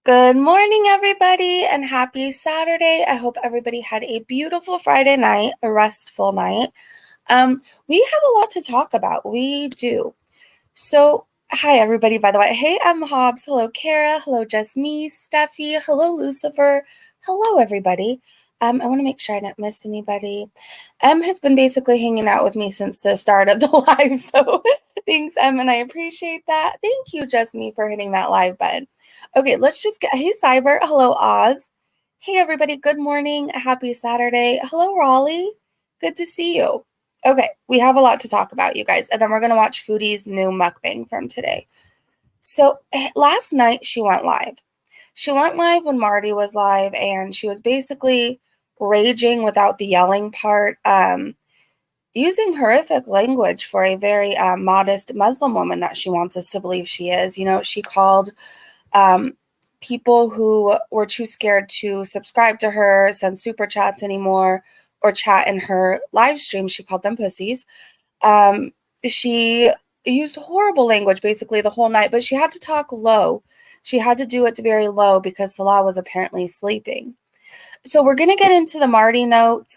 Good morning, everybody, and happy Saturday. I hope everybody had a beautiful Friday night, a restful night. We have a lot to talk about. We do. So, hi, everybody, by the way. Hey, I'm Hobbs. Hello, Kara. Hello, Jasmine, Steffi. Hello, Lucifer. Hello, everybody. I want to make sure I didn't miss anybody. Has been basically hanging out with me since the start of the live, so thanks, and I appreciate that. Thank you, Jasmine, for hitting that live button. Okay, let's just get, hey, Cyber. Hello, Oz. Hey, everybody. Good morning. Happy Saturday. Hello, Raleigh. Good to see you. Okay, we have a lot to talk about, you guys, and then we're going to watch Foodie's new mukbang from today. So last night she went live. She went live when Marty was live, and she was basically raging without the yelling part, using horrific language for a very modest Muslim woman that she wants us to believe she is. You know, she called people who were too scared to subscribe to her, send super chats anymore, or chat in her live stream. She called them pussies. She used horrible language basically the whole night, but she had to talk low. She had to do it very low because Salah was apparently sleeping. So we're going to get into the Marty notes,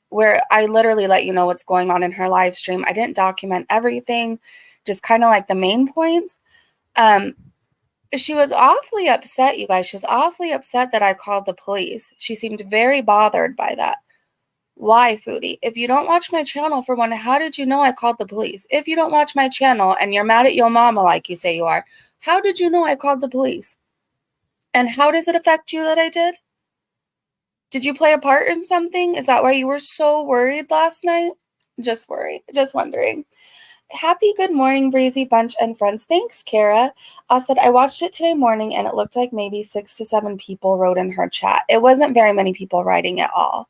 where I literally let you know what's going on in her live stream. I didn't document everything, just kind of like the main points. She was awfully upset, you guys. She was awfully upset that I called the police. She seemed very bothered by that. Why, Foodie? If you don't watch my channel, for one, how did you know I called the police? If you don't watch my channel and you're mad at your mama like you say you are, how did you know I called the police? And how does it affect you that I did? Did you play a part in something? Is that why you were so worried last night? Just worried. Just wondering. Happy good morning, Breezy Bunch and friends. Thanks, Kara. I said I watched it today morning and it looked like maybe 6 to 7 people wrote in her chat. It wasn't very many people writing at all.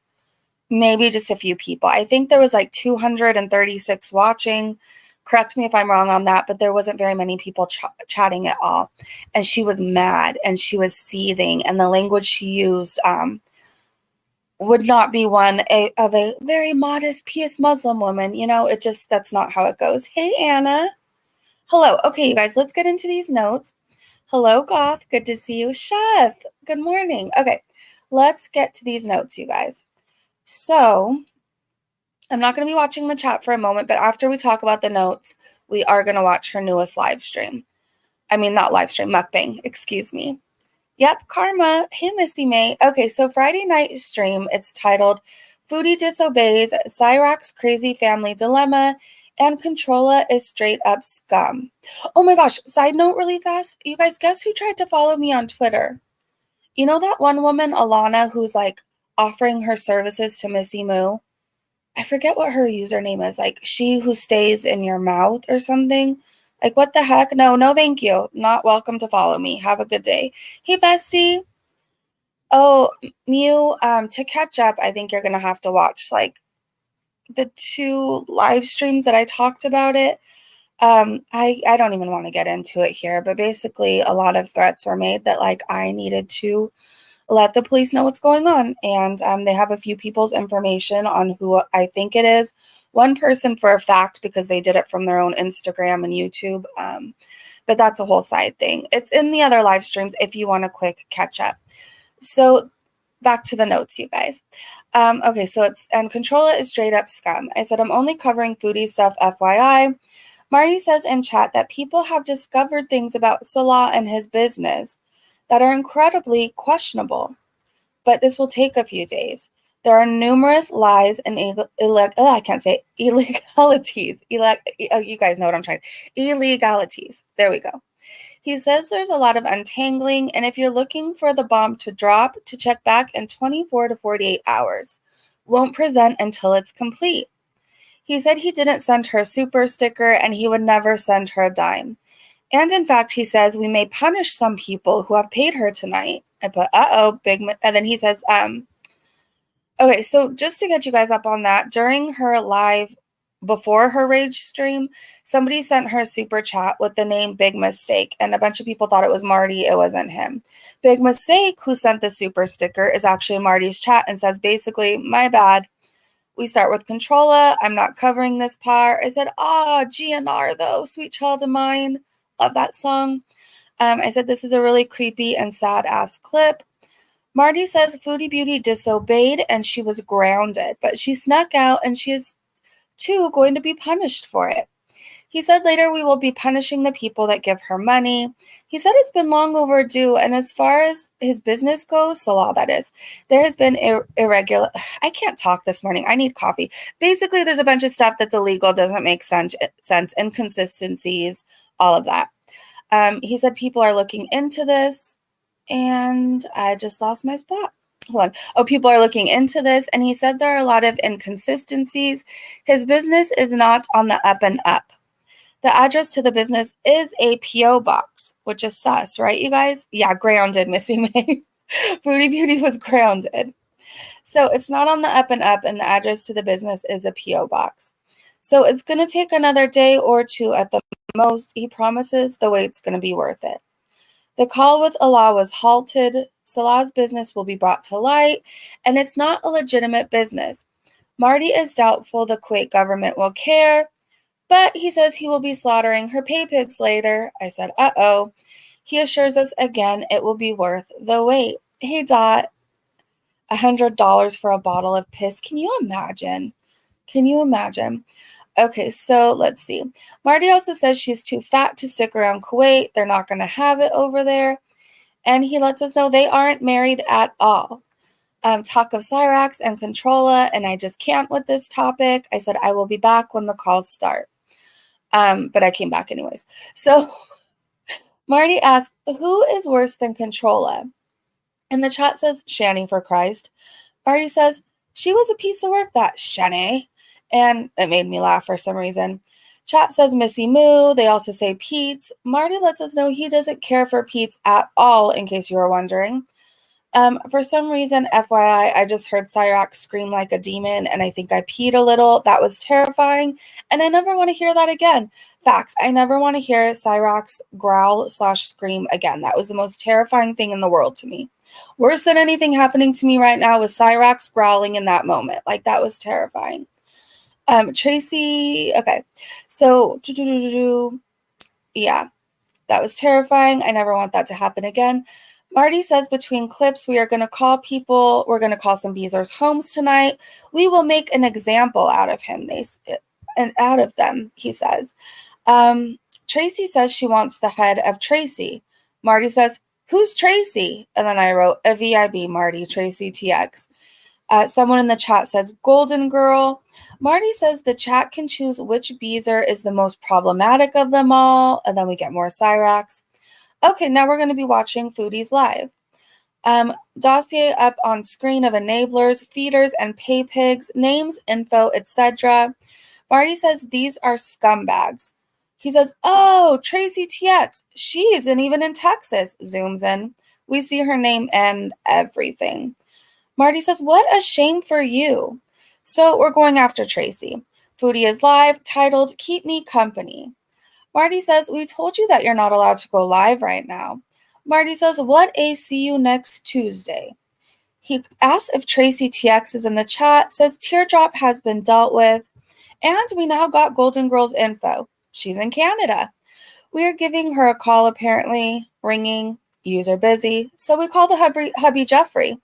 Maybe just a few people. I think there was like 236 watching. Correct me if I'm wrong on that, but there wasn't very many people chatting at all. And she was mad and she was seething, and the language she used would not be one of a very modest, pious Muslim woman. You know, that's not how it goes. Hey, Anna. Hello. Okay, you guys, let's get into these notes. Hello, Goth. Good to see you. Chef, good morning. Okay, let's get to these notes, you guys. So I'm not going to be watching the chat for a moment, but after we talk about the notes, we are going to watch her newest live stream. I mean, not live stream, mukbang, excuse me. Yep, Karma. Hey, Missy May. Okay, so Friday night stream, it's titled Foodie Disobeys, Cyrax's Crazy Family Dilemma, and Controlla is Straight Up Scum. Oh my gosh, side note really fast. You guys, guess who tried to follow me on Twitter? You know that one woman, Alana, who's like offering her services to Missy Moo? I forget what her username is, like she who stays in your mouth or something. Like, what the heck? No, thank you. Not welcome to follow me. Have a good day. Hey, bestie. Oh, Mew, to catch up, I think you're going to have to watch like the 2 live streams that I talked about it. I don't even want to get into it here, but basically a lot of threats were made that like I needed to let the police know what's going on. And they have a few people's information on who I think it is. One person for a fact because they did it from their own Instagram and YouTube. But that's a whole side thing. It's in the other live streams if you want a quick catch up. So back to the notes, you guys. Okay, so and Controlla is straight up scum. I said, I'm only covering foodie stuff, FYI. Marty says in chat that people have discovered things about Salah and his business that are incredibly questionable, but this will take a few days. There are numerous lies and illegalities. You guys know what I'm trying. Illegalities. There we go. He says there's a lot of untangling, and if you're looking for the bomb to drop, to check back in 24 to 48 hours. Won't present until it's complete. He said he didn't send her a super sticker, and he would never send her a dime. And in fact, he says we may punish some people who have paid her tonight. I put, big, and then he says, okay, so just to get you guys up on that, during her live, before her rage stream, somebody sent her a super chat with the name Big Mistake, and a bunch of people thought it was Marty. It wasn't him. Big Mistake, who sent the super sticker, is actually Marty's chat and says basically, my bad. We start with Controlla. I'm not covering this part. I said, GNR though, Sweet Child of Mine. Love that song. I said this is a really creepy and sad ass clip. Marty says Foodie Beauty disobeyed and she was grounded, but she snuck out and she is too going to be punished for it. He said later we will be punishing the people that give her money. He said it's been long overdue, and as far as his business goes, Salah that is, there has been irregular. I can't talk this morning. I need coffee. Basically, there's a bunch of stuff that's illegal, doesn't make sense, inconsistencies, all of that. He said people are looking into this, and I just lost my spot. Hold on. Oh, people are looking into this, and he said there are a lot of inconsistencies. His business is not on the up and up. The address to the business is a P.O. box, which is sus, right, you guys? Yeah, grounded, Missy May. Foodie Beauty was grounded. So it's not on the up and up, and the address to the business is a P.O. box. So it's going to take another day or two at the most. He promises the wait's going to be worth it. The call with Allah was halted. Salah's business will be brought to light, and it's not a legitimate business. Marty is doubtful the Kuwait government will care, but he says he will be slaughtering her pay pigs later. I said, uh-oh. He assures us again it will be worth the wait. Hey, Dot, $100 for a bottle of piss. Can you imagine? Can you imagine? Okay, so let's see. Marty also says she's too fat to stick around Kuwait. They're not going to have it over there. And he lets us know they aren't married at all. Talk of Cyrax and Controlla, and I just can't with this topic. I said I will be back when the calls start. But I came back anyways. So Marty asked, who is worse than Controlla? And the chat says, Shani for Christ. Marty says, she was a piece of work, that Shani. And it made me laugh for some reason. Chat says Missy Moo. They also say Pete's. Marty lets us know he doesn't care for Pete's at all, in case you were wondering. For some reason, FYI, I just heard Cyrax scream like a demon, and I think I peed a little. That was terrifying, and I never want to hear that again. Facts. I never want to hear Cyrax growl/scream again. That was the most terrifying thing in the world to me. Worse than anything happening to me right now was Cyrax growling in that moment. Like, that was terrifying. Tracy, okay. So, yeah, that was terrifying. I never want that to happen again. Marty says between clips, we are going to call people. We're going to call some Beezers homes tonight. We will make an example out of him. Out of them, he says. Tracy says she wants the head of Tracy. Marty says, who's Tracy? And then I wrote a VIB, Marty, Tracy TX. Someone in the chat says Golden Girl. Marty says the chat can choose which Beezer is the most problematic of them all. And then we get more Cyrax. Okay, now we're going to be watching Foodies live. Dossier up on screen of enablers, feeders, and pay pigs, names, info, etc. Marty says these are scumbags. He says, oh, Tracy TX. She isn't even in Texas. Zooms in. We see her name and everything. Marty says, what a shame for you. So we're going after Tracy. Foodie is live, titled Keep Me Company. Marty says, we told you that you're not allowed to go live right now. Marty says, what a see you next Tuesday. He asks if Tracy TX is in the chat, says Teardrop has been dealt with, and we now got Golden Girl's info. She's in Canada. We are giving her a call apparently, ringing, user busy, so we call the hubby Jeffrey.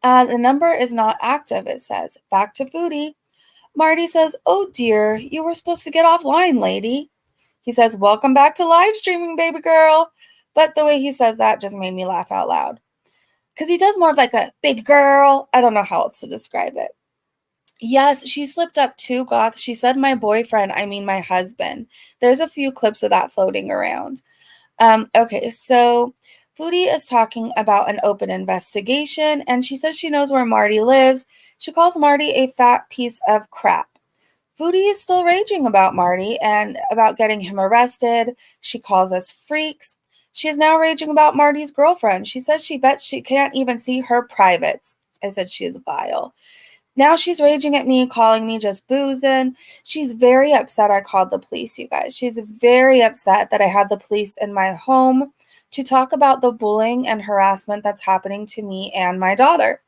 The number is not active, it says. Back to Foodie. Marty says, oh dear, you were supposed to get offline, lady. He says, welcome back to live streaming, baby girl. But the way he says that just made me laugh out loud. Because he does more of like a baby girl. I don't know how else to describe it. Yes, she slipped up too, Goth. She said my boyfriend, I mean my husband. There's a few clips of that floating around. Okay, so Foodie is talking about an open investigation, and she says she knows where Marty lives. She calls Marty a fat piece of crap. Foodie is still raging about Marty and about getting him arrested. She calls us freaks. She is now raging about Marty's girlfriend. She says she bets she can't even see her privates. I said she is vile. Now she's raging at me, calling me just boozing. She's very upset I called the police, you guys. She's very upset that I had the police in my home to talk about the bullying and harassment that's happening to me and my daughter.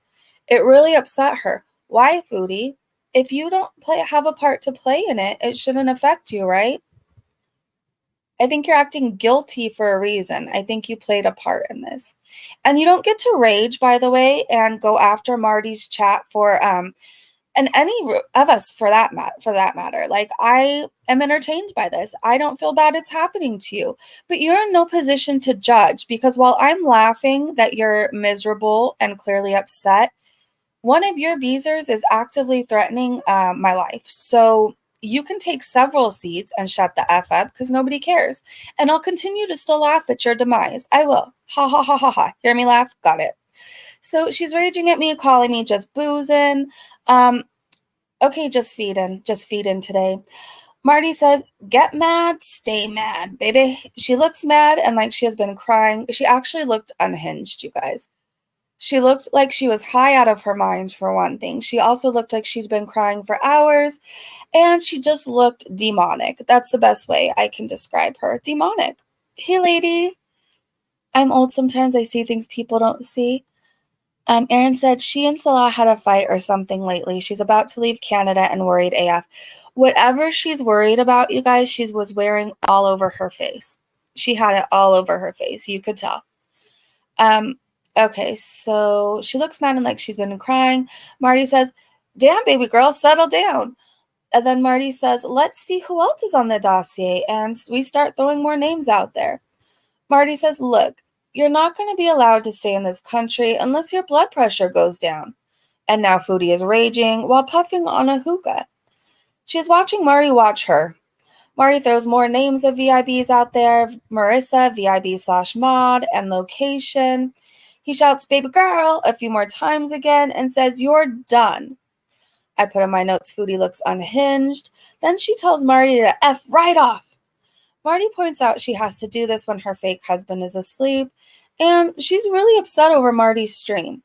It really upset her. Why, Foodie? If you don't have a part to play in it, it shouldn't affect you, right? I think you're acting guilty for a reason. I think you played a part in this. And you don't get to rage, by the way, and go after Marty's chat for and any of us for that matter. Like, I am entertained by this. I don't feel bad it's happening to you, but you're in no position to judge, because while I'm laughing that you're miserable and clearly upset, one of your beezers is actively threatening my life. So you can take several seats and shut the F up, because nobody cares. And I'll continue to still laugh at your demise. I will. Ha ha ha ha ha. Hear me laugh? Got it. So she's raging at me, calling me just boozing. Okay, just feed in today. Marty says, get mad, stay mad, baby. She looks mad and like she has been crying. She actually looked unhinged, you guys. She looked like she was high out of her mind, for one thing. She also looked like she'd been crying for hours, and she just looked demonic. That's the best way I can describe her. Demonic. Hey, lady. I'm old sometimes. I see things people don't see. Erin said she and Salah had a fight or something lately. She's about to leave Canada and worried AF. Whatever she's worried about, you guys, she was wearing all over her face. She had it all over her face. You could tell. Okay, so she looks mad and like she's been crying. Marty says, damn, baby girl, settle down. And then Marty says, let's see who else is on the dossier. And we start throwing more names out there. Marty says, look, you're not going to be allowed to stay in this country unless your blood pressure goes down. And now Foodie is raging while puffing on a hookah. She's watching Marty watch her. Marty throws more names of VIBs out there. Marissa, VIB/mod, and location. He shouts, baby girl, a few more times again and says, you're done. I put in my notes, Foodie looks unhinged. Then she tells Marty to F right off. Marty points out she has to do this when her fake husband is asleep, and she's really upset over Marty's stream.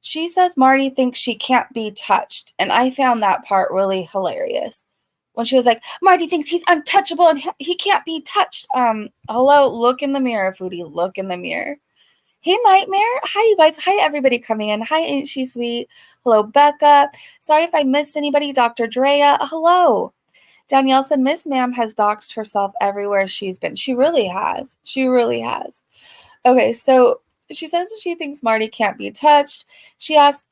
She says Marty thinks she can't be touched, and I found that part really hilarious. When she was like, Marty thinks he's untouchable and he can't be touched. Hello, look in the mirror, Foodie, look in the mirror. Hey, Nightmare. Hi, you guys. Hi, everybody coming in. Hi, Ain't She Sweet. Hello, Becca. Sorry if I missed anybody. Dr. Drea. Hello. Danielle said, Miss Ma'am has doxed herself everywhere she's been. She really has. She really has. Okay, so she says she thinks Marty can't be touched. She asks,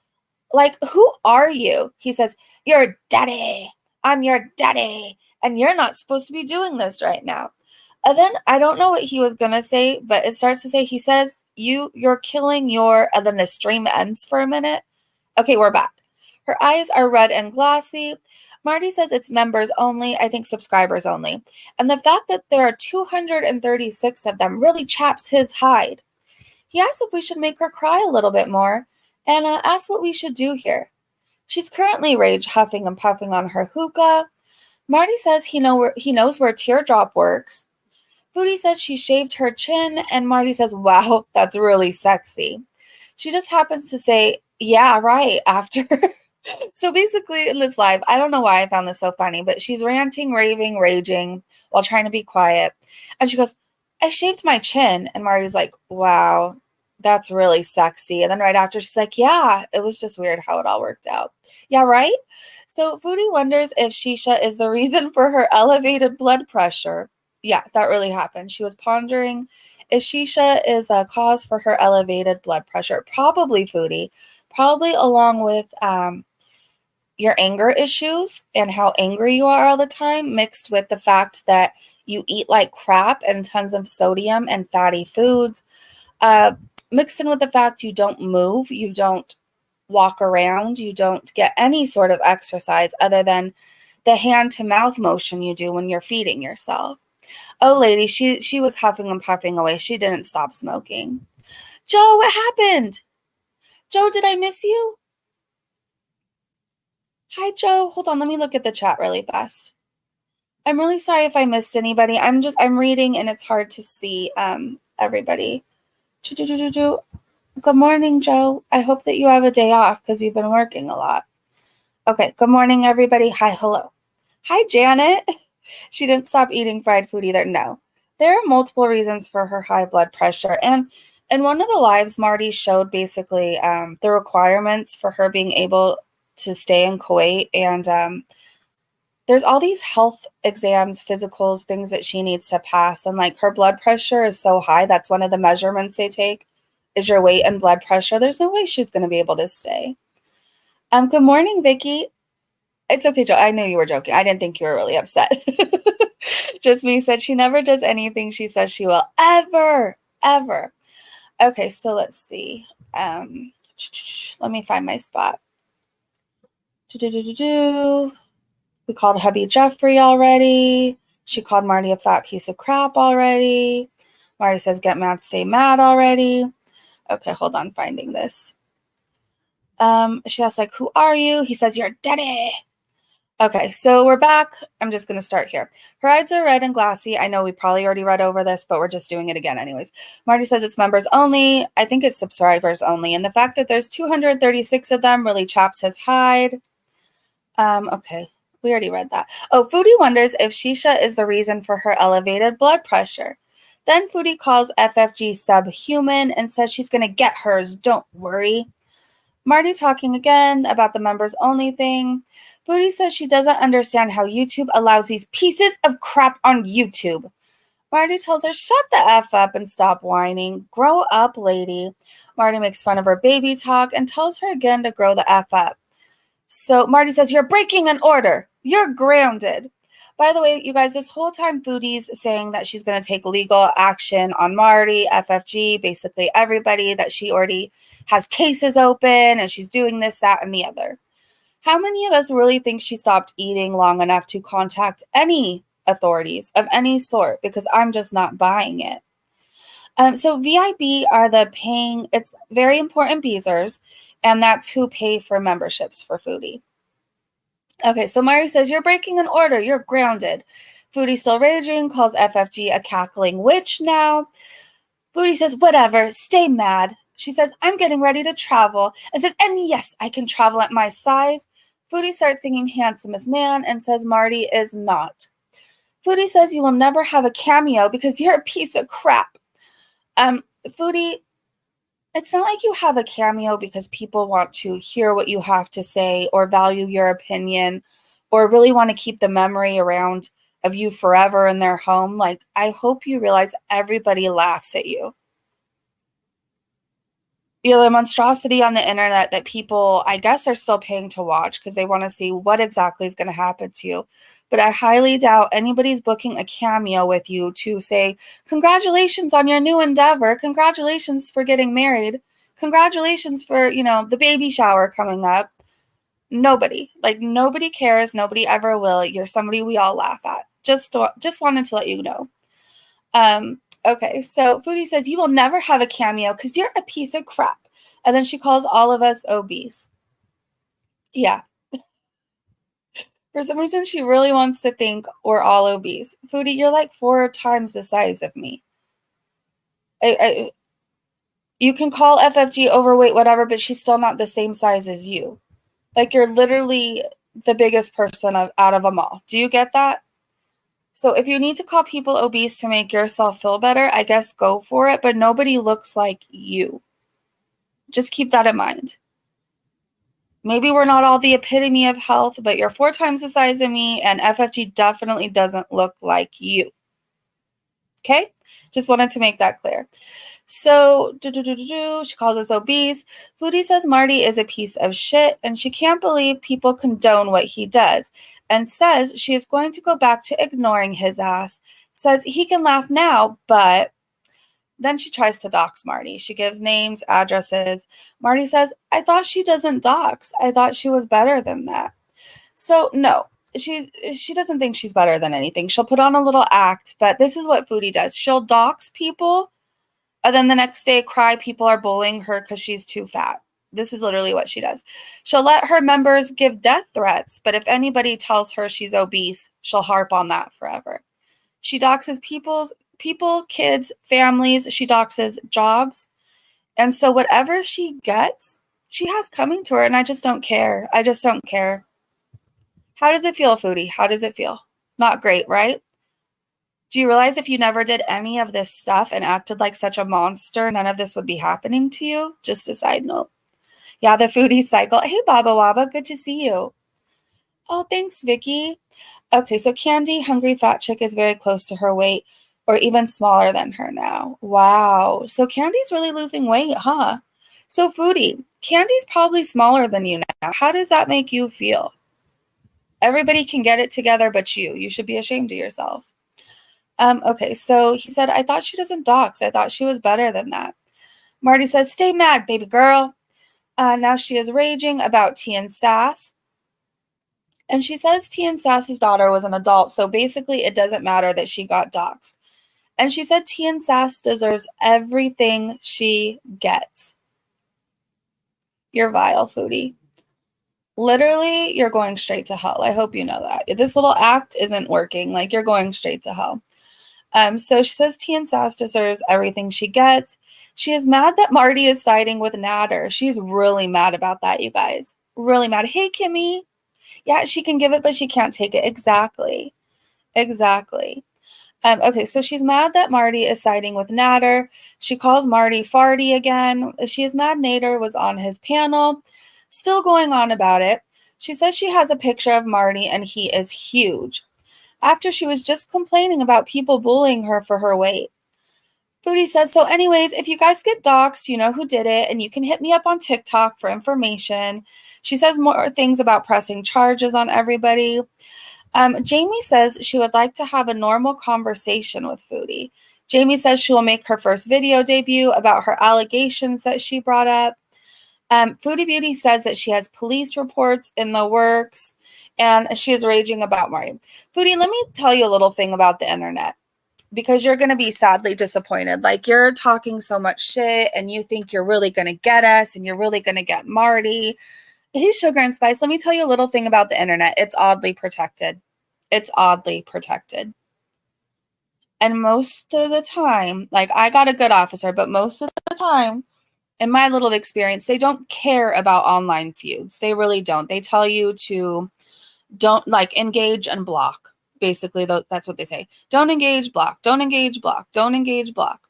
like, who are you? He says, your daddy. I'm your daddy. And you're not supposed to be doing this right now. And then I don't know what he was going to say, but it starts to say, he says, you're killing your, and then the stream ends for a minute. Okay, we're back. Her eyes are red and glossy. Marty says it's members only, I think subscribers only. And the fact that there are 236 of them really chaps his hide. He asks if we should make her cry a little bit more and asks what we should do here. She's currently rage huffing and puffing on her hookah. Marty says he knows where teardrop works. Foodie says she shaved her chin, and Marty says, wow, that's really sexy. She just happens to say, yeah, right, after. So basically in this live, I don't know why I found this so funny, but she's ranting, raving, raging while trying to be quiet. And she goes, I shaved my chin. And Marty's like, wow, that's really sexy. And then right after, she's like, yeah, it was just weird how it all worked out. Yeah, right? So Foodie wonders if Shisha is the reason for her elevated blood pressure. Yeah, that really happened. She was pondering if Shisha is a cause for her elevated blood pressure. Probably, Foodie. Probably along with your anger issues and how angry you are all the time, mixed with the fact that you eat like crap and tons of sodium and fatty foods, mixed in with the fact you don't move, you don't walk around, you don't get any sort of exercise other than the hand to mouth motion you do when you're feeding yourself. Oh, lady, she was huffing and puffing away. She didn't stop smoking. Joe, what happened? Joe, did I miss you? Hi, Joe. Hold on. Let me look at the chat really fast. I'm really sorry if I missed anybody. I'm reading and it's hard to see everybody. Good morning, Joe. I hope that you have a day off because you've been working a lot. Okay. Good morning, everybody. Hi. Hello. Hi, Janet. She didn't stop eating fried food either. No. There are multiple reasons for her high blood pressure. And in one of the lives, Marty showed basically the requirements for her being able to stay in Kuwait and there's all these health exams, physicals, things that she needs to pass. And like her blood pressure is so high. That's one of the measurements they take is your weight and blood pressure. There's no way she's going to be able to stay. Good morning, Vicky. It's okay, Joe. I knew you were joking. I didn't think you were really upset. Just me said she never does anything she says she will ever, ever. Okay, so let's see. Let me find my spot. We called hubby Jeffrey already. She called Marty a fat piece of crap already. Marty says, get mad, stay mad already. Okay, hold on, finding this. She asks, like, who are you? He says, you're daddy. Okay, so we're back. I'm just going to start here. Her eyes are red and glassy. I know we probably already read over this, but we're just doing it again anyways. Marty says it's members only. I think it's subscribers only. And the fact that there's 236 of them really chaps his hide. Okay, we already read that. Oh, Foodie wonders if Shisha is the reason for her elevated blood pressure. Then Foodie calls FFG subhuman and says she's going to get hers. Don't worry. Marty talking again about the members only thing. Foodie says she doesn't understand how YouTube allows these pieces of crap on YouTube. Marty tells her, shut the F up and stop whining. Grow up, lady. Marty makes fun of her baby talk and tells her again to grow the F up. So Marty says, you're breaking an order. You're grounded. By the way, you guys, this whole time Foodie's saying that she's going to take legal action on Marty, FFG, basically everybody, that she already has cases open and she's doing this, that, and the other. How many of us really think she stopped eating long enough to contact any authorities of any sort? Because I'm just not buying it. So VIB are the paying, it's very important Beezers, and that's who pay for memberships for Foodie. Okay, so Marty says, you're breaking an order. You're grounded. Foodie still raging, calls FFG a cackling witch now. Foodie says, whatever, stay mad. She says, I'm getting ready to travel. And says, and yes, I can travel at my size. Foodie starts singing Handsomest Man and says Marty is not. Foodie says you will never have a cameo because you're a piece of crap. Foodie, it's not like you have a cameo because people want to hear what you have to say or value your opinion or really want to keep the memory around of you forever in their home. Like, I hope you realize everybody laughs at you. You know, the monstrosity on the internet that people, I guess, are still paying to watch because they want to see what exactly is going to happen to you. But I highly doubt anybody's booking a cameo with you to say, congratulations on your new endeavor. Congratulations for getting married. Congratulations for, the baby shower coming up. Nobody. Like, nobody cares. Nobody ever will. You're somebody we all laugh at. Just wanted to let you know. Okay, so Foodie says, you will never have a cameo because you're a piece of crap. And then she calls all of us obese. Yeah. For some reason, she really wants to think we're all obese. Foodie, you're like 4 times the size of me. You can call FFG overweight, whatever, but she's still not the same size as you. Like, you're literally the biggest person out of them all. Do you get that? So if you need to call people obese to make yourself feel better, I guess go for it, but nobody looks like you. Just keep that in mind. Maybe we're not all the epitome of health, but you're 4 times the size of me, and FFG definitely doesn't look like you. Okay? Just wanted to make that clear. So, she calls us obese. Foodie says Marty is a piece of shit, and she can't believe people condone what he does, and says she is going to go back to ignoring his ass. Says he can laugh now, but then she tries to dox Marty. She gives names, addresses. Marty says, I thought she doesn't dox. I thought she was better than that. So, no. She doesn't think she's better than anything. She'll put on a little act, but this is what Foodie does. She'll dox people, and then the next day cry people are bullying her because she's too fat. This is literally what she does. She'll let her members give death threats, but if anybody tells her she's obese, she'll harp on that forever. She doxes people, kids, families. She doxes jobs. And so whatever she gets, she has coming to her, and I just don't care. I just don't care. How does it feel, Foodie? How does it feel? Not great, right? Do you realize if you never did any of this stuff and acted like such a monster, none of this would be happening to you? Just a side note. Yeah, the Foodie cycle. Hey, Baba Waba, good to see you. Oh, thanks, Vicky. Okay, so Candy, hungry fat chick, is very close to her weight or even smaller than her now. Wow. So Candy's really losing weight, huh? So Foodie, Candy's probably smaller than you now. How does that make you feel? Everybody can get it together but you. You should be ashamed of yourself. Okay, so he said, I thought she doesn't dox. I thought she was better than that. Marty says, stay mad, baby girl. Now she is raging about T and Sass. And she says T and Sass's daughter was an adult, so basically it doesn't matter that she got doxxed. And she said T and Sass deserves everything she gets. You're vile, Foodie. Literally, you're going straight to hell. I hope you know that. This little act isn't working. Like, you're going straight to hell. So she says T and Sass deserves everything she gets. She is mad that Marty is siding with Nader. She's really mad about that, you guys. Really mad. Hey, Kimmy. Yeah, she can give it, but she can't take it. Exactly. Exactly. Okay, so she's mad that Marty is siding with Nader. She calls Marty farty again. She is mad Nader was on his panel. Still going on about it. She says she has a picture of Marty and he is huge. After she was just complaining about people bullying her for her weight. Foodie says, so anyways, if you guys get doxxed, you know who did it, and you can hit me up on TikTok for information. She says more things about pressing charges on everybody. Jamie says she would like to have a normal conversation with Foodie. Jamie says she will make her first video debut about her allegations that she brought up. Foodie Beauty says that she has police reports in the works, and she is raging about Marty. Foodie, let me tell you a little thing about the internet, because you're going to be sadly disappointed. Like, you're talking so much shit, and you think you're really going to get us, and you're really going to get Marty. Hey, Sugar and Spice, let me tell you a little thing about the internet. It's oddly protected. It's oddly protected. And most of the time, like, I got a good officer, but most of the time, in my little experience, they don't care about online feuds. They really don't. They tell you to don't, like, engage and block. Basically, that's what they say. Don't engage, block. Don't engage, block. Don't engage, block.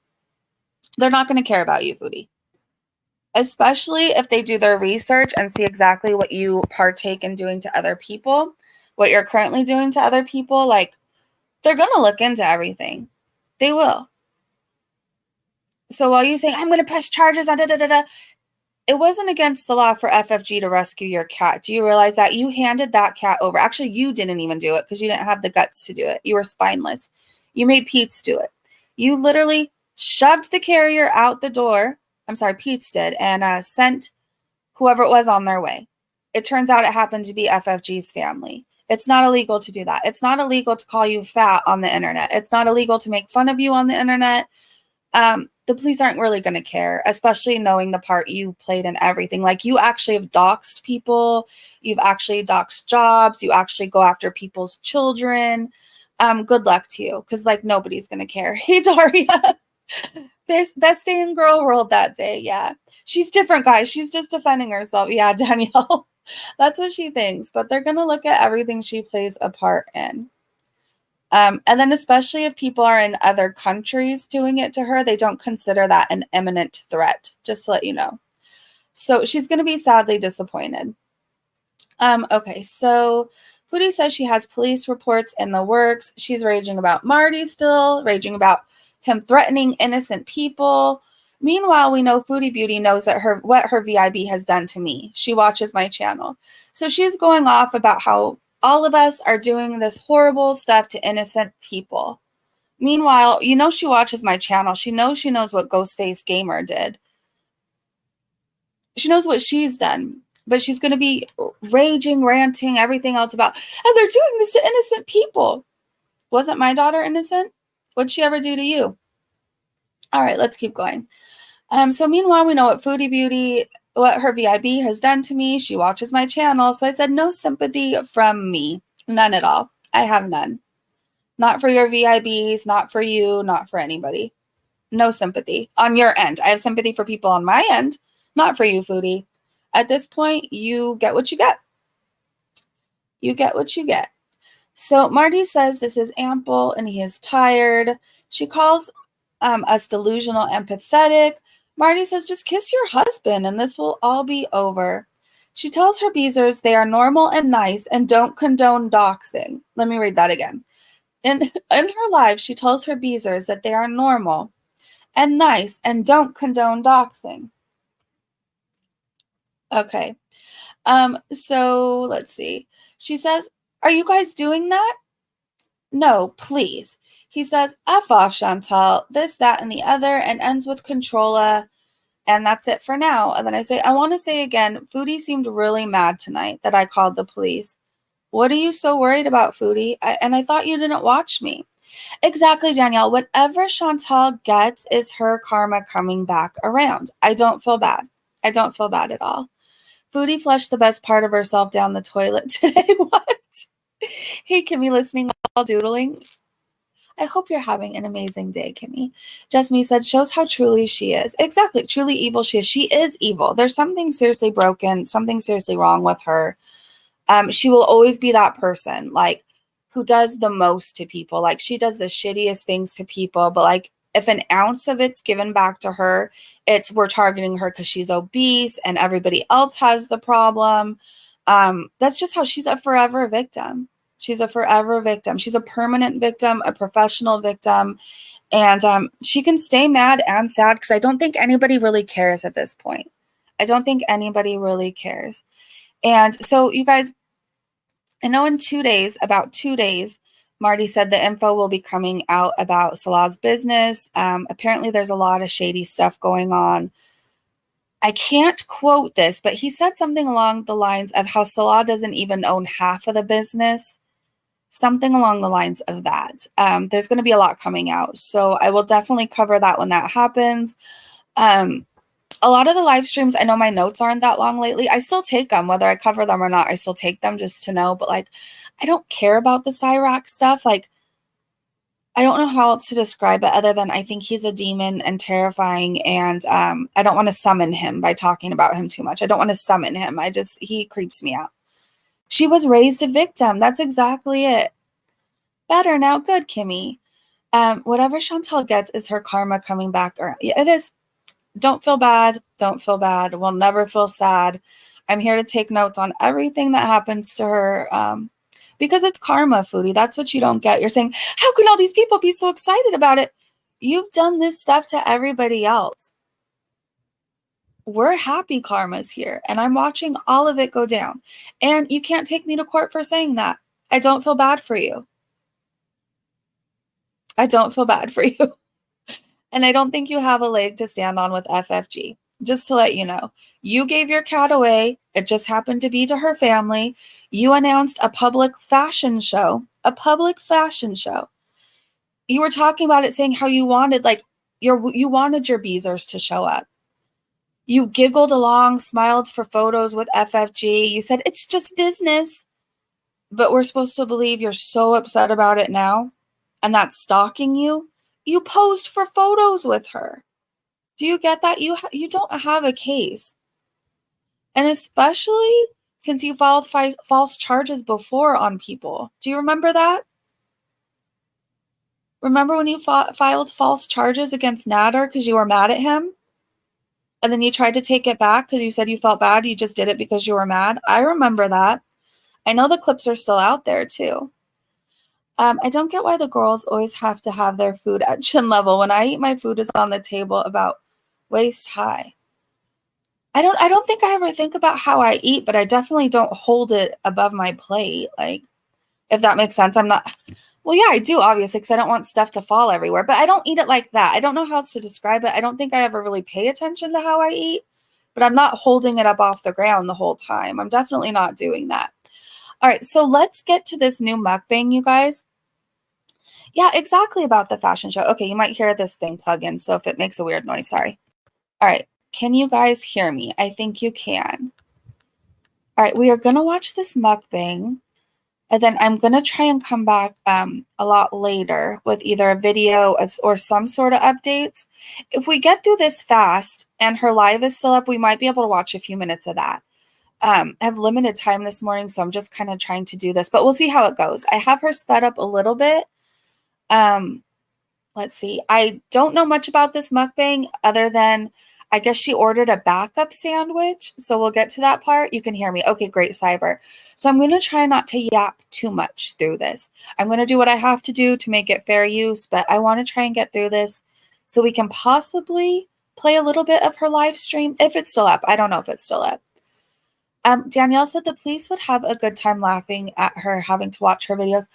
They're not going to care about you, Foodie. Especially if they do their research and see exactly what you partake in doing to other people, what you're currently doing to other people. Like, they're going to look into everything. They will. So while you say, I'm going to press charges on da-da-da-da, it wasn't against the law for FFG to rescue your cat. Do you realize that? You handed that cat over. Actually, you didn't even do it because you didn't have the guts to do it. You were spineless. You made Pete's do it. You literally shoved the carrier out the door. I'm sorry, Pete's did, and sent whoever it was on their way. It turns out it happened to be FFG's family. It's not illegal to do that. It's not illegal to call you fat on the internet. It's not illegal to make fun of you on the internet. The police aren't really going to care, especially knowing the part you played in everything. Like, you actually have doxed people. You've actually doxed jobs. You actually go after people's children. Good luck to you, because, like, nobody's going to care. Hey, Daria. Best day in girl world that day. Yeah. She's different, guys. She's just defending herself. Yeah, Danielle. That's what she thinks. But they're going to look at everything she plays a part in. And then especially if people are in other countries doing it to her, they don't consider that an imminent threat, just to let you know. So she's going to be sadly disappointed. Okay, so Foodie says she has police reports in the works. She's raging about Marty still, raging about him threatening innocent people. Meanwhile, we know Foodie Beauty knows that what her VIB has done to me. She watches my channel. So she's going off about how all of us are doing this horrible stuff to innocent people. Meanwhile, you know she watches my channel. She knows what Ghostface Gamer did. She knows what she's done. But she's going to be raging, ranting, everything else about, and they're doing this to innocent people. Wasn't my daughter innocent? What'd she ever do to you? All right, let's keep going. So meanwhile, we know what Foodie Beauty, what her VIB has done to me. She watches my channel. So I said, no sympathy from me. None at all. I have none. Not for your VIBs, not for you, not for anybody. No sympathy on your end. I have sympathy for people on my end, not for you, Foodie. At this point, you get what you get. You get what you get. So Marty says this is ample and he is tired. She calls us delusional and pathetic. Marty says, just kiss your husband and this will all be over. She tells her Beezers they are normal and nice and don't condone doxing. Let me read that again. In her live, she tells her Beezers that they are normal and nice and don't condone doxing. Okay. So let's see. She says, "Are you guys doing that?" "No, please." He says, "F off, Chantal, this, that, and the other," and ends with Controlla, and that's it for now. And then I say, "I want to say again, Foodie seemed really mad tonight that I called the police." "What are you so worried about, Foodie? I thought you didn't watch me." Exactly, Danielle. Whatever Chantal gets is her karma coming back around. I don't feel bad. I don't feel bad at all. Foodie flushed the best part of herself down the toilet today. What? Hey, Kimmy, listening while doodling. I hope you're having an amazing day, Kimmy. Jasmine said, shows how truly she is. Exactly, truly evil she is. She is evil. There's something seriously broken, something seriously wrong with her. She will always be that person, like, who does the most to people. Like, she does the shittiest things to people, but like, if an ounce of it's given back to her, we're targeting her because she's obese and everybody else has the problem. That's just how she's a forever victim. She's a forever victim. She's a permanent victim, a professional victim. And she can stay mad and sad because I don't think anybody really cares at this point. I don't think anybody really cares. And so, you guys, I know in 2 days, about 2 days, Marty said the info will be coming out about Salah's business. Apparently, there's a lot of shady stuff going on. I can't quote this, but he said something along the lines of how Salah doesn't even own half of the business. Something along the lines of that. There's going to be a lot coming out. So I will definitely cover that when that happens. A lot of the live streams, I know my notes aren't that long lately. I still take them, whether I cover them or not. I still take them just to know. But like, I don't care about the Cyrac stuff. Like, I don't know how else to describe it other than I think he's a demon and terrifying. And I don't want to summon him by talking about him too much. I don't want to summon him. He creeps me out. She was raised a victim. That's exactly it. Better now. Good, Kimmy. Whatever Chantal gets is her karma coming back. It is. Don't feel bad. Don't feel bad. We'll never feel sad. I'm here to take notes on everything that happens to her because it's karma, Foodie. That's what you don't get. You're saying, how can all these people be so excited about it? You've done this stuff to everybody else. We're happy karma's here, and I'm watching all of it go down. And you can't take me to court for saying that. I don't feel bad for you. I don't feel bad for you. And I don't think you have a leg to stand on with FFG. Just to let you know, you gave your cat away. It just happened to be to her family. You announced a public fashion show. A public fashion show. You were talking about it, saying how you wanted, like, you wanted your Beezers to show up. You giggled along, smiled for photos with FFG. You said, it's just business. But we're supposed to believe you're so upset about it now, and that's stalking you. You posed for photos with her. Do you get that? You don't have a case. And especially since you filed false charges before on people. Do you remember that? Remember when you filed false charges against Nader because you were mad at him? And then you tried to take it back because you said you felt bad. You just did it because you were mad. I remember that. I know the clips are still out there too. I don't get why the girls always have to have their food at chin level. When I eat, my food is on the table about waist high. I don't think I ever think about how I eat, but I definitely don't hold it above my plate. Like, if that makes sense. Well, yeah, I do, obviously, because I don't want stuff to fall everywhere, but I don't eat it like that. I don't know how else to describe it. I don't think I ever really pay attention to how I eat, but I'm not holding it up off the ground the whole time. I'm definitely not doing that. All right, so let's get to this new mukbang, you guys. Yeah, exactly about the fashion show. Okay, you might hear this thing plug in, so if it makes a weird noise, sorry. All right, can you guys hear me? I think you can. All right, we are going to watch this mukbang. And then I'm going to try and come back a lot later with either a video or some sort of updates. If we get through this fast and her live is still up, we might be able to watch a few minutes of that. I have limited time this morning, so I'm just kind of trying to do this. But we'll see how it goes. I have her sped up a little bit. Let's see. I don't know much about this mukbang other than I guess she ordered a backup sandwich. So we'll get to that part. You can hear me. Okay, great, Cyber. So I'm going to try not to yap too much through this. I'm going to do what I have to do to make it fair use, but I want to try and get through this so we can possibly play a little bit of her live stream if it's still up. I don't know if it's still up. Danielle said the police would have a good time laughing at her having to watch her videos.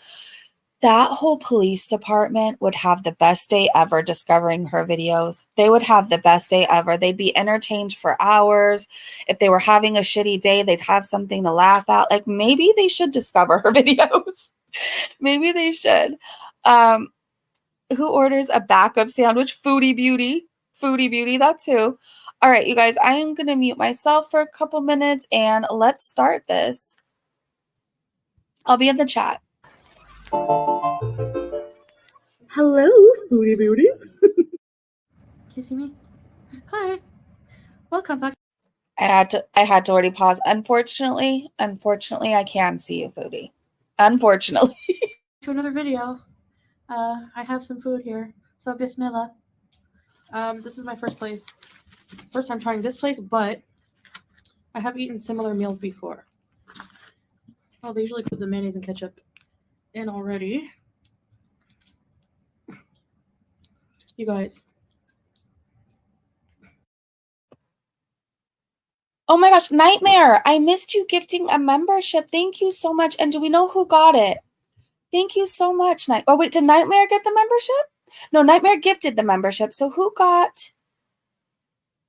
That whole police department would have the best day ever discovering her videos. They would have the best day ever. They'd be entertained for hours. If they were having a shitty day, they'd have something to laugh at. Like, maybe they should discover her videos. Maybe they should. Who orders a backup sandwich? Foodie Beauty. Foodie Beauty, that's who. All right, you guys, I am going to mute myself for a couple minutes and let's start this. I'll be in the chat. Hello, Foodie Beauties. Can you see me? Hi. Welcome back. I had to already pause. Unfortunately, I can see you, Foodie. Unfortunately. To another video. I have some food here. So bismillah. This is my first time trying this place, but I have eaten similar meals before. Oh, they usually put the mayonnaise and ketchup in already. You guys. Oh my gosh, Nightmare! I missed you gifting a membership. Thank you so much. And do we know who got it? Thank you so much, Oh, wait, did Nightmare get the membership? No, Nightmare gifted the membership. So who got?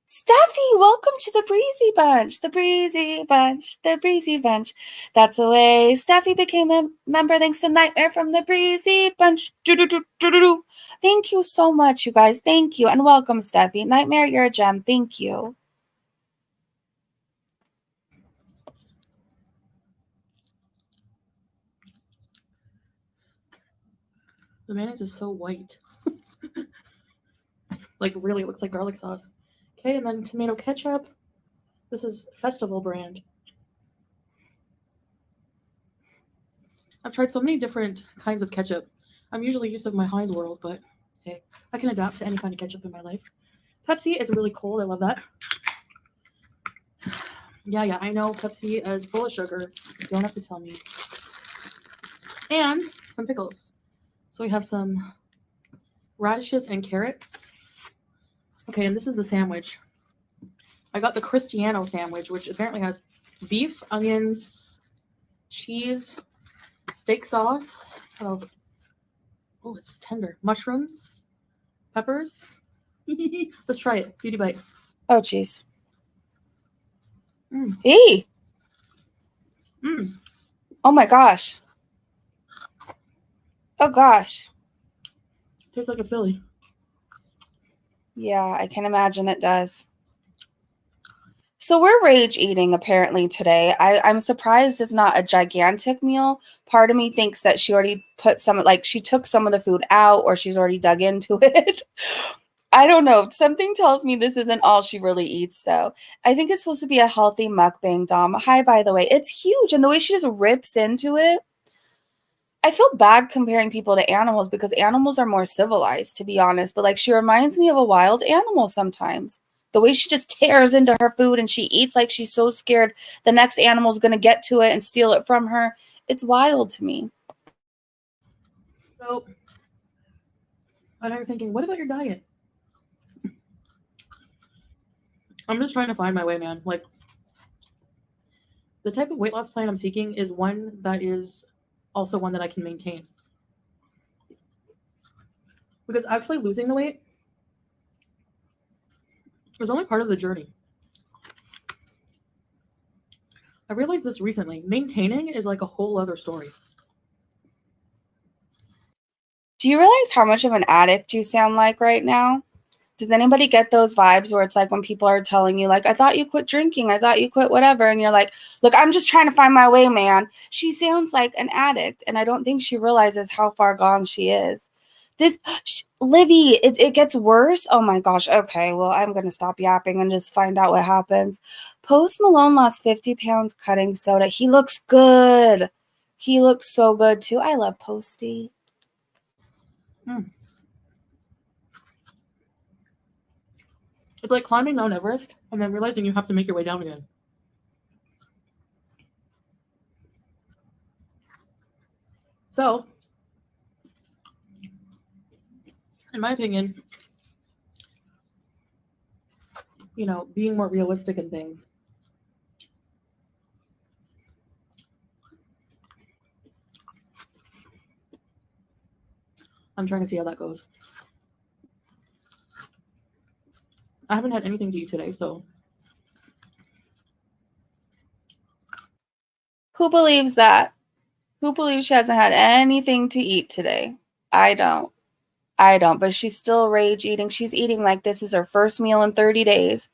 Steffi, welcome to the Breezy Bunch. The Breezy Bunch. The Breezy Bunch. That's the way Steffi became a member thanks to Nightmare from the Breezy Bunch. Do-do-do-do-do-do. Thank you so much, you guys. Thank you. And welcome, Steffi. Nightmare, you're a gem. Thank you. The mayonnaise is so white. Like, really, it looks like garlic sauce. Okay, and then tomato ketchup. This is Festival brand. I've tried so many different kinds of ketchup. I'm usually used to my Heinz world, but hey, I can adapt to any kind of ketchup in my life. Pepsi is really cold. I love that. Yeah, I know Pepsi is full of sugar. You don't have to tell me. And some pickles. So we have some radishes and carrots. Okay, and this is the sandwich. I got the Cristiano sandwich, which apparently has beef, onions, cheese, steak sauce. What else? Oh, it's tender. Mushrooms, peppers. Let's try it. Beauty bite. Oh, jeez. Hey. Oh my gosh. Oh gosh. Tastes like a Philly. Yeah, I can imagine it does. So we're rage eating apparently today. I'm surprised it's not a gigantic meal. Part of me thinks that she already put she took some of the food out or she's already dug into it. I don't know. Something tells me this isn't all she really eats, though. I think it's supposed to be a healthy mukbang, Dom. Hi, by the way. It's huge, and the way she just rips into it. I feel bad comparing people to animals because animals are more civilized, to be honest. But, she reminds me of a wild animal sometimes. The way she just tears into her food and she eats like she's so scared the next animal's going to get to it and steal it from her. It's wild to me. So, I know you're thinking, what about your diet? I'm just trying to find my way, man. Like, the type of weight loss plan I'm seeking is one that is also one that I can maintain. Because actually losing the weight is only part of the journey. I realized this recently. Maintaining is like a whole other story. Do you realize how much of an addict you sound like right now? Does anybody get those vibes where it's like when people are telling you, I thought you quit drinking, I thought you quit whatever, and you're like, look, I'm just trying to find my way, man. She sounds like an addict, and I don't think she realizes how far gone she is. Livy, it gets worse. Oh my gosh. Okay, well, I'm going to stop yapping and just find out what happens. Post Malone lost 50 pounds cutting soda. He looks good. He looks so good, too. I love Posty. It's like climbing Mount Everest and then realizing you have to make your way down again. So, in my opinion, being more realistic in things. I'm trying to see how that goes. I haven't had anything to eat today, so. Who believes that? Who believes she hasn't had anything to eat today? I don't. But she's still rage eating. She's eating like this is her first meal in 30 days.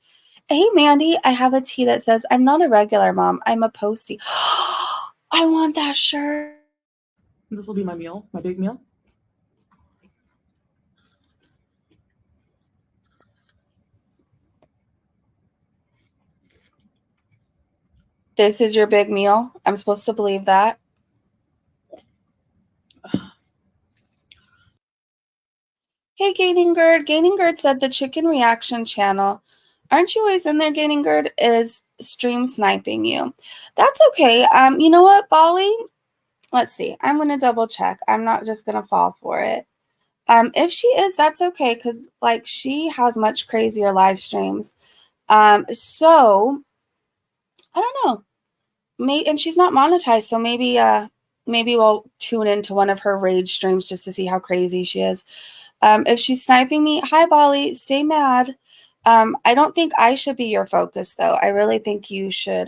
Hey, Mandy, I have a tee that says, I'm not a regular mom. I'm a postie. I want that shirt. This will be my meal, my big meal. This is your big meal? I'm supposed to believe that? Hey, Gaining Gird. Gaining Gird said the Chicken Reaction channel. Aren't you always in there, Gaining Gird? Is stream sniping you. That's okay. You know what, Bali? Let's see. I'm going to double check. I'm not just going to fall for it. If she is, that's okay, because like she has much crazier live streams. So I don't know. And she's not monetized, so maybe we'll tune into one of her rage streams just to see how crazy she is. If she's sniping me, hi Bali, stay mad. I don't think I should be your focus though. I really think you should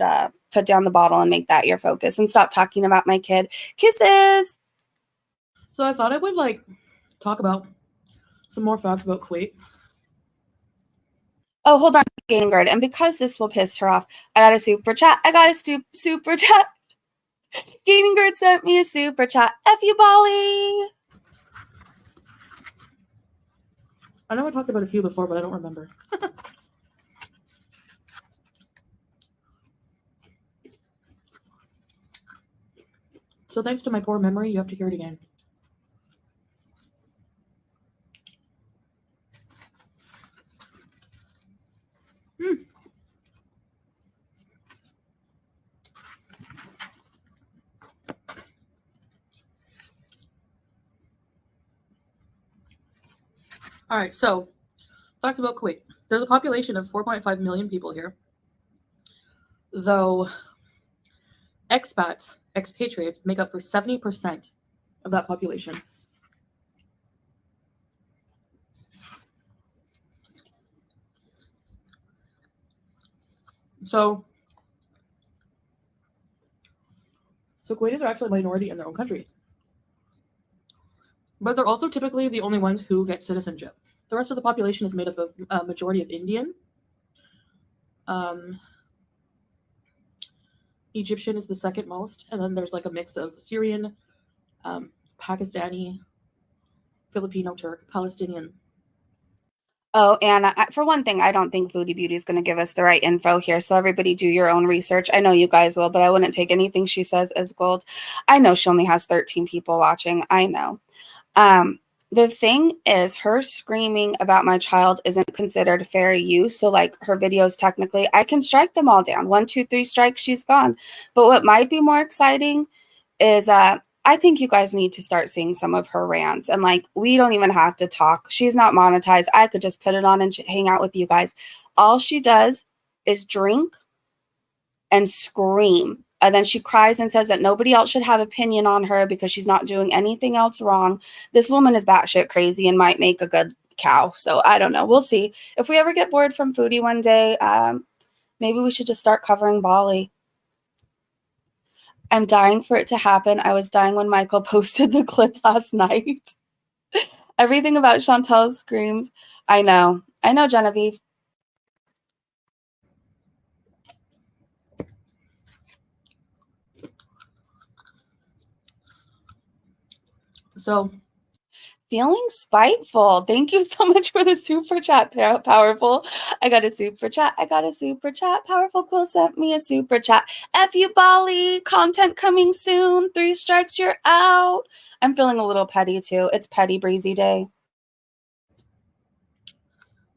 put down the bottle and make that your focus and stop talking about my kid. Kisses. So I thought I would talk about some more facts about Kuwait. Oh, hold on, Gaining Gird. And because this will piss her off, I got a super chat. Super chat. Gaining Gird sent me a super chat. F you, Bali. I know I talked about a few before, but I don't remember. So thanks to my poor memory, you have to hear it again. All right, so facts about Kuwait. There's a population of 4.5 million people here, though expatriates make up for 70% of that population. So Kuwaitis are actually a minority in their own country. But they're also typically the only ones who get citizenship. The rest of the population is made up of a majority of Indian. Egyptian is the second most, and then there's a mix of Syrian, Pakistani, Filipino, Turk, Palestinian. Oh, and for one thing, I don't think Foodie Beauty is going to give us the right info here. So everybody do your own research. I know you guys will, but I wouldn't take anything she says as gold. I know she only has 13 people watching. I know. The thing is, her screaming about my child isn't considered fair use. So her videos, technically, I can strike them all down. 1, 2, 3 strikes, she's gone. But what might be more exciting is I think you guys need to start seeing some of her rants. And we don't even have to talk. She's not monetized. I could just put it on and hang out with you guys. All she does is drink and scream. And then she cries and says that nobody else should have opinion on her because she's not doing anything else wrong. This woman is batshit crazy and might make a good cow. So I don't know. We'll see. If we ever get bored from Foodie one day, maybe we should just start covering Bali. I'm dying for it to happen. I was dying when Michael posted the clip last night. Everything about Chantal screams. I know, Genevieve. So, feeling spiteful. Thank you so much for the super chat, Powerful. I got a super chat. Powerful Quill sent me a super chat. F you, Bali. Content coming soon. 3 strikes, you're out. I'm feeling a little petty too. It's Petty Breezy Day.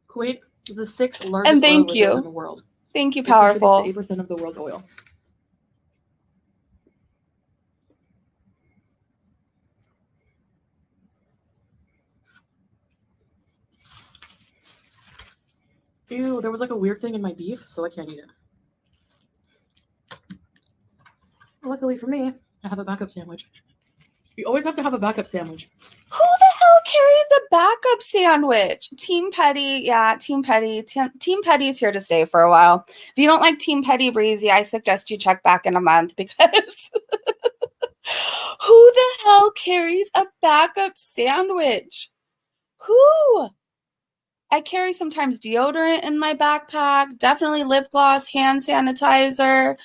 Kuwait It's the 6th largest And thank oil reserve you. in the world. Thank you, It contributes powerful. to 8% of the world's oil. Ew, there was like a weird thing in my beef, so I can't eat it. Luckily for me, I have a backup sandwich. You always have to have a backup sandwich. Who the hell carries the backup sandwich? Team Petty, yeah, Team Petty. Team Petty is here to stay for a while. If you don't like Team Petty Breezy, I suggest you check back in a month because who the hell carries a backup sandwich? Who? I carry sometimes deodorant in my backpack, definitely lip gloss, hand sanitizer,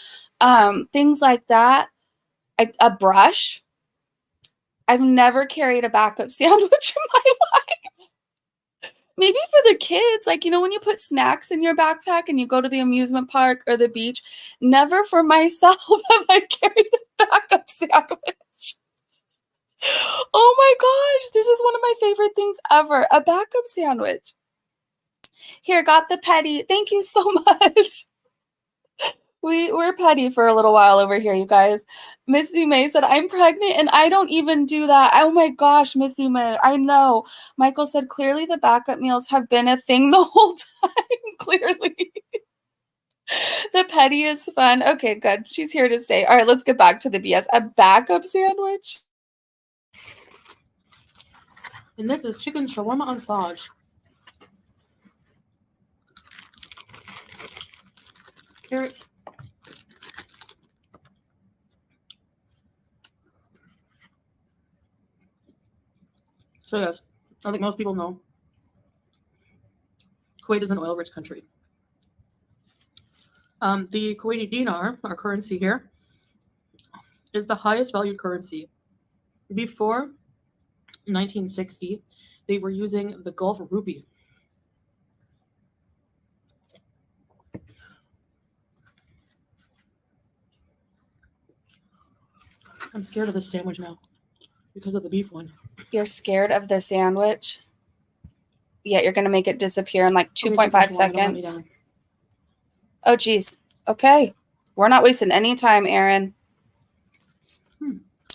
things like that. A brush. I've never carried a backup sandwich in my life. Maybe for the kids, like, you know, when you put snacks in your backpack and you go to the amusement park or the beach, never for myself have I carried a backup sandwich. Oh my gosh, this is one of my favorite things ever, a backup sandwich. Here, got the Petty. Thank you so much. We're petty for a little while over here, you guys. Missy May said, I'm pregnant and I don't even do that. Oh my gosh, Missy May, I know. Michael said, clearly the backup meals have been a thing the whole time. Clearly. The petty is fun. Okay, good. She's here to stay. All right, let's get back to the BS. A backup sandwich? And this is chicken shawarma on Saj. Carrots. So yes, I think most people know Kuwait is an oil-rich country. The Kuwaiti dinar, our currency here, is the highest valued currency. Before 1960, they were using the Gulf rupee. I'm scared of this sandwich now because of the beef one. You're scared of the sandwich? Yeah, you're going to make it disappear in like 2.5 seconds. Oh, geez. Okay. We're not wasting any time, Aaron.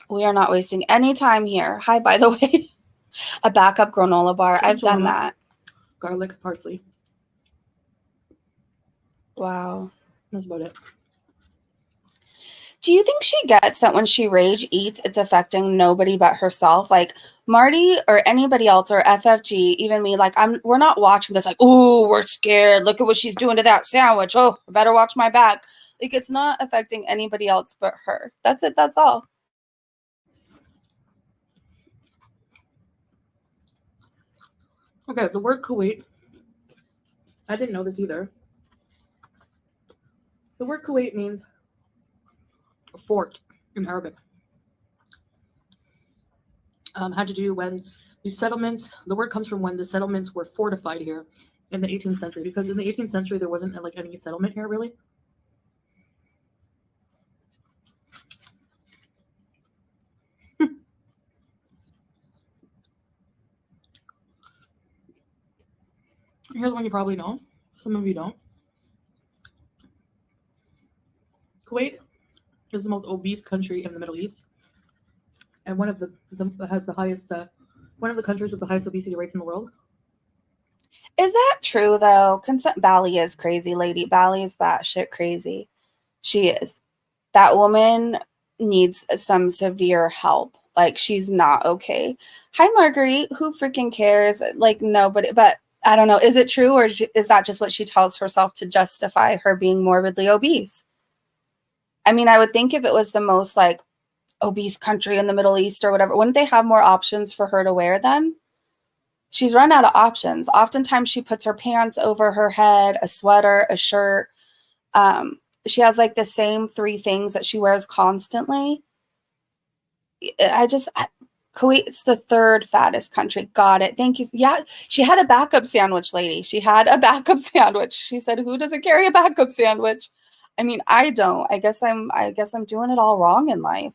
We are not wasting any time here. Hi, by the way. A backup granola bar. I've done that. Garlic, parsley. Wow. That's about it. Do you think she gets that when she rage eats, it's affecting nobody but herself? Like Marty or anybody else or FFG, even me, like we're not watching this like, oh, we're scared. Look at what she's doing to that sandwich. Oh, I better watch my back. Like it's not affecting anybody else but her. That's it. That's all. Okay, the word Kuwait, I didn't know this either. The word Kuwait means fort in Arabic. Had to do when the settlements, the word comes from when the settlements were fortified here in the 18th century, because in the 18th century there wasn't like any settlement here really. Here's one you probably know. Some of you don't. Kuwait is the most obese country in the Middle East, and one of the has the highest, one of the countries with the highest obesity rates in the world. Is that true though? Bali is crazy, lady. Bali is batshit crazy. She is. That woman needs some severe help. Like she's not okay. Hi, Marguerite. Who freaking cares? Like nobody. But I don't know. Is it true or is that just what she tells herself to justify her being morbidly obese? I mean, I would think if it was the most like obese country in the Middle East or whatever, wouldn't they have more options for her to wear then? She's run out of options. Oftentimes she puts her pants over her head, a sweater, a shirt. She has like the same 3 things that she wears constantly. Kuwait's the 3rd fattest country. Got it. Thank you. Yeah, she had a backup sandwich, lady. She had a backup sandwich. She said, "Who doesn't carry a backup sandwich?" I mean, I don't. I guess I'm doing it all wrong in life.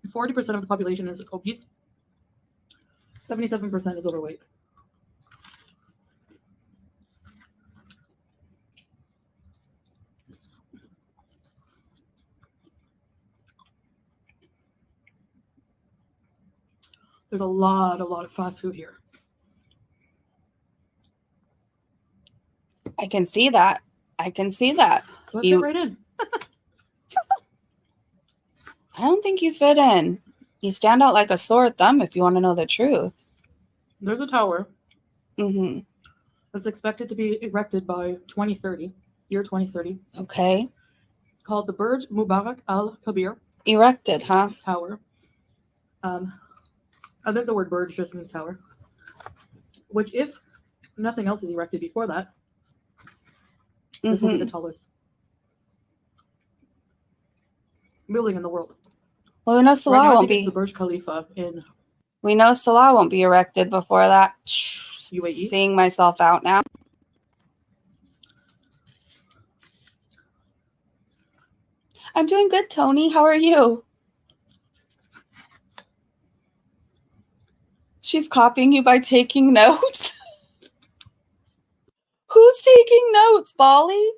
40% of the population is obese. 77% is overweight. There's a lot of fast food here. I can see that. I can see that. So I fit right in. I don't think you fit in. You stand out like a sore thumb if you want to know the truth. There's a tower Mm-hmm. that's expected to be erected by 2030, year 2030. Okay. Called the Burj Mubarak Al Kabir Erected, huh? Tower. I think the word Burj just means tower. Which, if nothing else is erected before that, this will be the tallest building in the world. Well, we know Salah right now, won't I think be. It's the Burj Khalifa in. We know Salah won't be erected before that. UAE? Seeing myself out now. I'm doing good, Tony. How are you? She's copying you by taking notes. Who's taking notes, Bolly?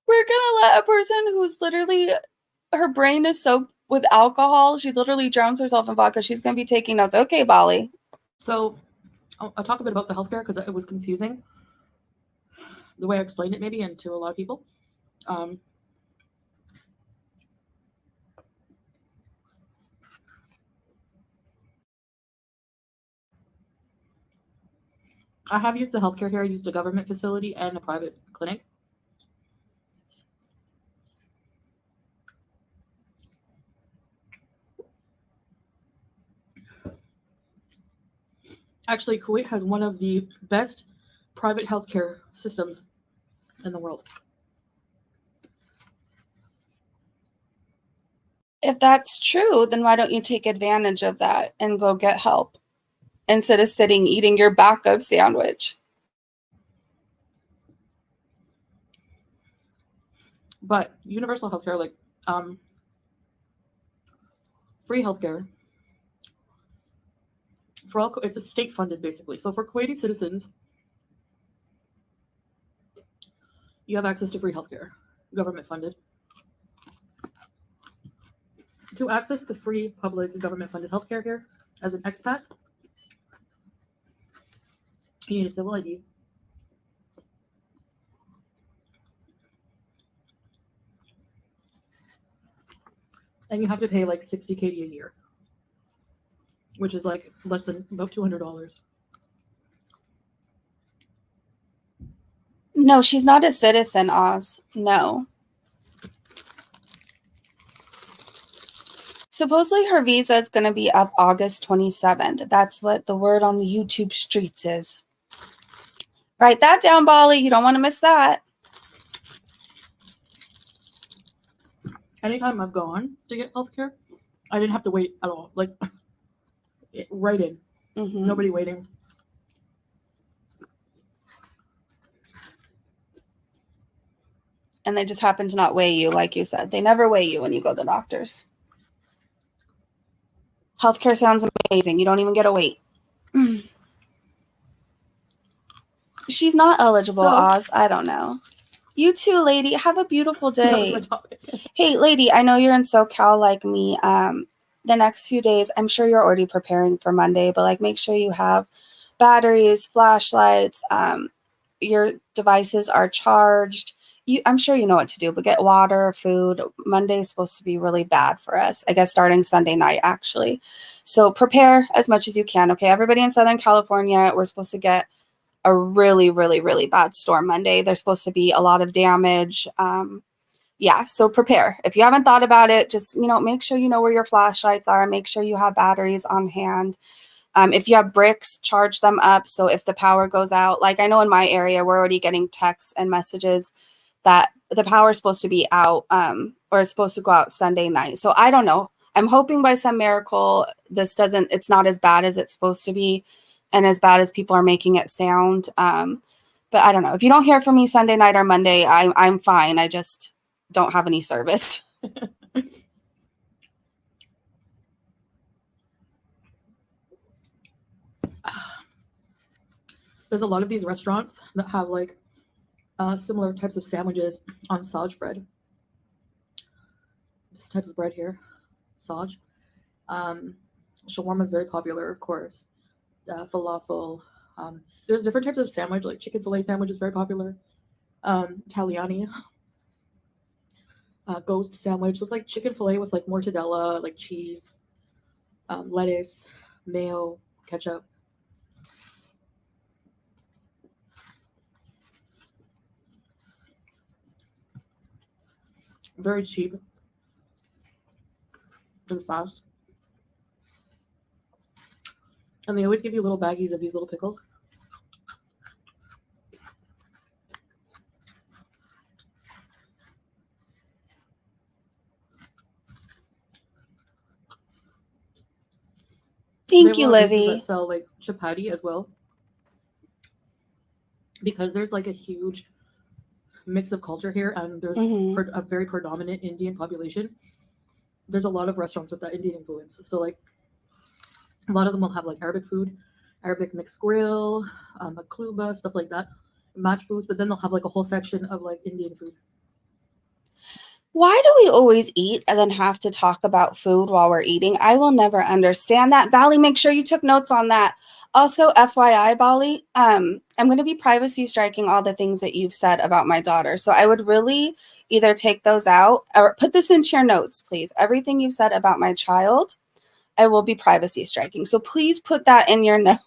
We're gonna let a person who's literally, her brain is soaked with alcohol. She literally drowns herself in vodka. She's gonna be taking notes. Okay, Bolly. So I'll talk a bit about the healthcare because it was confusing the way I explained it, maybe, and to a lot of people. I have used the healthcare here. I used a government facility and a private clinic. Actually, Kuwait has one of the best private healthcare systems in the world. If that's true, then why don't you take advantage of that and go get help instead of sitting eating your backup sandwich? But universal healthcare, like free healthcare, for all, it's a state funded basically. So for Kuwaiti citizens, you have access to free healthcare, government funded. To access the free public government funded healthcare here as an expat, you need a civil ID. And you have to pay like 60 KD a year, which is like less than about $200. No, she's not a citizen, Oz. No. Supposedly her visa is going to be up August 27th. That's what the word on the YouTube streets is. Write that down, Bolly. You don't want to miss that. Anytime I've gone to get healthcare, I didn't have to wait at all. Like, right in. Mm-hmm. Nobody waiting. And they just happen to not weigh you, like you said. They never weigh you when you go to the doctors. Healthcare sounds amazing. You don't even get a weight. She's not eligible, Oz. I don't know. You too, lady. Have a beautiful day. That was my topic. Hey, lady, I know you're in SoCal like me. The next few days, I'm sure you're already preparing for Monday, but like make sure you have batteries, flashlights, your devices are charged. I'm sure you know what to do, but get water, food. Monday is supposed to be really bad for us. I guess starting Sunday night, actually. So prepare as much as you can, okay? Everybody in Southern California, we're supposed to get a really, really, really bad storm Monday. There's supposed to be a lot of damage. Yeah, so prepare. If you haven't thought about it, just, make sure you know where your flashlights are. Make sure you have batteries on hand. If you have bricks, charge them up. So if the power goes out, like I know in my area, we're already getting texts and messages that the power is supposed to be out or it's supposed to go out Sunday night. So I don't know. I'm hoping by some miracle it's not as bad as it's supposed to be and as bad as people are making it sound. But I don't know. If you don't hear from me Sunday night or Monday, I'm fine. I just don't have any service. there's a lot of these restaurants that have like similar types of sandwiches on Saj bread. This type of bread here, Saj. Shawarma is very popular, of course. Falafel. There's different types of sandwich, like chicken fillet sandwich is very popular. Italiani. Ghost sandwich. Looks like chicken fillet with like mortadella, like cheese, lettuce, mayo, ketchup. Very cheap and fast. And they always give you little baggies of these little pickles. Thank you, They have a lot of places Livy. that sell like chapati as well, because there's like a huge mix of culture here, and there's a very predominant Indian population. There's a lot of restaurants with that Indian influence. So like a lot of them will have like Arabic food, Arabic mixed grill, makluba, stuff like that, match booths, but then they'll have like a whole section of like Indian food. Why do we always eat and then have to talk about food while we're eating? I will never understand that. Bali, make sure you took notes on that. Also, FYI, Bali, I'm going to be privacy striking all the things that you've said about my daughter. So I would really either take those out or put this into your notes, please. Everything you've said about my child, I will be privacy striking. So please put that in your notes.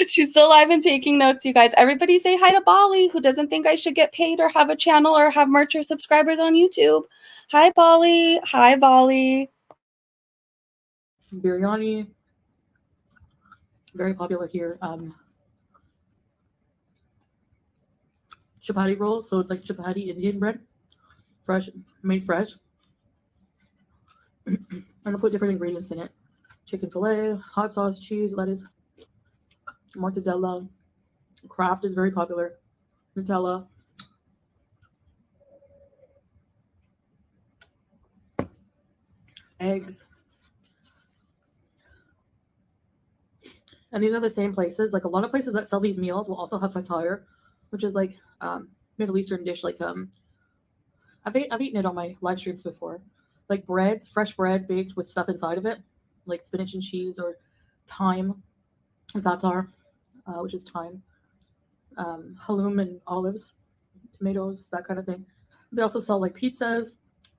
She's still live and taking notes, you guys. Everybody say hi to Bali, who doesn't think I should get paid or have a channel or have merch or subscribers on YouTube. Hi, Bali. Hi, Bali. Biryani, very popular here. Chapati roll, so it's like chapati Indian bread, fresh, made fresh. And they'll put different ingredients in it. Chicken fillet, hot sauce, cheese, lettuce, mortadella. Kraft is very popular. Nutella. Eggs. And these are the same places. Like a lot of places that sell these meals will also have fatar, which is like Middle Eastern dish. Like I've eaten it on my live streams before. Like breads, fresh bread baked with stuff inside of it, like spinach and cheese or thyme, za'atar, which is thyme, halloum and olives, tomatoes, that kind of thing. They also sell like pizzas,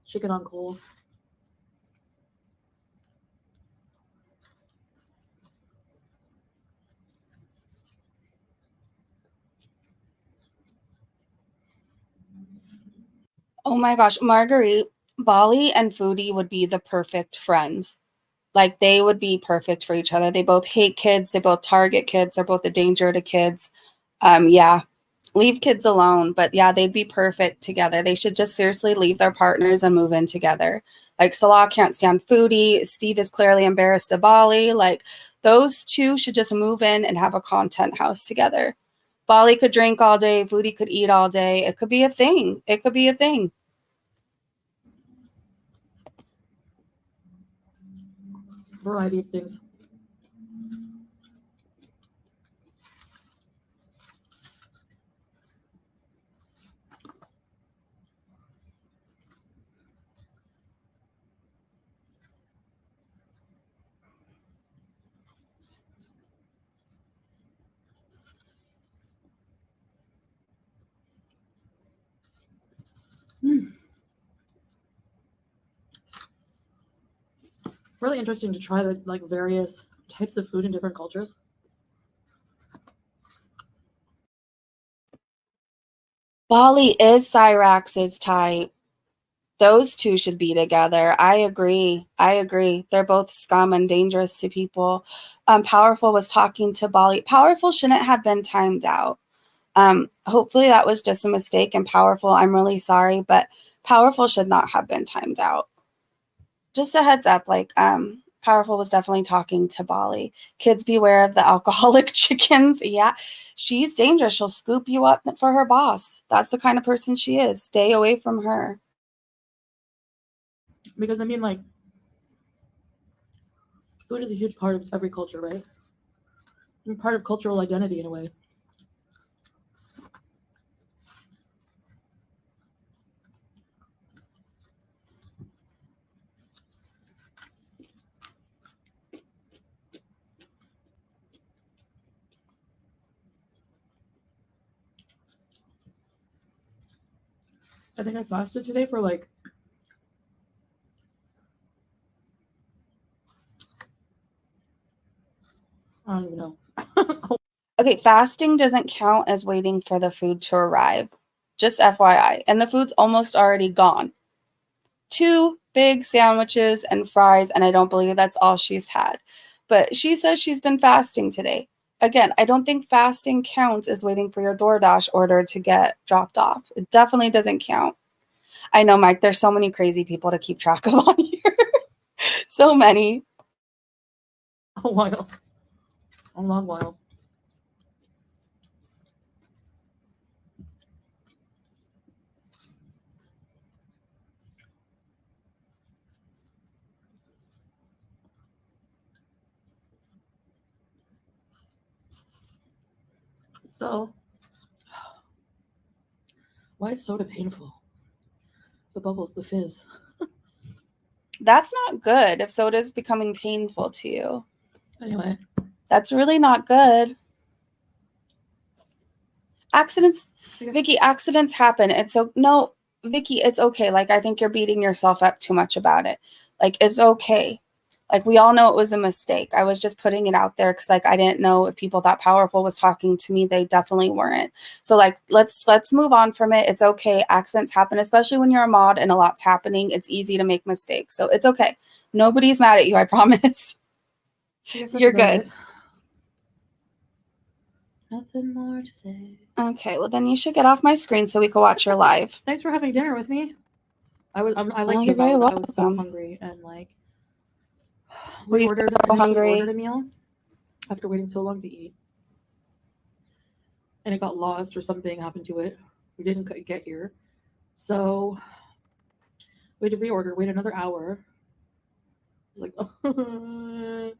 chicken on coal. Oh my gosh, Marguerite, Bali and Foodie would be the perfect friends. Like they would be perfect for each other. They both hate kids. They both target kids. They're both a danger to kids. Yeah, leave kids alone. But yeah, they'd be perfect together. They should just seriously leave their partners and move in together. Like Salah can't stand Foodie. Steve is clearly embarrassed to Bali. Like those two should just move in and have a content house together. Bali could drink all day. Foodie could eat all day. It could be a thing. It could be a thing. Variety of things. Really interesting to try the like various types of food in different cultures. Bali is Cyrax's type. Those two should be together. I agree. They're both scum and dangerous to people. Powerful was talking to Bali. Powerful shouldn't have been timed out. Hopefully that was just a mistake. And Powerful, I'm really sorry, but Powerful should not have been timed out. Just a heads up, like Powerful was definitely talking to Bali. Kids beware of the alcoholic chickens. Yeah, she's dangerous. She'll scoop you up for her boss. That's the kind of person she is. Stay away from her. Because I mean, like, food is a huge part of every culture, right? and part of cultural identity in a way. I think I fasted today for like I don't even know. Okay, fasting doesn't count as waiting for the food to arrive. Just FYI. And the food's almost already gone. 2 big sandwiches and fries, and I don't believe that's all she's had. But she says she's been fasting today. Again, I don't think fasting counts as waiting for your DoorDash order to get dropped off. It definitely doesn't count. I know, Mike, there's so many crazy people to keep track of on here. So many. A while. A long while. So, why is soda painful? The bubbles, the fizz. That's not good if soda's becoming painful to you. Anyway. That's really not good. Accidents, Vicky, accidents happen. It's so no, Vicky, it's okay. Like, I think you're beating yourself up too much about it. Like, it's okay. Like, we all know it was a mistake. I was just putting it out there because, like, I didn't know if people that powerful was talking to me. They definitely weren't. So, like, let's move on from it. It's okay. Accidents happen, especially when you're a mod and a lot's happening. It's easy to make mistakes. So it's okay. Nobody's mad at you, I promise. You're good. Nothing more to say. Okay, well then you should get off my screen so we can watch your live. Thanks for having dinner with me. I like you're very I was so welcome. hungry and like Were you so hungry? ordered a meal after waiting so long to eat, and it got lost or something happened to it. We didn't get here, so we had to reorder. Wait another hour. It's like, oh.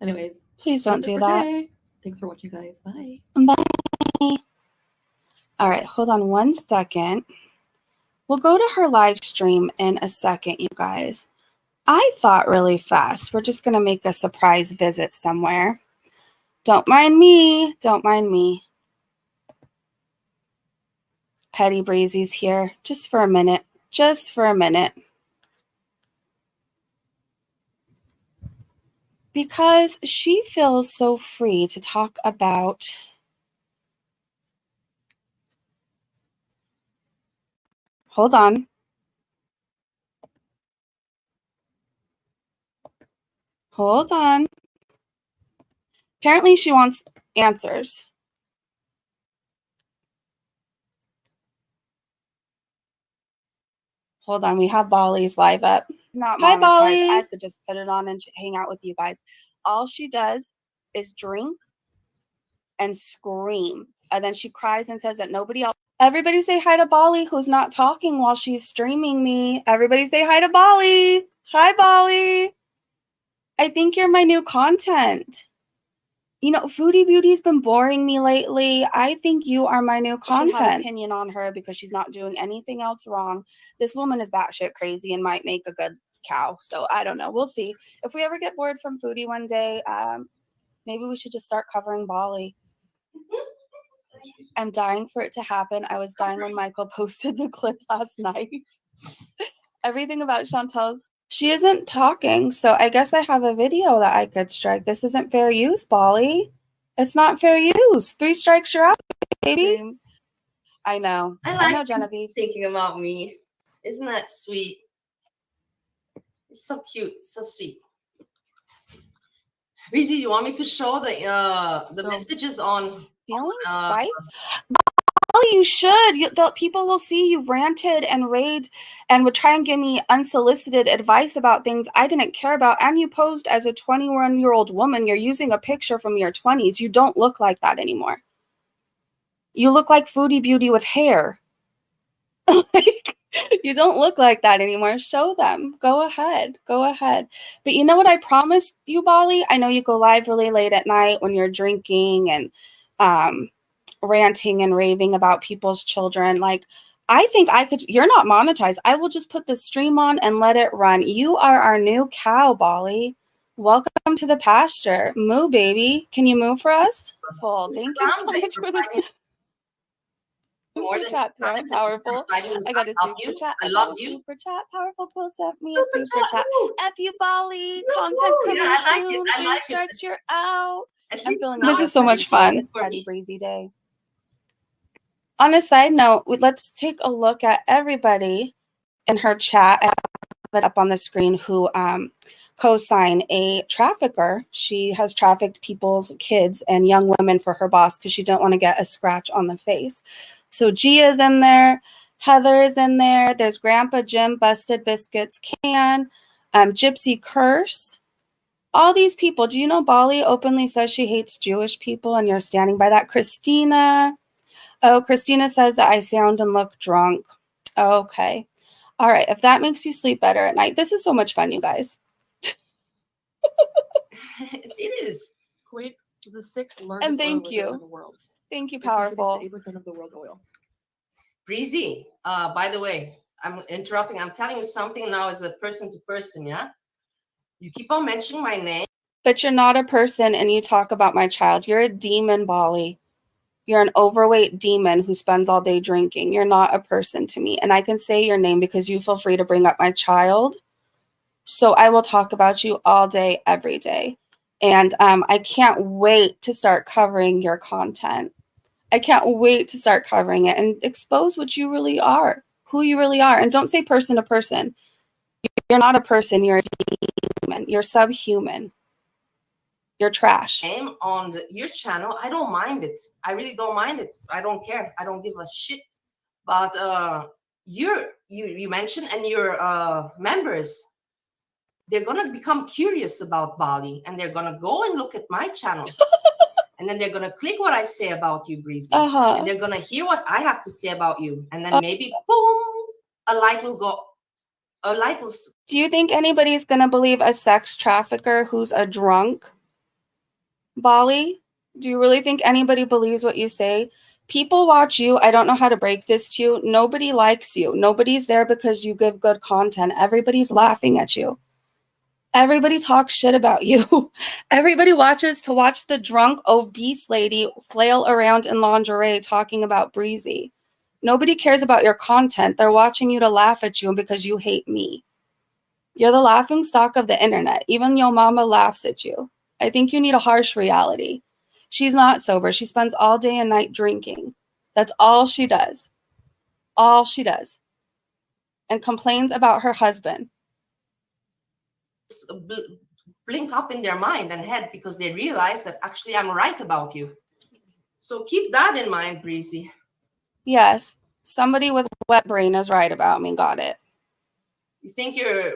Anyways, Please don't do that. Today. Thanks for watching, guys. Bye. Bye. All right, hold on one second. We'll go to her live stream in a second, you guys. I thought really fast. We're just going to make a surprise visit somewhere. Don't mind me. Don't mind me. Petty Breezy's here. Just for a minute. Just for a minute. Because she feels so free to talk about hold on. Hold on. Apparently she wants answers. Hold on, we have Bali's live up. Not monetized. Hi, Bali. I could just put it on and hang out with you guys. All she does is drink and scream. And then she cries and says that nobody else. Everybody say hi to Bali, who's not talking while she's streaming me. Everybody say hi to Bali. Hi, Bali. I think you're my new content. You know, Foodie Beauty's been boring me lately. I think you are my new content. I should have opinion on her because she's not doing anything else wrong. This woman is batshit crazy and might make a good cow. So I don't know. We'll see. If we ever get bored from Foodie one day, maybe we should just start covering Bali. I'm dying for it to happen. I was dying when Michael posted the clip last night. Everything about Chantel's. She isn't talking, so I guess I have a video that I could strike. This isn't fair use, Bali. It's not fair use. 3 strikes, you're out, baby. I know. I know, Genevieve. Thinking about me. Isn't that sweet? It's so cute. It's so sweet. Rizzy, do you want me to show the messages on feeling spite? Oh, you should. The people will see you've ranted and raved and would try and give me unsolicited advice about things I didn't care about. And you posed as a 21-year-old woman. You're using a picture from your 20s. You don't look like that anymore. You look like Foodie Beauty with hair. Like, You don't look like that anymore. Show them. Go ahead. Go ahead. But you know what I promised you, Bali? I know you go live really late at night when you're drinking and ranting and raving about people's children. Like, I think I could, you're not monetized. I will just put the stream on and let it run. You are our new cow, Bali. Welcome to the pasture. Moo, baby. Can you move for us? Full. Thank you so much for this. More Super than chat, bro. times Powerful. I got a love super you. chat. I love you. Super chat. Powerful Pool sent me Super a super chat. woo. F you, Bali. Woo, Content woo. coming Yeah, I like soon. it. I Three like strikes, it. you're out. At I'm least feeling now this is it's so much fun. It's for Petty me. breezy day. On a side note, let's take a look at everybody in her chat. I have it up on the screen who co-sign a trafficker. She has trafficked people's kids and young women for her boss because she didn't want to get a scratch on the face. So Gia's in there. Heather is in there. There's Grandpa Jim, Busted Biscuits Can, Gypsy Curse. All these people. Do you know Bali openly says she hates Jewish people and you're standing by that? Christina. Oh, Christina says that I sound and look drunk. Okay. All right. If that makes you sleep better at night. This is so much fun, you guys. It is. Kuwait is the sixth largest And thank oil you. reserve in the world. Thank you, It contributes Powerful. to 8% of the world's oil. Breezy. By the way, I'm interrupting. I'm telling you something now as a person to person, yeah? You keep on mentioning my name. But you're not a person and you talk about my child. You're a demon, Bali. You're an overweight demon who spends all day drinking. You're not a person to me. And I can say your name because you feel free to bring up my child. So I will talk about you all day, every day. And I can't wait to start covering your content. I can't wait to start covering it and expose what you really are, who you really are. And don't say person to person. You're not a person. You're a demon. You're subhuman. You're trash. Name on your channel. I don't mind it. I really don't mind it. I don't care. I don't give a shit. But you mentioned and your members, they're gonna become curious about Bali and they're gonna go and look at my channel. And then they're gonna click what I say about you, Breezy. And they're gonna hear what I have to say about you. And then maybe boom, a light will go. A light will. Do you think anybody's gonna believe a sex trafficker who's a drunk? Bali, do you really think anybody believes what you say? People watch you. I don't know how to break this to you. Nobody likes you. Nobody's there because you give good content. Everybody's laughing at you. Everybody talks shit about you. Everybody watches to watch the drunk, obese lady flail around in lingerie talking about Breezy. Nobody cares about your content. They're watching you to laugh at you because you hate me. You're the laughing stock of the internet. Even your mama laughs at you. I think you need a harsh reality. She's not sober. She spends all day and night drinking. That's all she does. All she does. And complains about her husband. Blink up in their mind and head because they realize that actually I'm right about you. So keep that in mind, Breezy. Yes, somebody with a wet brain is right about me. Got it. You think you're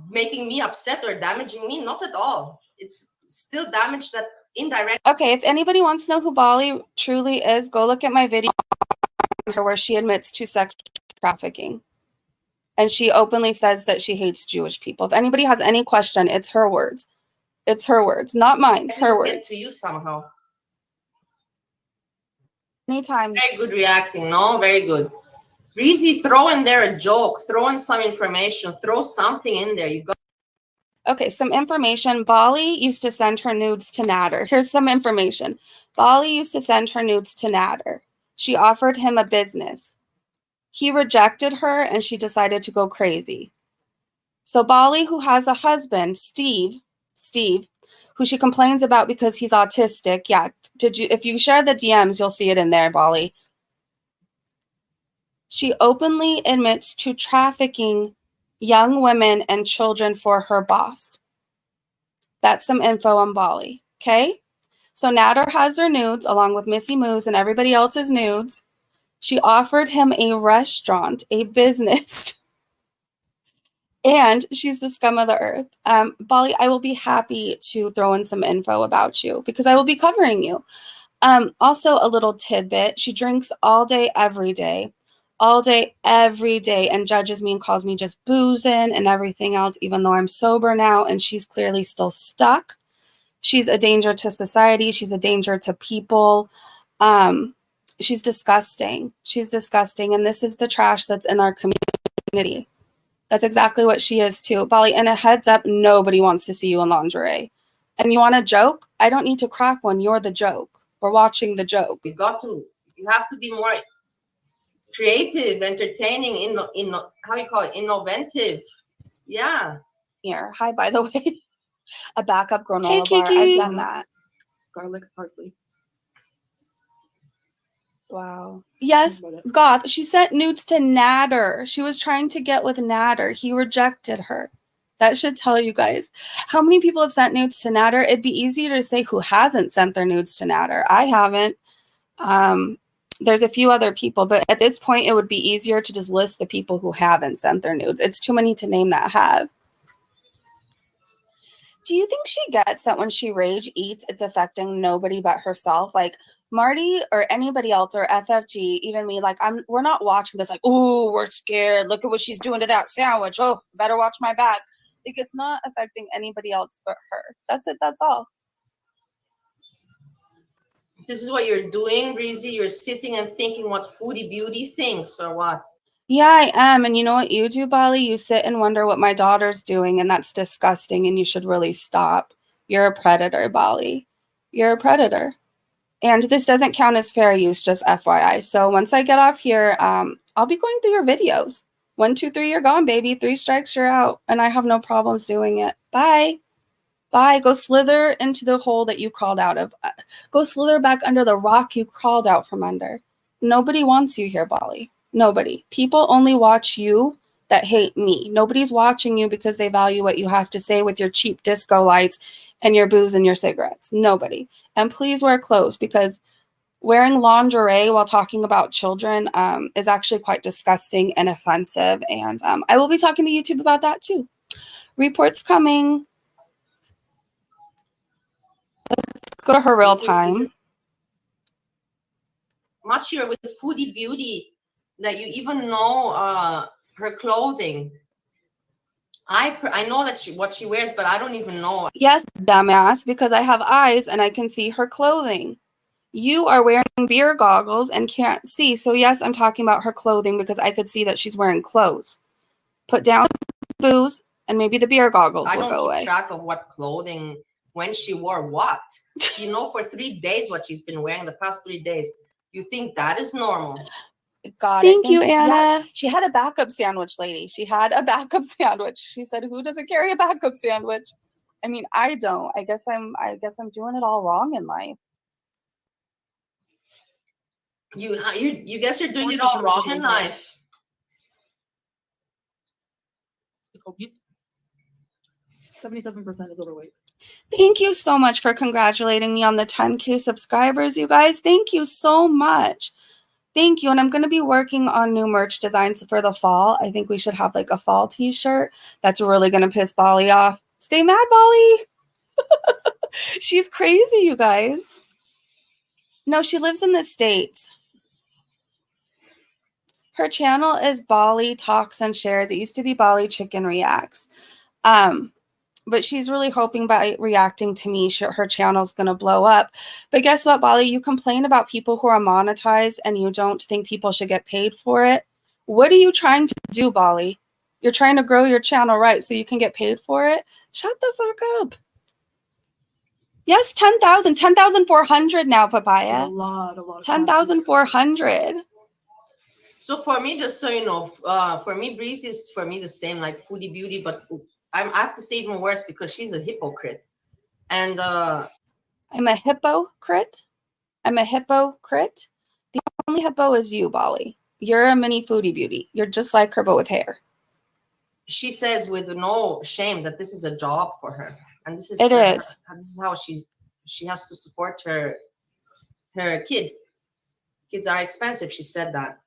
making me upset or damaging me? Not at all. It's still damage that indirect. Okay, if anybody wants to know who Bali truly is, go look at my video on her where she admits to sex trafficking. And she openly says that she hates Jewish people. If anybody has any question, it's her words. It's her words, not mine. Her words. Get to you somehow. Anytime. Very good reacting. No, very good. Breezy, throw in there a joke. Throw in some information. Throw something in there. You got. Okay, some information. Bali used to send her nudes to Nader. Here's some information. Bali used to send her nudes to Nader. She offered him a business. He rejected her and she decided to go crazy. So Bali, who has a husband, Steve, who she complains about because he's autistic. Yeah, if you share the DMs, you'll see it in there, Bali. She openly admits to trafficking young women and children for her boss. That's some info on Bali, okay? So Nader has her nudes along with Missy Moose and everybody else's nudes. She offered him a restaurant, a business, and she's the scum of the earth. Bali, I will be happy to throw in some info about you because I will be covering you. Also, a little tidbit. She drinks all day, every day. all day, every day, and judges me and calls me just boozing and everything else, even though I'm sober now, and she's clearly still stuck. She's a danger to society. She's a danger to people. She's disgusting. She's disgusting, and this is the trash that's in our community. That's exactly what she is too. Bali, and a heads up, nobody wants to see you in lingerie. And you want a joke? I don't need to crack one. You're the joke. We're watching the joke. You have to be more creative, entertaining, how you call it, innovative. Yeah. Here, hi, by the way. A backup granola Hey, bar. Kiki. I've done that. Garlic, parsley. Wow. Yes, Goth. She sent nudes to Nader. She was trying to get with Nader. He rejected her. That should tell you guys. How many people have sent nudes to Nader? It'd be easier to say who hasn't sent their nudes to Nader. I haven't. There's a few other people, but at this point, it would be easier to just list the people who haven't sent their nudes. It's too many to name that have. Do you think she gets that when she rage eats, it's affecting nobody but herself? Like Marty or anybody else or FFG, even me, like we're not watching this like, oh, we're scared. Look at what she's doing to that sandwich. Oh, better watch my back. Like it's not affecting anybody else but her. That's it. That's all. This is what you're doing, Breezy. You're sitting and thinking what Foodie Beauty thinks or what? Yeah, I am. And you know what you do, Bali? You sit and wonder what my daughter's doing, and that's disgusting, and you should really stop. You're a predator, Bali. You're a predator. And this doesn't count as fair use, just FYI. So once I get off here, I'll be going through your videos. 1, 2, 3, you're gone, baby. 3 strikes, you're out. And I have no problems doing it. Bye. Bye. Go slither into the hole that you crawled out of. Go slither back under the rock you crawled out from under. Nobody wants you here, Bali. Nobody. People only watch you that hate me. Nobody's watching you because they value what you have to say with your cheap disco lights and your booze and your cigarettes. Nobody. And please wear clothes, because wearing lingerie while talking about children is actually quite disgusting and offensive. And I will be talking to YouTube about that too. Reports coming. Let's go to her real time. This is much here with Foodie Beauty that you even know her clothing. I know that what she wears, but I don't even know. Yes, dumbass, because I have eyes and I can see her clothing. You are wearing beer goggles and can't see. So yes, I'm talking about her clothing because I could see that she's wearing clothes. Put down booze and maybe the beer goggles will go away. I don't keep track of what clothing, when she wore what. You know, for 3 days what she's been wearing the past 3 days. You think that is normal? Thank you, Anna. Yeah, she had a backup sandwich, lady. She had a backup sandwich. She said, "Who doesn't carry a backup sandwich?" I mean, I don't. I guess I'm doing it all wrong in life. You guess you're doing it all wrong in life. 77% is overweight. Thank you so much for congratulating me on the 10K subscribers, you guys. Thank you so much. Thank you. And I'm going to be working on new merch designs for the fall. I think we should have like a fall t-shirt that's really going to piss Bali off. Stay mad, Bali. She's crazy, you guys. No, she lives in the States. Her channel is Bali Talks and Shares. It used to be Bali Chicken Reacts. But she's really hoping by reacting to me, her channel's going to blow up. But guess what, Bali? You complain about people who are monetized and you don't think people should get paid for it. What are you trying to do, Bali? You're trying to grow your channel, right, so you can get paid for it? Shut the fuck up. Yes, 10,000. 10,400 now, Papaya. A lot. 10,400. So for me, just so you know, for me, Breezy is for me the same like Foodie Beauty, but I have to say even worse because she's a hypocrite. And I'm a hypocrite. I'm a hypocrite. The only hippo is you, Bali. You're a mini Foodie Beauty. You're just like her, but with hair. She says with no shame that this is a job for her, and this is this is how she has to support her kid. Kids are expensive. She said that.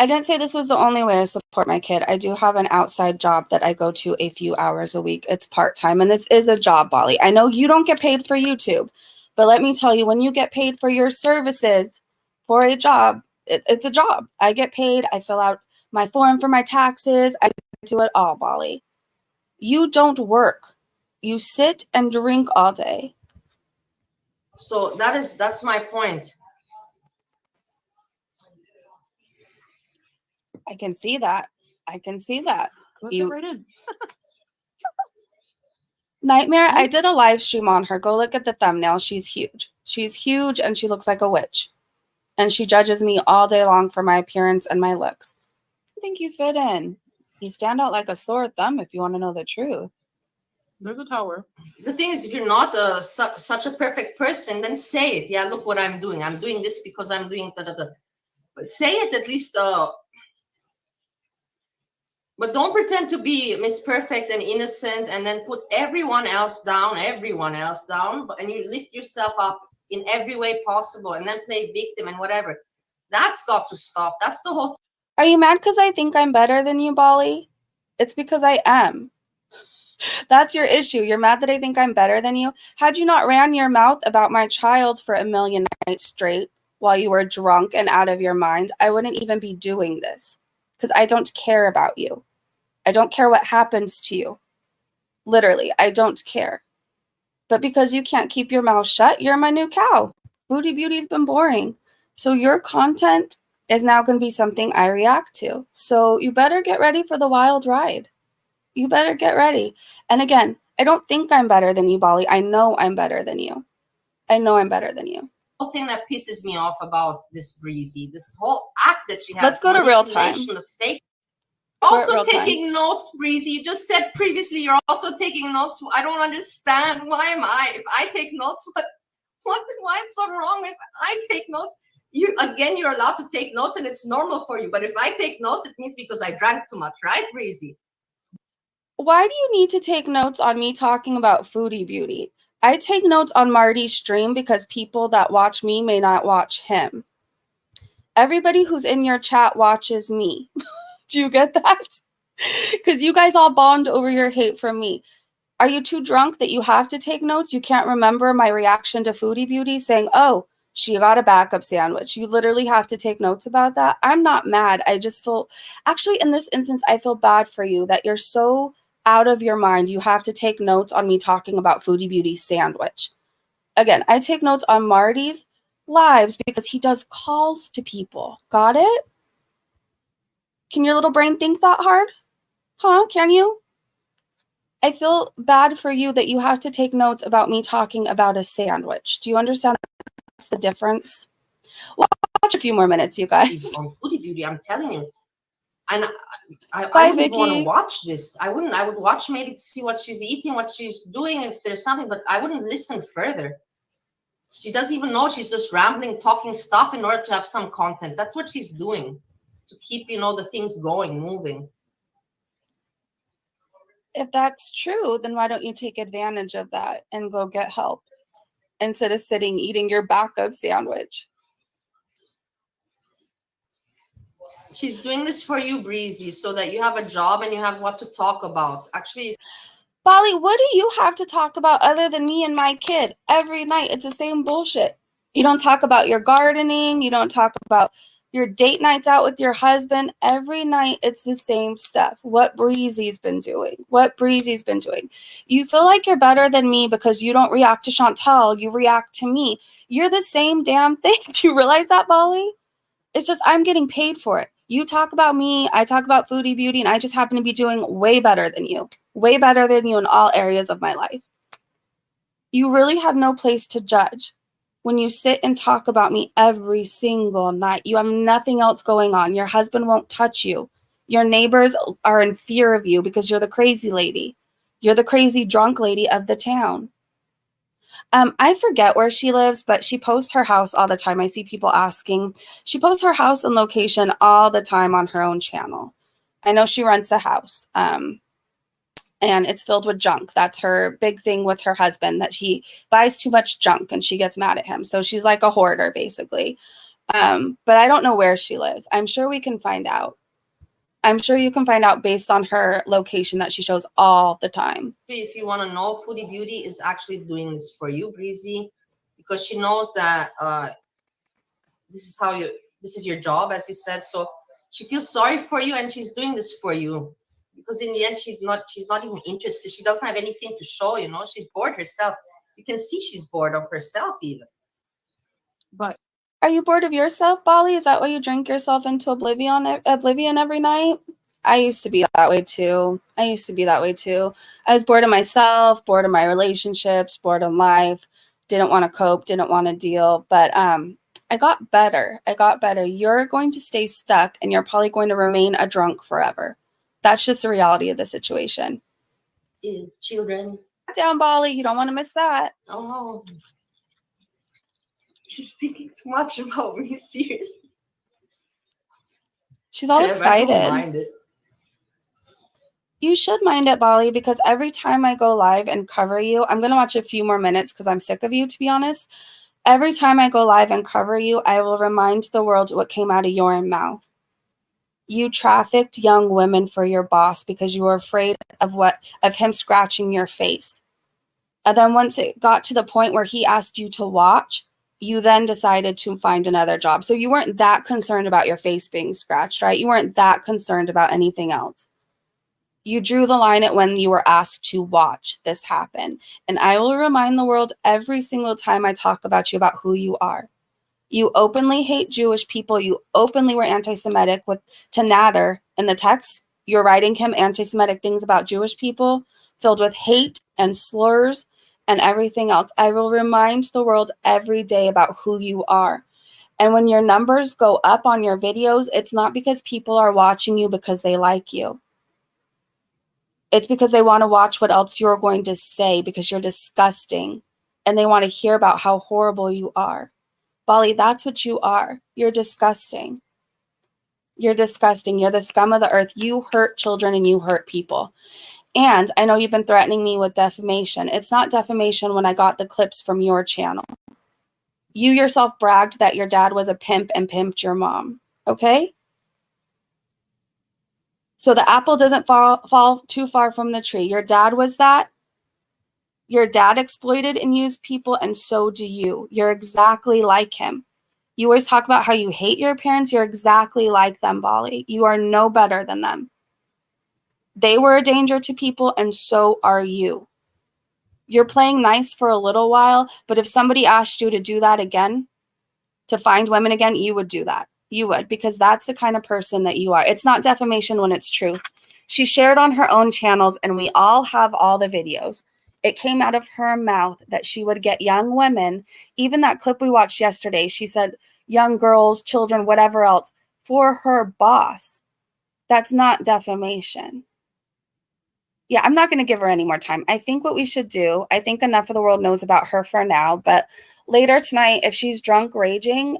I didn't say this was the only way to support my kid. I do have an outside job that I go to a few hours a week. It's part-time, and this is a job, Bali. I know you don't get paid for YouTube, but let me tell you, when you get paid for your services for a job, It's a job. I get paid. I fill out my form for my taxes. I do it all, Bali. You don't work. You sit and drink all day. So that's my point. I can see that. I can see that. Clip You it right in. Nightmare, I did a live stream on her. Go look at the thumbnail. She's huge. She's huge and she looks like a witch. And she judges me all day long for my appearance and my looks. I think you fit in. You stand out like a sore thumb if you want to know the truth. There's a tower. The thing is, if you're not such a perfect person, then say it. Yeah, look what I'm doing. I'm doing this because I'm doing da da da. But say it at least. But don't pretend to be Miss Perfect and innocent, and then put everyone else down, and you lift yourself up in every way possible, and then play victim and whatever. That's got to stop. That's the whole. Are you mad because I think I'm better than you, Bali? It's because I am. That's your issue. You're mad that I think I'm better than you? Had you not ran your mouth about my child for a million nights straight while you were drunk and out of your mind, I wouldn't even be doing this. Because I don't care about you. I don't care what happens to you. Literally, I don't care. But because you can't keep your mouth shut, you're my new cow. Foodie Beauty's been boring. So your content is now going to be something I react to. So you better get ready for the wild ride. You better get ready. And again, I don't think I'm better than you, Bali. I know I'm better than you. I know I'm better than you. Whole thing that pisses me off about this Breezy, this whole act that she has. Let's go to real time. Of fake. Also taking notes, Breezy. You just said previously you're also taking notes. I don't understand. Why am I? If I take notes, why is so wrong if I take notes? You're allowed to take notes and it's normal for you. But if I take notes, it means because I drank too much, right, Breezy? Why do you need to take notes on me talking about Foodie Beauty? I take notes on Marty's stream because people that watch me may not watch him. Everybody who's in your chat watches me. Do you get that? Because you guys all bond over your hate from me. Are you too drunk that you have to take notes? You can't remember my reaction to Foodie Beauty saying, oh, she got a backup sandwich. You literally have to take notes about that. I'm not mad. I just feel, actually in this instance, I feel bad for you that you're so out of your mind. You have to take notes on me talking about Foodie Beauty's sandwich. Again, I take notes on Marty's lives because he does calls to people. Got it? Can your little brain think that hard? Huh? Can you? I feel bad for you that you have to take notes about me talking about a sandwich. Do you understand that's the difference? Watch a few more minutes, you guys. On Foodie Beauty, I'm telling you. And I wouldn't even want to watch this. I would watch maybe to see what she's eating, what she's doing, if there's something, but I wouldn't listen further. She doesn't even know. She's just rambling, talking stuff in order to have some content. That's what she's doing to keep, the things going, moving. If that's true, then why don't you take advantage of that and go get help instead of sitting eating your backup sandwich? She's doing this for you, Breezy, so that you have a job and you have what to talk about. Actually, Bali, what do you have to talk about other than me and my kid? Every night, it's the same bullshit. You don't talk about your gardening. You don't talk about your date nights out with your husband. Every night, it's the same stuff. What Breezy's been doing. You feel like you're better than me because you don't react to Chantal. You react to me. You're the same damn thing. Do you realize that, Bali? It's just I'm getting paid for it. You talk about me, I talk about Foodie Beauty, and I just happen to be doing way better than you. Way better than you in all areas of my life. You really have no place to judge when you sit and talk about me every single night. You have nothing else going on. Your husband won't touch you. Your neighbors are in fear of you because you're the crazy lady. You're the crazy drunk lady of the town. I forget where she lives, but she posts her house all the time. I see people asking. She posts her house and location all the time on her own channel. I know she rents a house, and it's filled with junk. That's her big thing with her husband, that he buys too much junk and she gets mad at him. So she's like a hoarder, basically. But I don't know where she lives. I'm sure we can find out. I'm sure you can find out based on her location that she shows all the time. If you want to know, Foodie Beauty is actually doing this for you, Breezy, because she knows that this is how this is your job, as you said. So she feels sorry for you, and she's doing this for you because in the end, she's not even interested. She doesn't have anything to show. She's bored herself. You can see she's bored of herself even. But Are you bored of yourself, Bali? Is that why you drink yourself into oblivion every night? I used to be that way too. I was bored of myself, bored of my relationships, bored of life, didn't want to cope, didn't want to deal. But I got better. You're going to stay stuck, and you're probably going to remain a drunk forever. That's just the reality of the situation. Is children. Down, Bali. You don't want to miss that. Oh, she's thinking too much about me, seriously. She's all excited. I don't mind it. You should mind it, Bali, because every time I go live and cover you, I'm going to watch a few more minutes because I'm sick of you, to be honest. Every time I go live and cover you, I will remind the world what came out of your mouth. You trafficked young women for your boss because you were afraid of him scratching your face. And then once it got to the point where he asked you to watch, you then decided to find another job. So you weren't that concerned about your face being scratched, right? You weren't that concerned about anything else. You drew the line at when you were asked to watch this happen. And I will remind the world every single time I talk about you about who you are. You openly hate Jewish people. You openly were anti-Semitic to Nader in the text. You're writing him anti-Semitic things about Jewish people filled with hate and slurs and everything else. I will remind the world every day about who you are. And when your numbers go up on your videos, it's not because people are watching you because they like you. It's because they want to watch what else you're going to say because you're disgusting. And they want to hear about how horrible you are. Bali, that's what you are. You're disgusting. You're disgusting. You're the scum of the earth. You hurt children and you hurt people. And I know you've been threatening me with defamation. It's not defamation when I got the clips from your channel. You yourself bragged that your dad was a pimp and pimped your mom. Okay? So the apple doesn't fall too far from the tree. Your dad was that. Your dad exploited and used people, and so do you. You're exactly like him. You always talk about how you hate your parents. You're exactly like them, Bali. You are no better than them. They were a danger to people, and so are you. You're playing nice for a little while, but if somebody asked you to do that again, to find women again, you would do that. You would, because that's the kind of person that you are. It's not defamation when it's truth. She shared on her own channels, and we all have all the videos. It came out of her mouth that she would get young women. Even that clip we watched yesterday, she said young girls, children, whatever else, for her boss. That's not defamation. Yeah, I'm not going to give her any more time. I think what we should do, I think enough of the world knows about her for now, but later tonight, if she's drunk raging,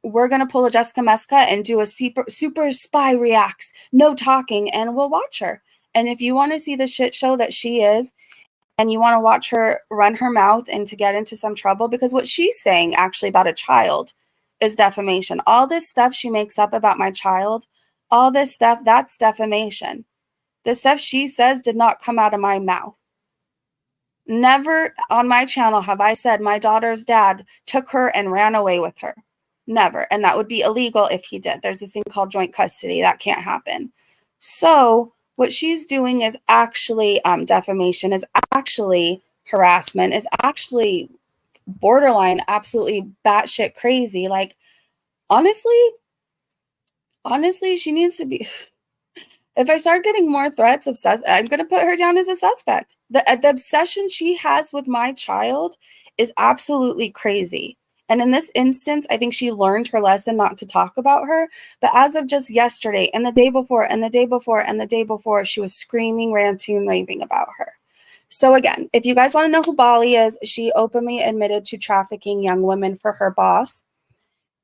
we're going to pull a Jessica Meska and do a super spy reacts, no talking, and we'll watch her. And if you want to see the shit show that she is, and you want to watch her run her mouth and to get into some trouble, because what she's saying actually about a child is defamation. All this stuff she makes up about my child, all this stuff, that's defamation. The stuff she says did not come out of my mouth. Never on my channel have I said my daughter's dad took her and ran away with her. Never. And that would be illegal if he did. There's this thing called joint custody. That can't happen. So what she's doing is actually defamation, is actually harassment, is actually borderline absolutely batshit crazy. Like, honestly, she needs to be... If I start getting more threats of I'm going to put her down as a suspect. The obsession she has with my child is absolutely crazy. And in this instance, I think she learned her lesson not to talk about her. But as of just yesterday and the day before and the day before and the day before, she was screaming, ranting, and raving about her. So again, if you guys want to know who Bali is, she openly admitted to trafficking young women for her boss.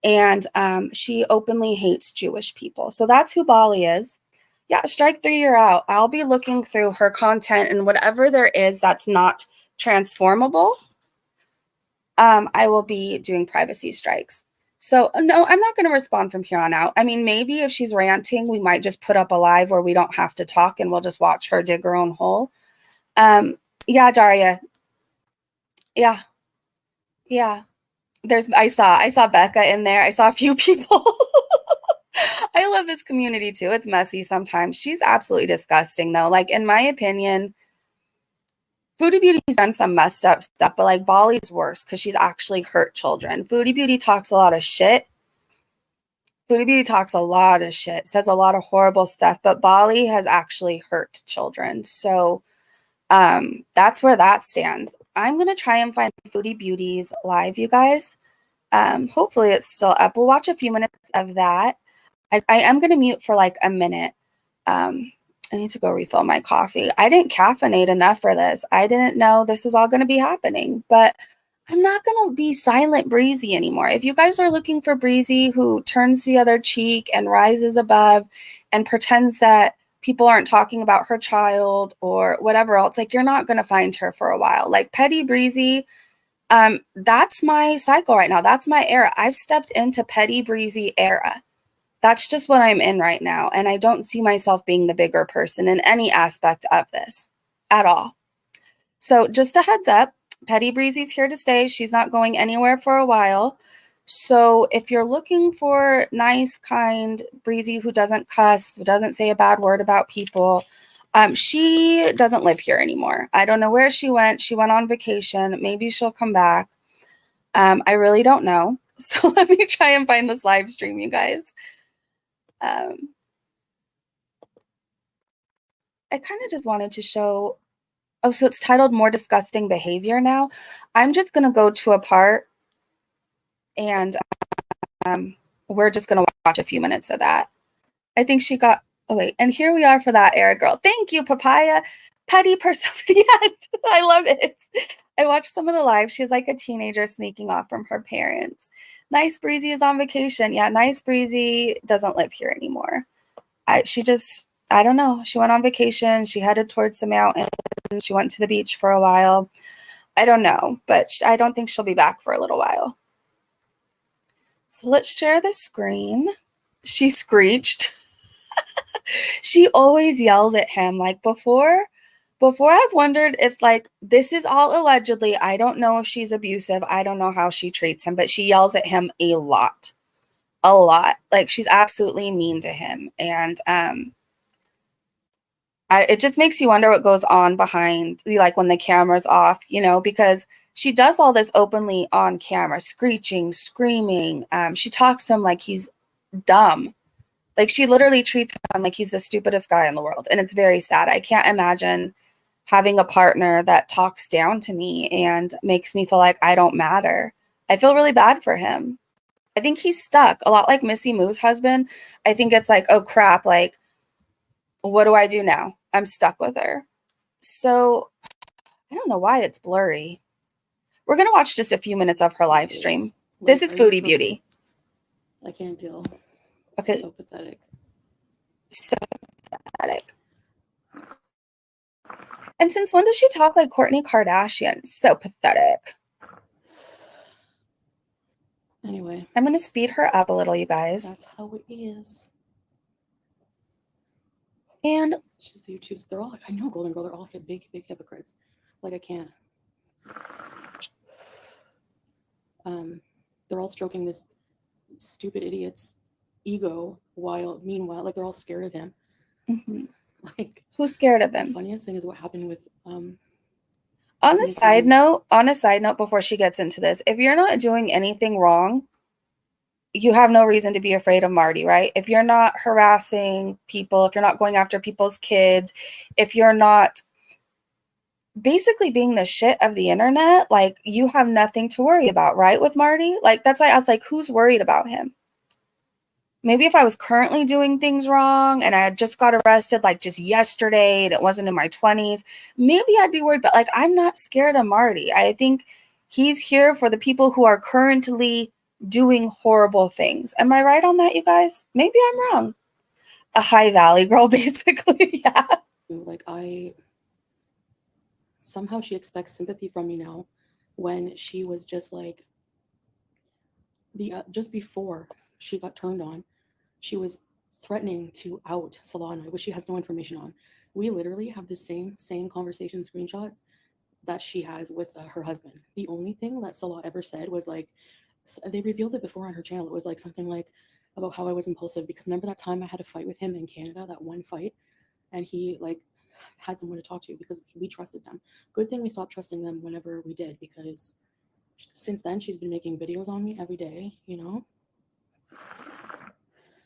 And she openly hates Jewish people. So that's who Bali is. Yeah, strike 3, you're out. I'll be looking through her content, and whatever there is that's not transformable, I will be doing privacy strikes. So no, I'm not going to respond from here on out. I mean, maybe if she's ranting, we might just put up a live where we don't have to talk and we'll just watch her dig her own hole. Yeah, Daria. Yeah. I saw Becca in there. I saw a few people. I love this community too. It's messy sometimes. She's absolutely disgusting though. Like in my opinion, Foodie Beauty's done some messed up stuff, but like Bali's worse because she's actually hurt children. Foodie Beauty talks a lot of shit. Foodie Beauty talks a lot of shit, says a lot of horrible stuff, but Bali has actually hurt children. So that's where that stands. I'm gonna try and find Foodie Beauty's live, you guys. Hopefully it's still up. We'll watch a few minutes of that. I am gonna mute for like a minute. I need to go refill my coffee. I didn't caffeinate enough for this. I didn't know this was all gonna be happening, but I'm not gonna be silent Breezy anymore. If you guys are looking for Breezy who turns the other cheek and rises above and pretends that people aren't talking about her child or whatever else, like you're not gonna find her for a while. Like Petty Breezy, that's my cycle right now. That's my era. I've stepped into Petty Breezy era. That's just what I'm in right now. And I don't see myself being the bigger person in any aspect of this at all. So just a heads up, Petty Breezy's here to stay. She's not going anywhere for a while. So if you're looking for nice, kind Breezy who doesn't cuss, who doesn't say a bad word about people, she doesn't live here anymore. I don't know where she went. She went on vacation. Maybe she'll come back. I really don't know. So let me try and find this live stream, you guys. I kind of just wanted to show, oh, so it's titled More Disgusting Behavior now. I'm just going to go to a part and we're just going to watch a few minutes of that. I think she got, oh wait, and here we are for that era girl. Thank you, Papaya. Petty person. Yes, I love it. I watched some of the live. She's like a teenager sneaking off from her parents. Nice Breezy is on vacation. Yeah, Nice Breezy doesn't live here anymore. I don't know. She went on vacation. She headed towards the mountains. She went to the beach for a while. I don't know, but I don't think she'll be back for a little while. So let's share the screen. She screeched. She always yells at him. Like before I've wondered if like this is all allegedly. I don't know if she's abusive. I don't know how she treats him, but she yells at him a lot. A lot. Like she's absolutely mean to him. And it just makes you wonder what goes on behind, like when the camera's off, you know, because she does all this openly on camera, screeching, screaming. She talks to him like he's dumb. Like she literally treats him like he's the stupidest guy in the world. And it's very sad. I can't imagine having a partner that talks down to me and makes me feel like I don't matter. I feel really bad for him. I think he's stuck a lot like Missy Moo's husband. I think it's like, oh crap, like, what do I do now? I'm stuck with her. So I don't know why it's blurry. We're going to watch just a few minutes of her live stream. This is Foodie Beauty. I can't deal. Okay. So pathetic. So pathetic. And since when does she talk like Kourtney Kardashian? So pathetic. Anyway. I'm going to speed her up a little, you guys. That's how it is. And she's the YouTubes. They're all, I know, Golden Girl, they're all big hypocrites. Like, I can't. They're all stroking this stupid idiot's ego while, meanwhile, like, they're all scared of him. Mm-hmm. Like, who's scared of him? The funniest thing is what happened with, on a side note, before she gets into this, if you're not doing anything wrong, you have no reason to be afraid of Marty, right? If you're not harassing people, if you're not going after people's kids, if you're not basically being the shit of the internet, like you have nothing to worry about, right? With Marty, like that's why I was like, who's worried about him? Maybe if I was currently doing things wrong and I had just got arrested like just yesterday and it wasn't in my 20s, maybe I'd be worried, but like I'm not scared of Marty. I think he's here for the people who are currently doing horrible things. Am I right on that, you guys? Maybe I'm wrong. A High Valley girl, basically. Yeah. Like, somehow she expects sympathy from me now when she was just like, just before she got turned on, she was threatening to out Solana, which she has no information on. We literally have the same conversation screenshots that she has with her husband. The only thing that Salah ever said was like, they revealed it before on her channel. It was like something like about how I was impulsive because remember that time I had a fight with him in Canada, that one fight, and he like had someone to talk to because we trusted them. Good thing we stopped trusting them whenever we did, because since then she's been making videos on me every day, you know.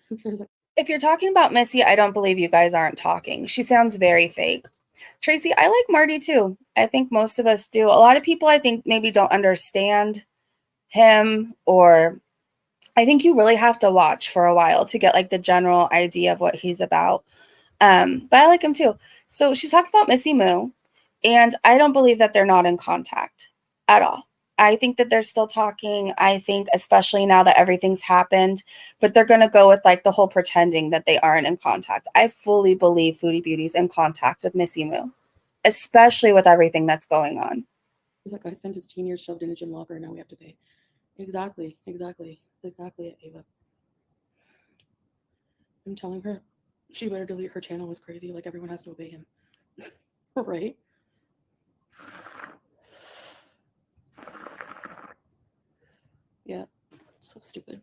Who cares? If you're talking about Missy, I don't believe you guys aren't talking. She sounds very fake. Tracy, I like Marty too. I think most of us do. A lot of people, I think, maybe don't understand him, or I think you really have to watch for a while to get like the general idea of what he's about. But I like him too. So she's talking about Missy Moo, and I don't believe that they're not in contact at all. I think that they're still talking. I think, especially now that everything's happened, but they're going to go with like the whole pretending that they aren't in contact. I fully believe Foodie Beauty's in contact with Missy Moo, especially with everything that's going on. He's like, I spent his teen years shoved in a gym locker, and now we have to pay. Exactly it, Ava. I'm telling her she better delete her channel. Was crazy. Like everyone has to obey him. Right? Yeah, so stupid.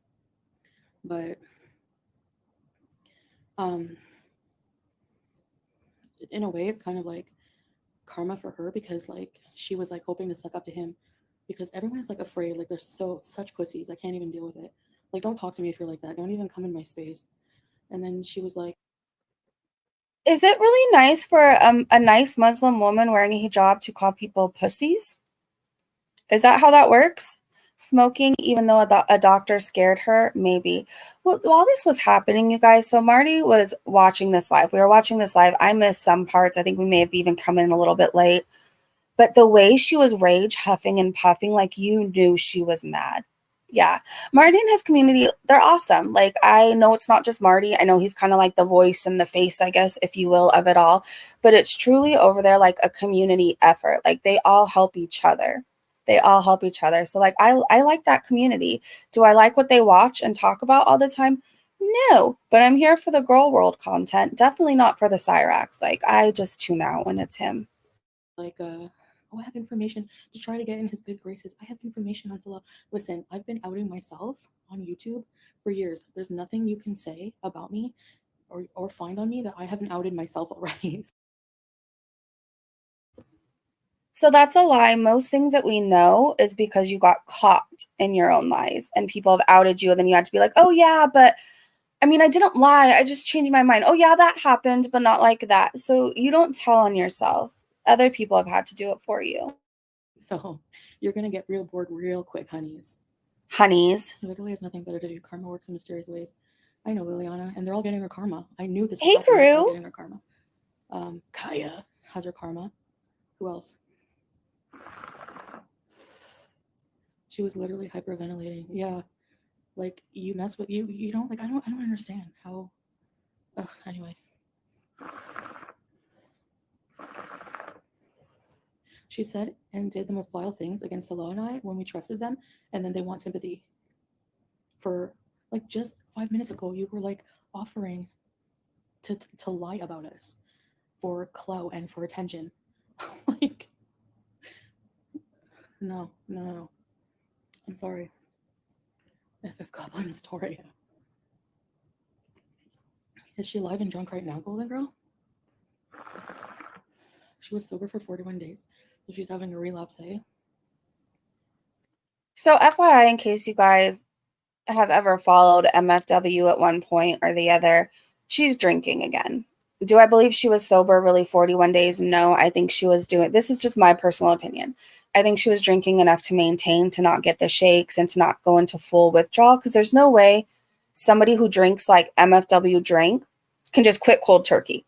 But in a way it's kind of like karma for her, because like she was like hoping to suck up to him, because everyone is like afraid, like they're such pussies. I can't even deal with it. Like, don't talk to me if you're like that. Don't even come in my space. And then she was like, is it really nice for a nice Muslim woman wearing a hijab to call people pussies? Is that how that works? Smoking, even though a doctor scared her? Maybe. Well, while this was happening, you guys, so Marty was watching this live. We were watching this live. I missed some parts. I think we may have even come in a little bit late. But the way she was rage huffing and puffing, like you knew she was mad. Yeah. Marty and his community, they're awesome. Like, I know it's not just Marty. I know he's kind of like the voice and the face, I guess, if you will, of it all. But it's truly over there like a community effort. Like, they all help each other. They all help each other. So, like, I like that community. Do I like what they watch and talk about all the time? No. But I'm here for the girl world content. Definitely not for the Cyrax. Like, I just tune out when it's him. like, oh, I have information to try to get in his good graces. I have information on Salah. Listen, I've been outing myself on YouTube for years. There's nothing you can say about me or find on me that I haven't outed myself already. So that's a lie. Most things that we know is because you got caught in your own lies and people have outed you, and then you had to be like, oh yeah, but I mean, I didn't lie. I just changed my mind. Oh yeah, that happened, but not like that. So you don't tell on yourself. Other people have had to do it for you. So you're going to get real bored real quick, honeys. Honeys. Literally has nothing better to do. Karma works in mysterious ways. I know, Liliana, and they're all getting their karma. I knew this was Hey, happening. They're all Karu. getting their karma. Kaya has her karma. Who else? She was literally hyperventilating. Yeah, like you mess with you don't like. I don't understand how. Anyway, she said and did the most vile things against Alo and I when we trusted them, and then they want sympathy. For like just 5 minutes ago, you were like offering to lie about us for clout and for attention. Like, no. I'm sorry. FF Goblin story. Is she alive and drunk right now, Golden Girl? She was sober for 41 days, so she's having a relapse, eh? So FYI, in case you guys have ever followed MFW at one point or the other, she's drinking again. Do I believe she was sober really 41 days? No, I think she was doing, this is just my personal opinion. I think she was drinking enough to maintain, to not get the shakes and to not go into full withdrawal, because there's no way somebody who drinks like MFW drank can just quit cold turkey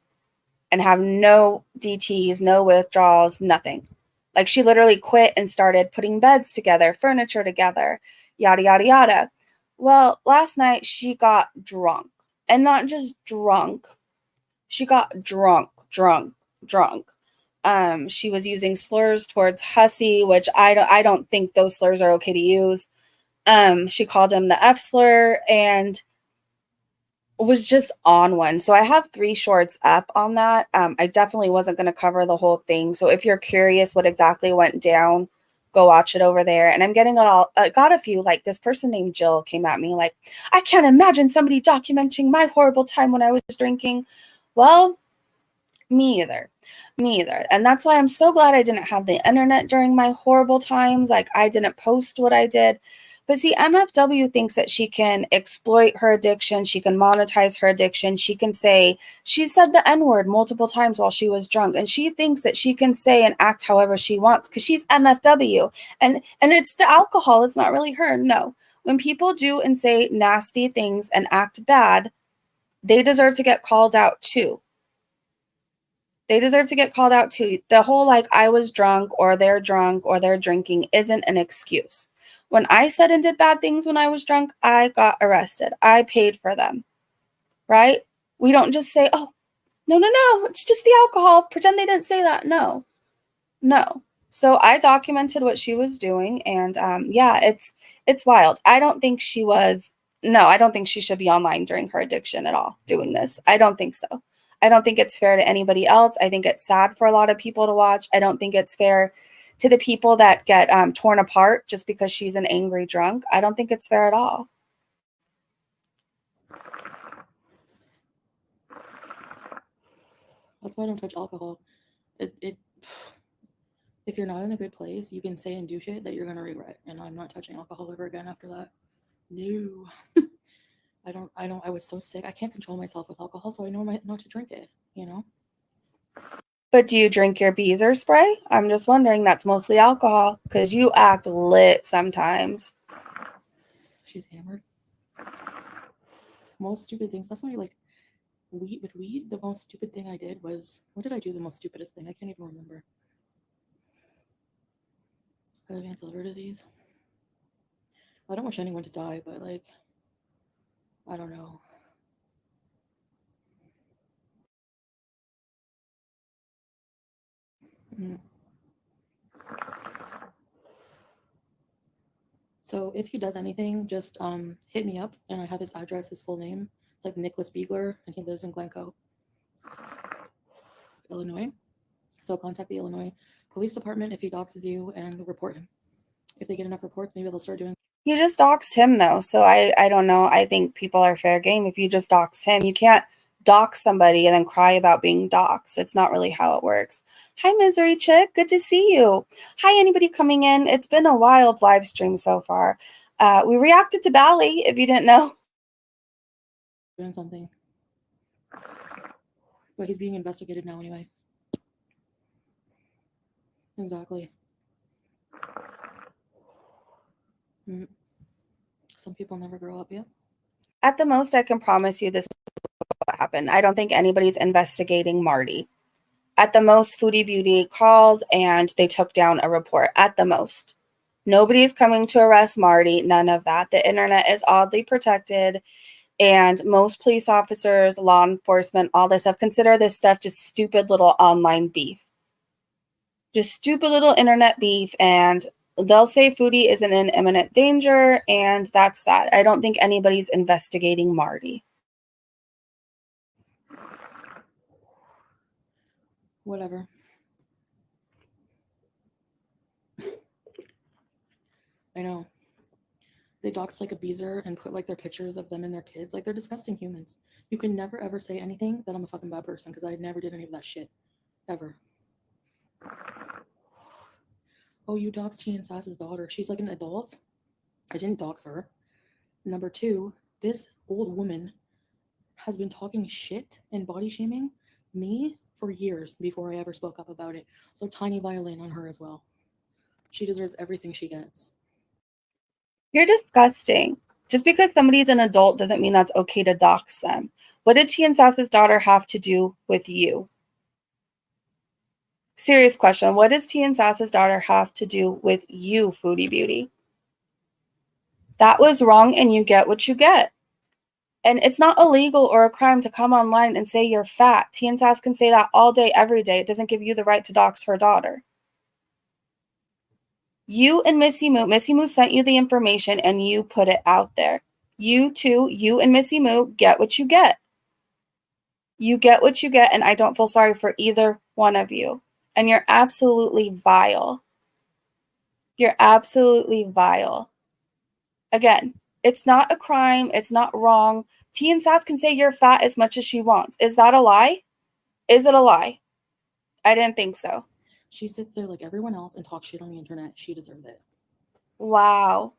and have no DTs, no withdrawals, nothing. Like, she literally quit and started putting beds together, furniture together, yada, yada, yada. Well, last night she got drunk, and not just drunk. She got drunk. She was using slurs towards Hussy, which I don't think those slurs are okay to use. She called him the F slur, and was just on one. So I have 3 shorts up on that. I definitely wasn't going to cover the whole thing. So if you're curious what exactly went down, go watch it over there. And I'm getting got a few, like this person named Jill came at me like, I can't imagine somebody documenting my horrible time when I was drinking. Well, me either. Me either. And that's why I'm so glad I didn't have the internet during my horrible times. Like, I didn't post what I did. But see, MFW thinks that she can exploit her addiction. She can monetize her addiction. She can say, she said the N-word multiple times while she was drunk. And she thinks that she can say and act however she wants because she's MFW. And it's the alcohol. It's not really her. No. When people do and say nasty things and act bad, they deserve to get called out too. They deserve to get called out too. The whole like I was drunk or they're drinking isn't an excuse. When I said and did bad things when I was drunk, I got arrested. I paid for them, right? We don't just say, oh, no, it's just the alcohol. Pretend they didn't say that. No. So I documented what she was doing, and yeah, it's wild. I don't think she should be online during her addiction at all doing this. I don't think so. I don't think it's fair to anybody else. I think it's sad for a lot of people to watch. I don't think it's fair to the people that get torn apart just because she's an angry drunk. I don't think it's fair at all. That's why I don't touch alcohol. If you're not in a good place, you can say and do shit that you're gonna regret. And I'm not touching alcohol ever again after that. No. I was so sick. I can't control myself with alcohol, so I know not to drink it, you know? But do you drink your Beezer spray? I'm just wondering. That's mostly alcohol because you act lit sometimes. She's hammered. Most stupid things. That's why, like, weed, the most stupid thing I did was, what did I do? The most stupidest thing? I can't even remember. Advanced liver disease. I don't wish anyone to die, but, like, I don't know. So if he does anything, just hit me up, and I have his address, his full name. It's like Nicholas Beegler, and he lives in Glencoe, Illinois. So contact the Illinois Police Department if he doxes you and report him. If they get enough reports, maybe they'll start doing. You just doxed him though, so I don't know. I think people are fair game if you just doxed him. You can't dox somebody and then cry about being doxed. It's not really how it works. Hi, Misery Chick. Good to see you. Hi, anybody coming in. It's been a wild live stream so far. We reacted to Bally, if you didn't know. Doing something. But he's being investigated now anyway. Exactly. Some people never grow up yet. At the most, I can promise you this will happen. I don't think anybody's investigating Marty. At the most, Foodie Beauty called and they took down a report. At the most. Nobody's coming to arrest Marty. None of that. The internet is oddly protected. And most police officers, law enforcement, all this stuff, consider this stuff just stupid little online beef. Just stupid little internet beef. And they'll say Foodie isn't in imminent danger. And that's that. I don't think anybody's investigating Marty. Whatever. I know. They doxed like a Beezer and put like their pictures of them and their kids. Like, they're disgusting humans. You can never ever say anything that I'm a fucking bad person because I never did any of that shit. Ever. Oh, you doxed T and Sass's daughter. She's like an adult. I didn't dox her. Number 2, this old woman has been talking shit and body shaming me for years before I ever spoke up about it. So tiny violin on her as well. She deserves everything she gets. You're disgusting. Just because somebody's an adult doesn't mean that's okay to dox them. What did T and Sass's daughter have to do with you? Serious question. What does T and Sass's daughter have to do with you, Foodie Beauty? That was wrong and you get what you get. And it's not illegal or a crime to come online and say you're fat. T and Sass can say that all day, every day. It doesn't give you the right to dox her daughter. You and Missy Moo sent you the information and you put it out there. You two, you and Missy Moo, get what you get. You get what you get, and I don't feel sorry for either one of you. And you're absolutely vile. You're absolutely vile. Again, it's not a crime. It's not wrong. T and Sass can say you're fat as much as she wants. Is that a lie? Is it a lie? I didn't think so. She sits there like everyone else and talks shit on the internet. She deserves it. Wow.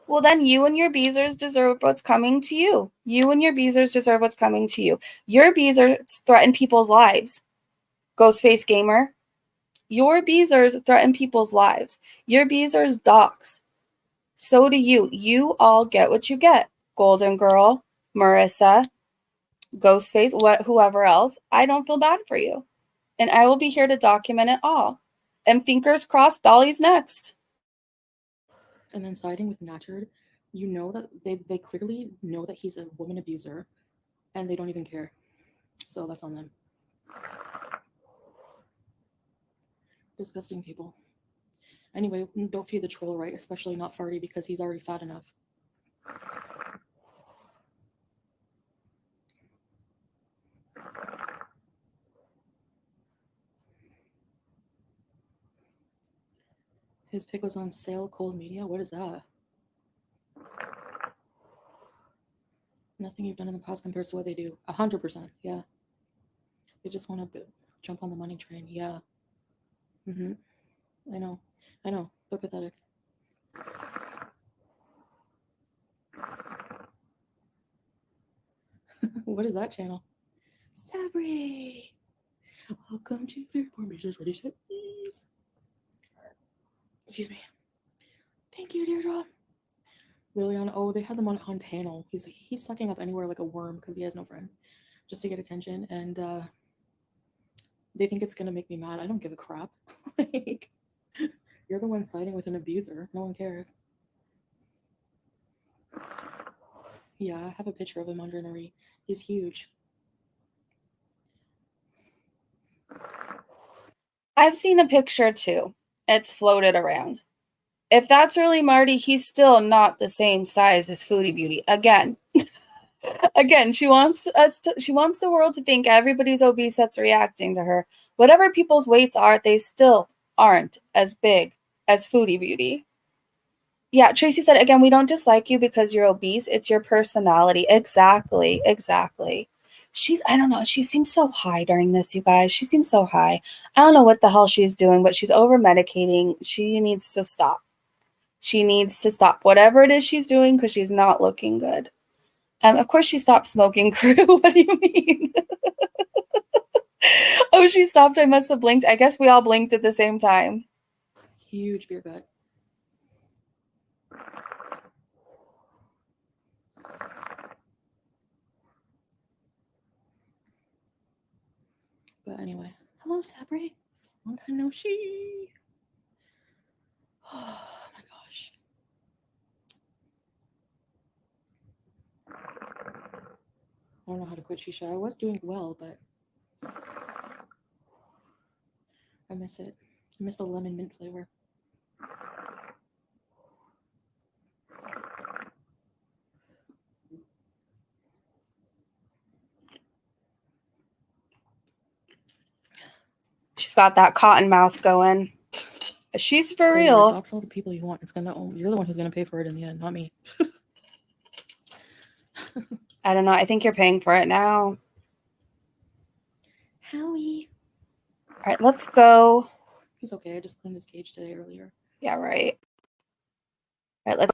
Well, then you and your Beezers deserve what's coming to you. You and your Beezers deserve what's coming to you. Your Beezers threaten people's lives. Ghostface Gamer. Your Beezers threaten people's lives. Your Beezers dox. So do you. You all get what you get. Golden Girl, Marissa, Ghostface, whoever else. I don't feel bad for you. And I will be here to document it all. And fingers crossed, Bally's next. And then siding with Natchard, you know that they clearly know that he's a woman abuser, and they don't even care. So that's on them. Disgusting people. Anyway, don't feed the troll, right? Especially not Farty, because he's already fat enough. His pick was on sale, cold media. What is that? Nothing you've done in the past compares to what they do. 100%. Yeah. They just want to jump on the money train. Yeah. I know. They're pathetic. What is that channel? Sabri. Welcome to Fairport Beaches. Ready, set, please. Excuse me. Thank you, Deirdre. Liliana, oh, they had them on panel. He's sucking up anywhere like a worm because he has no friends, just to get attention. And they think it's gonna make me mad. I don't give a crap. Like, you're the one siding with an abuser. No one cares. Yeah, I have a picture of him under Marie. He's huge. I've seen a picture too. It's floated around. If that's really Marty, he's still not the same size as Foodie Beauty. Again, she wants the world to think everybody's obese that's reacting to her. Whatever people's weights are, they still aren't as big as Foodie Beauty. Yeah, Tracy said, again, we don't dislike you because you're obese. It's your personality. Exactly. I don't know. She seems so high during this, you guys. She seems so high. I don't know what the hell she's doing, but she's over-medicating. She needs to stop. Whatever it is she's doing, because she's not looking good. Of course, she stopped smoking, crew. What do you mean? Oh, she stopped. I must have blinked. I guess we all blinked at the same time. Huge beer gut. But anyway, hello, Sabri. Long time no see. Oh my gosh. I don't know how to quit shisha. I was doing well, but I miss it. I miss the lemon mint flavor. She's got that cotton mouth going. She's for So real. dox all the people you want. You're the one who's gonna pay for it in the end, not me. I don't know. I think you're paying for it now. Howie. All right, let's go. He's okay. I just cleaned his cage today earlier. Yeah, right. All right, let's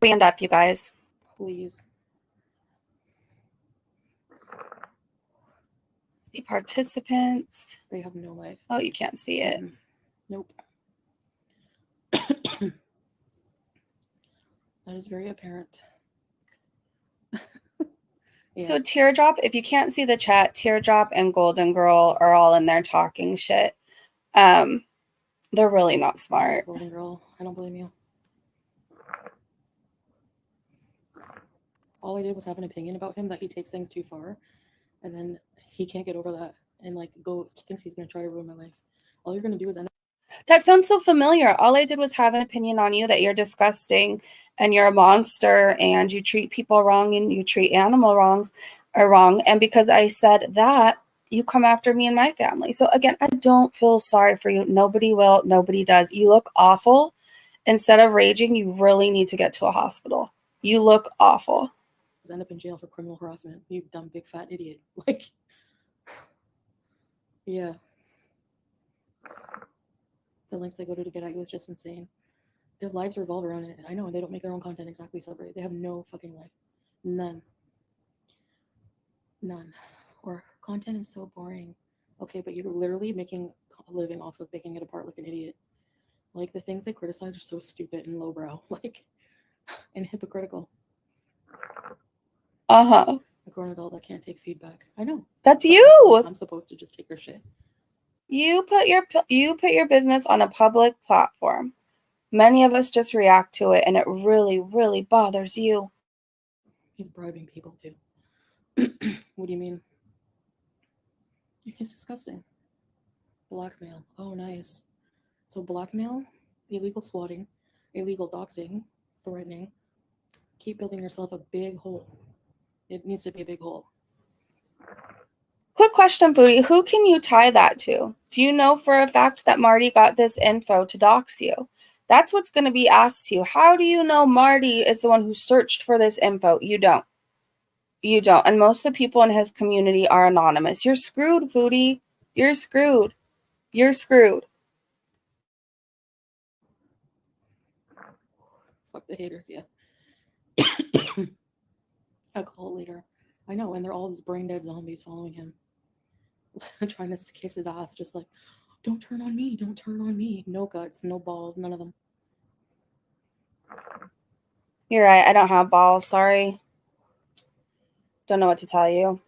stand up, you guys. Please. See participants. They have no life. Oh, you can't see it. Mm-hmm. Nope. That is very apparent. Yeah. So Teardrop, if you can't see the chat, Teardrop and Golden Girl are all in there talking shit. They're really not smart. Golden Girl, I don't blame you. All I did was have an opinion about him that he takes things too far, and then he can't get over that and thinks he's gonna try to ruin my life. All you're gonna do is end up. That sounds so familiar. All I did was have an opinion on you that you're disgusting, and you're a monster and you treat people wrong and you treat animal wrongs are wrong. And because I said that, you come after me and my family. So again, I don't feel sorry for you. Nobody will. Nobody does. You look awful. Instead of raging, you really need to get to a hospital. You look awful. End up in jail for criminal harassment. You dumb big fat idiot. Like, yeah. The lengths they go to get at you is just insane. Their lives revolve around it. I know they don't make their own content exactly separate. They have no fucking life. None. Or content is so boring. Okay, but you're literally making a living off of picking it apart like an idiot. Like, the things they criticize are so stupid and lowbrow, like, and hypocritical. Uh-huh. A grown adult that can't take feedback. I know. That's you. I'm supposed to just take their shit. You put your business on a public platform. Many of us just react to it, and it really, really bothers you. He's bribing people too. What do you mean? He's disgusting. Blackmail. Oh, nice. So blackmail, illegal swatting, illegal doxing, threatening. Keep building yourself a big hole. It needs to be a big hole. Quick question, Foodie. Who can you tie that to? Do you know for a fact that Marty got this info to dox you? That's what's going to be asked to you. How do you know Marty is the one who searched for this info? You don't. You don't. And most of the people in his community are anonymous. You're screwed, Foodie. You're screwed. You're screwed. Fuck the haters, yeah. Alcohol leader. I know, and they're all these brain dead zombies following him. Trying to kiss his ass, just like, don't turn on me, don't turn on me. No guts, no balls, none of them. You're right. I don't have balls. Sorry. Don't know what to tell you.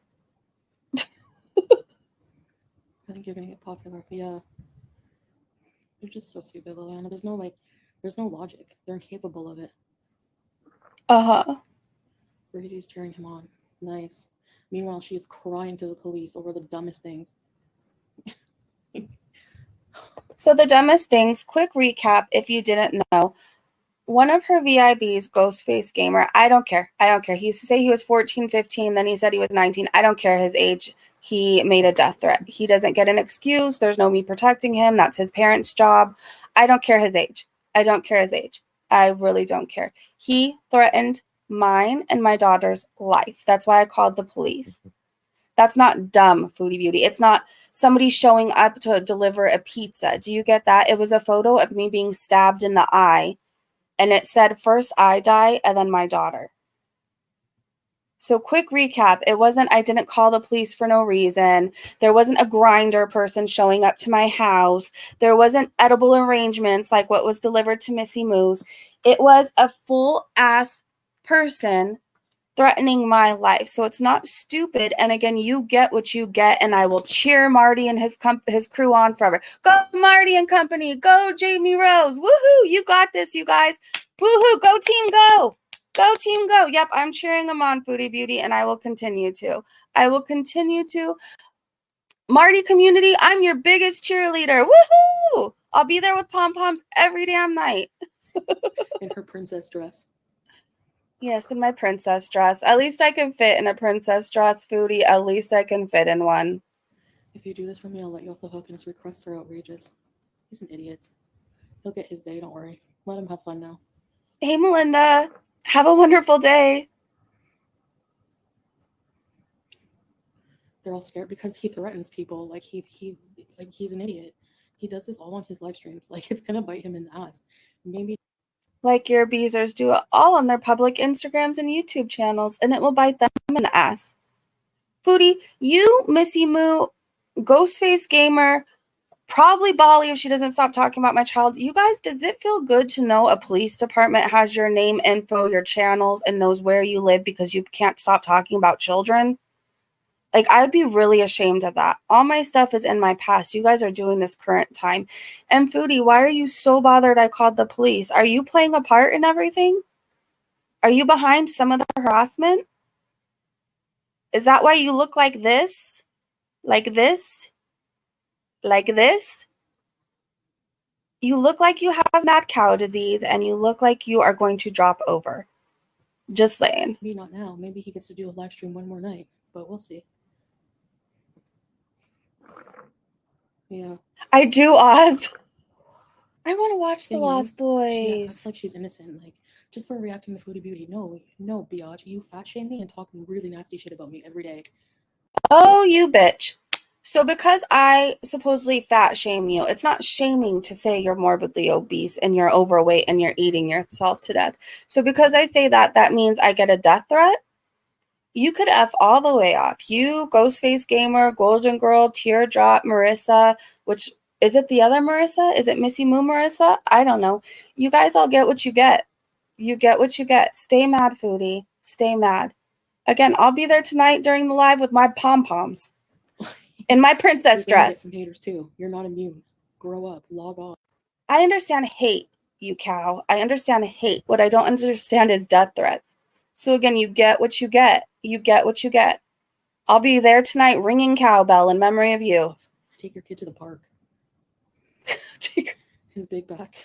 I think you're gonna get popular. Yeah. They're just so stupid, Liliana. There's no logic. They're incapable of it. Uh-huh. Breezy's cheering him on. Nice. Meanwhile, she is crying to the police over the dumbest things. So the dumbest things, quick recap if you didn't know. One of her VIBs, Ghostface Gamer, I don't care. He used to say he was 14, 15, then he said he was 19. I don't care his age. He made a death threat. He doesn't get an excuse. There's no me protecting him. That's his parents' job. I don't care his age. I really don't care. He threatened mine and my daughter's life. That's why I called the police. That's not dumb, Foodie Beauty. It's not somebody showing up to deliver a pizza. Do you get that? It was a photo of me being stabbed in the eye. And it said, first I die, and then my daughter. So quick recap. It wasn't, I didn't call the police for no reason. There wasn't a grinder person showing up to my house. There wasn't edible arrangements like what was delivered to Missy Moo's. It was a full-ass person threatening my life. So it's not stupid. And again, you get what you get, and I will cheer Marty and his crew on forever. Go Marty and company. Go Jamie Rose. Woohoo! You got this, you guys. Woohoo! Go team, go. Go team, go. Yep, I'm cheering them on, Foodie Beauty, and I will continue to. Marty community, I'm your biggest cheerleader. Woohoo! I'll be there with pom-poms every damn night. In her princess dress. Yes, in my princess dress. At least I can fit in a princess dress, Foodie. At least I can fit in one. If you do this for me, I'll let you off the hook, and his requests are outrageous. He's an idiot. He'll get his day, don't worry. Let him have fun now. Hey, Melinda. Have a wonderful day. They're all scared because he threatens people. Like he's an idiot. He does this all on his live streams. Like, it's gonna bite him in the ass. Maybe Like your Beezers do it all on their public Instagrams and YouTube channels, and it will bite them in the ass. Foodie, you, Missy Moo, Ghostface Gamer, probably Bali if she doesn't stop talking about my child. You guys, does it feel good to know a police department has your name, info, your channels, and knows where you live because you can't stop talking about children? Like, I would be really ashamed of that. All my stuff is in my past. You guys are doing this current time. And Foodie, why are you so bothered I called the police? Are you playing a part in everything? Are you behind some of the harassment? Is that why you look like this? Like this? Like this? You look like you have mad cow disease, and you look like you are going to drop over. Just saying. Maybe not now. Maybe he gets to do a live stream one more night, but we'll see. Yeah. I do, Oz. I want to watch The Thing Lost is, she acts Boys. like she's innocent, like just for reacting to Foodie Beauty. No, biatch, you fat shame me and talking really nasty shit about me every day. Oh, you bitch. So because I supposedly fat shame you, it's not shaming to say you're morbidly obese and you're overweight and you're eating yourself to death. So because I say that, that means I get a death threat. You could F all the way off. You, Ghostface Gamer, Golden Girl, Teardrop, Marissa, which is it the other Marissa? Is it Missy Moo Marissa? I don't know. You guys all get what you get. You get what you get. Stay mad, Foodie. Stay mad. Again, I'll be there tonight during the live with my pom-poms in my princess You're gonna get dress. some haters too. You're not immune. Grow up. Log off. I understand hate, you cow. I understand hate. What I don't understand is death threats. So again, you get what you get. You get what you get. I'll be there tonight ringing cowbell in memory of you. Take your kid to the park. Take his big back.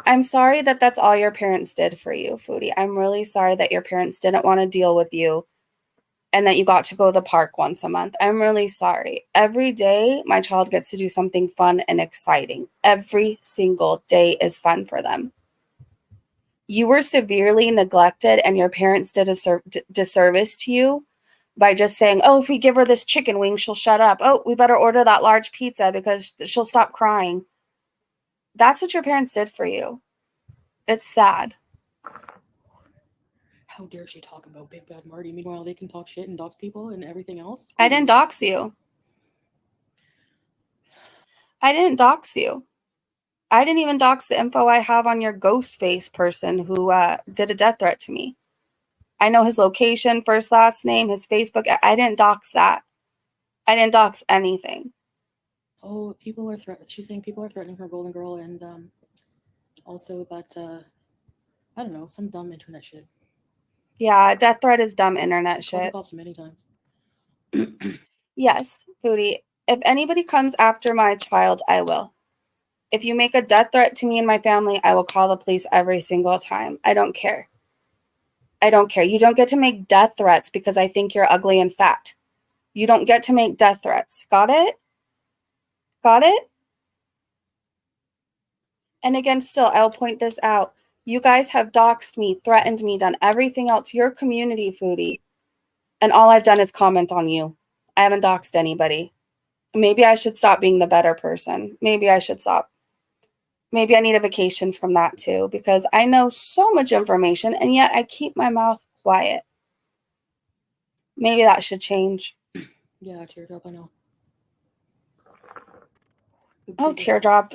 I'm sorry that that's all your parents did for you, Foodie. I'm really sorry that your parents didn't want to deal with you and that you got to go to the park once a month. I'm really sorry. Every day, my child gets to do something fun and exciting. Every single day is fun for them. You were severely neglected, and your parents did a disservice to you by just saying, oh, if we give her this chicken wing, she'll shut up. Oh, we better order that large pizza because she'll stop crying. That's what your parents did for you. It's sad. How dare she talk about Big Bad Marty? Meanwhile, they can talk shit and dox people and everything else. I didn't dox you. I didn't dox you. I didn't even dox the info I have on your ghost face person who did a death threat to me. I know his location, first, last name, his Facebook. I didn't dox that. I didn't dox anything. Oh, people are she's saying people are threatening her, Golden Girl, and also that I don't know, some dumb internet shit. Yeah, death threat is dumb internet shit. Called the cops many times. Yes, Foodie. If anybody comes after my child, I will. If you make a death threat to me and my family, I will call the police every single time. I don't care. I don't care. You don't get to make death threats because I think you're ugly and fat. You don't get to make death threats. Got it? Got it? And again, still, I'll point this out. You guys have doxed me, threatened me, done everything else. Your community, Foodie. And all I've done is comment on you. I haven't doxed anybody. Maybe I should stop being the better person. Maybe I should stop. Maybe I need a vacation from that too, because I know so much information and yet I keep my mouth quiet. Maybe that should change. Yeah, Teardrop, I know. Oh, Teardrop.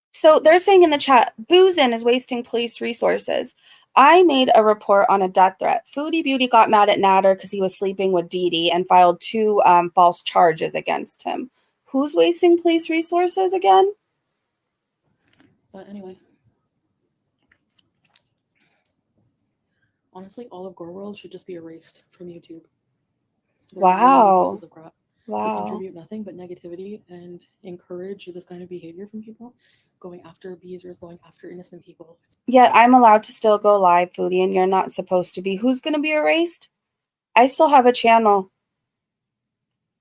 So they're saying in the chat, boozing is wasting police resources. I made a report on a death threat. Foodie Beauty got mad at Natter because he was sleeping with Dee Dee and filed 2 false charges against him. Who's wasting police resources again? But anyway. Honestly, all of Gore World should just be erased from YouTube. They're Wow. Pieces of crap. Wow. They contribute nothing but negativity and encourage this kind of behavior from people, going after abusers, going after innocent people. Yet I'm allowed to still go live, Foodie, and you're not supposed to be. Who's going to be erased? I still have a channel.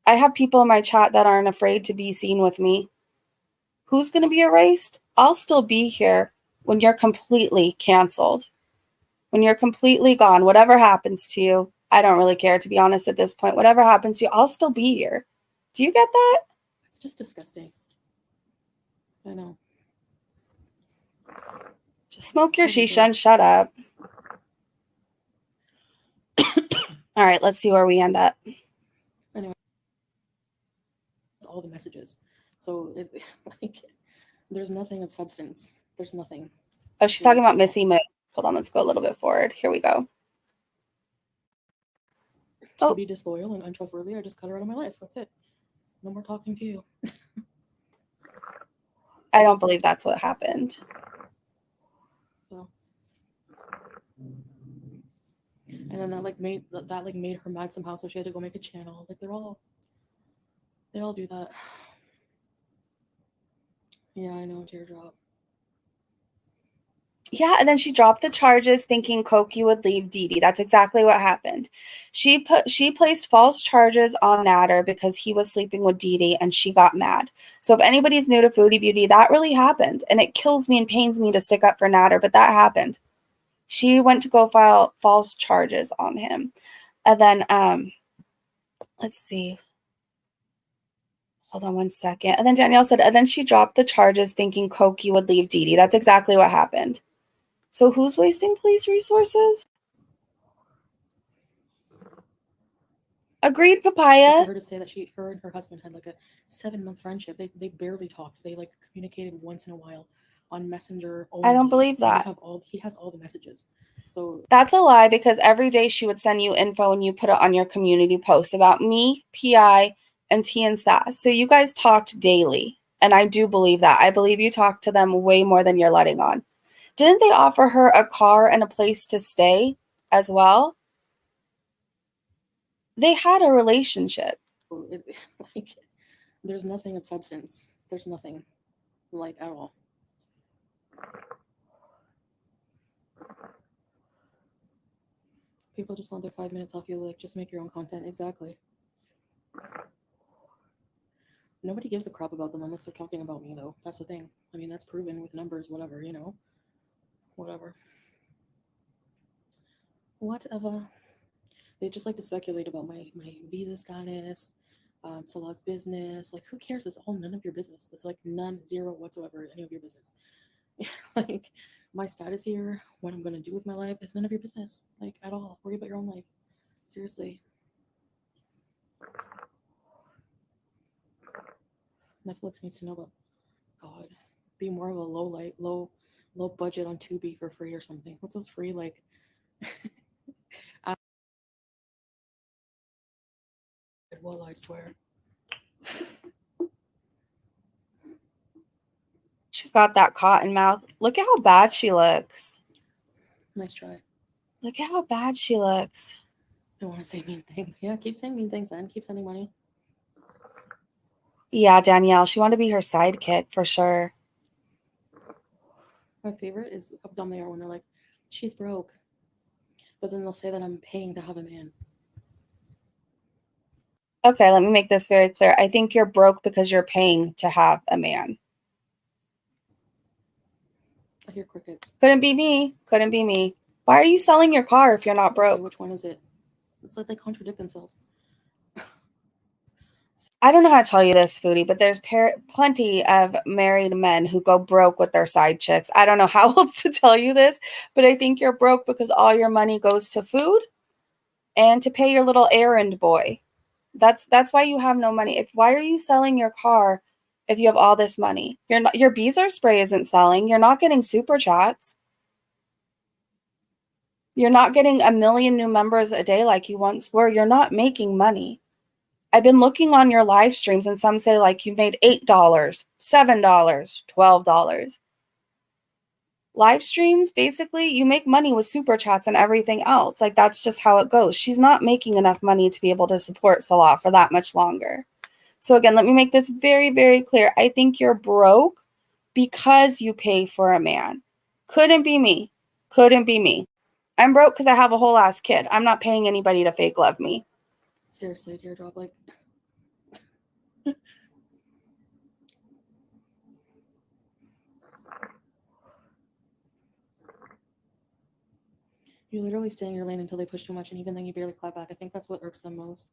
I have people in my chat that aren't afraid to be seen with me. Who's going to be erased? I'll still be here when you're completely canceled. When you're completely gone, whatever happens to you, I don't really care, to be honest, at this point. Whatever happens to you, I'll still be here. Do you get that? It's just disgusting. I know. Just smoke your shisha and shut up. All right, let's see where we end up. Anyway, all the messages. So, there's nothing of substance. There's nothing. Oh, she's talking about Missy Moo. Hold on, let's go a little bit forward. Here we go. To be disloyal and untrustworthy, I just cut her out of my life. That's it. No more talking to you. I don't believe that's what happened. So, and then that made her mad somehow, so she had to go make a channel. Like, they're all They all do that. Yeah, I know, teardrop. Yeah, and then she dropped the charges thinking Koki would leave Dee Dee. That's exactly what happened. She placed false charges on Nader because he was sleeping with Dee Dee and she got mad. So if anybody's new to Foodie Beauty, that really happened. And it kills me and pains me to stick up for Nader, but that happened. She went to go file false charges on him. And then let's see. Hold on one second. And then Danielle said, and then she dropped the charges thinking Koki would leave Dee Dee. That's exactly what happened. So who's wasting police resources? Agreed, Papaya. For her to say that her and her husband had like a 7-month friendship. They barely talked. They like communicated once in a while on Messenger only. I don't believe that. He has all the messages. So that's a lie because every day she would send you info and you put it on your community posts about me, PI, and T and Sass. So you guys talked daily. And I do believe that. I believe you talked to them way more than you're letting on. Didn't they offer her a car and a place to stay as well? They had a relationship. like, there's nothing of substance. There's nothing like at all. People just want their 5 minutes off you. Like, just make your own content. Exactly. Nobody gives a crap about them unless they're talking about me, though. That's the thing. I mean, that's proven with numbers, whatever, you know? Whatever. Whatever. They just like to speculate about my visa status, Salah's business. Like, who cares? It's all none of your business. It's like none, zero whatsoever, any of your business. Like, my status here, what I'm going to do with my life, is none of your business. Like, at all. Worry about your own life. Seriously. Netflix needs to know about God. Be more of a low budget on Tubi for free or something. What's those free, like well, I swear. She's got that cotton mouth. Look at how bad she looks. Nice try. Look at how bad she looks. I want to say mean things. Yeah, keep saying mean things then. Keep sending money. Yeah, Danielle. She wanted to be her sidekick for sure. My favorite is how dumb they are when they're like, she's broke. But then they'll say that I'm paying to have a man. Okay, let me make this very clear. I think you're broke because you're paying to have a man. I hear crickets. Couldn't be me. Couldn't be me. Why are you selling your car if you're not broke? Okay, which one is it? It's like they contradict themselves. I don't know how to tell you this, Foodie, but there's plenty of married men who go broke with their side chicks. I don't know how else to tell you this, but I think you're broke because all your money goes to food and to pay your little errand boy. That's why you have no money. Why are you selling your car if you have all this money? Your Beezer spray isn't selling. You're not getting super chats. You're not getting 1 million new members a day like you once were. You're not making money. I've been looking on your live streams and some say like you've made $8, $7, $12. Live streams, basically, you make money with super chats and everything else. Like, that's just how it goes. She's not making enough money to be able to support Salah for that much longer. So again, let me make this very, very clear. I think you're broke because you pay for a man. Couldn't be me. Couldn't be me. I'm broke because I have a whole ass kid. I'm not paying anybody to fake love me. Seriously, teardrop, like. You literally stay in your lane until they push too much, and even then you barely clap back. I think that's what irks them most.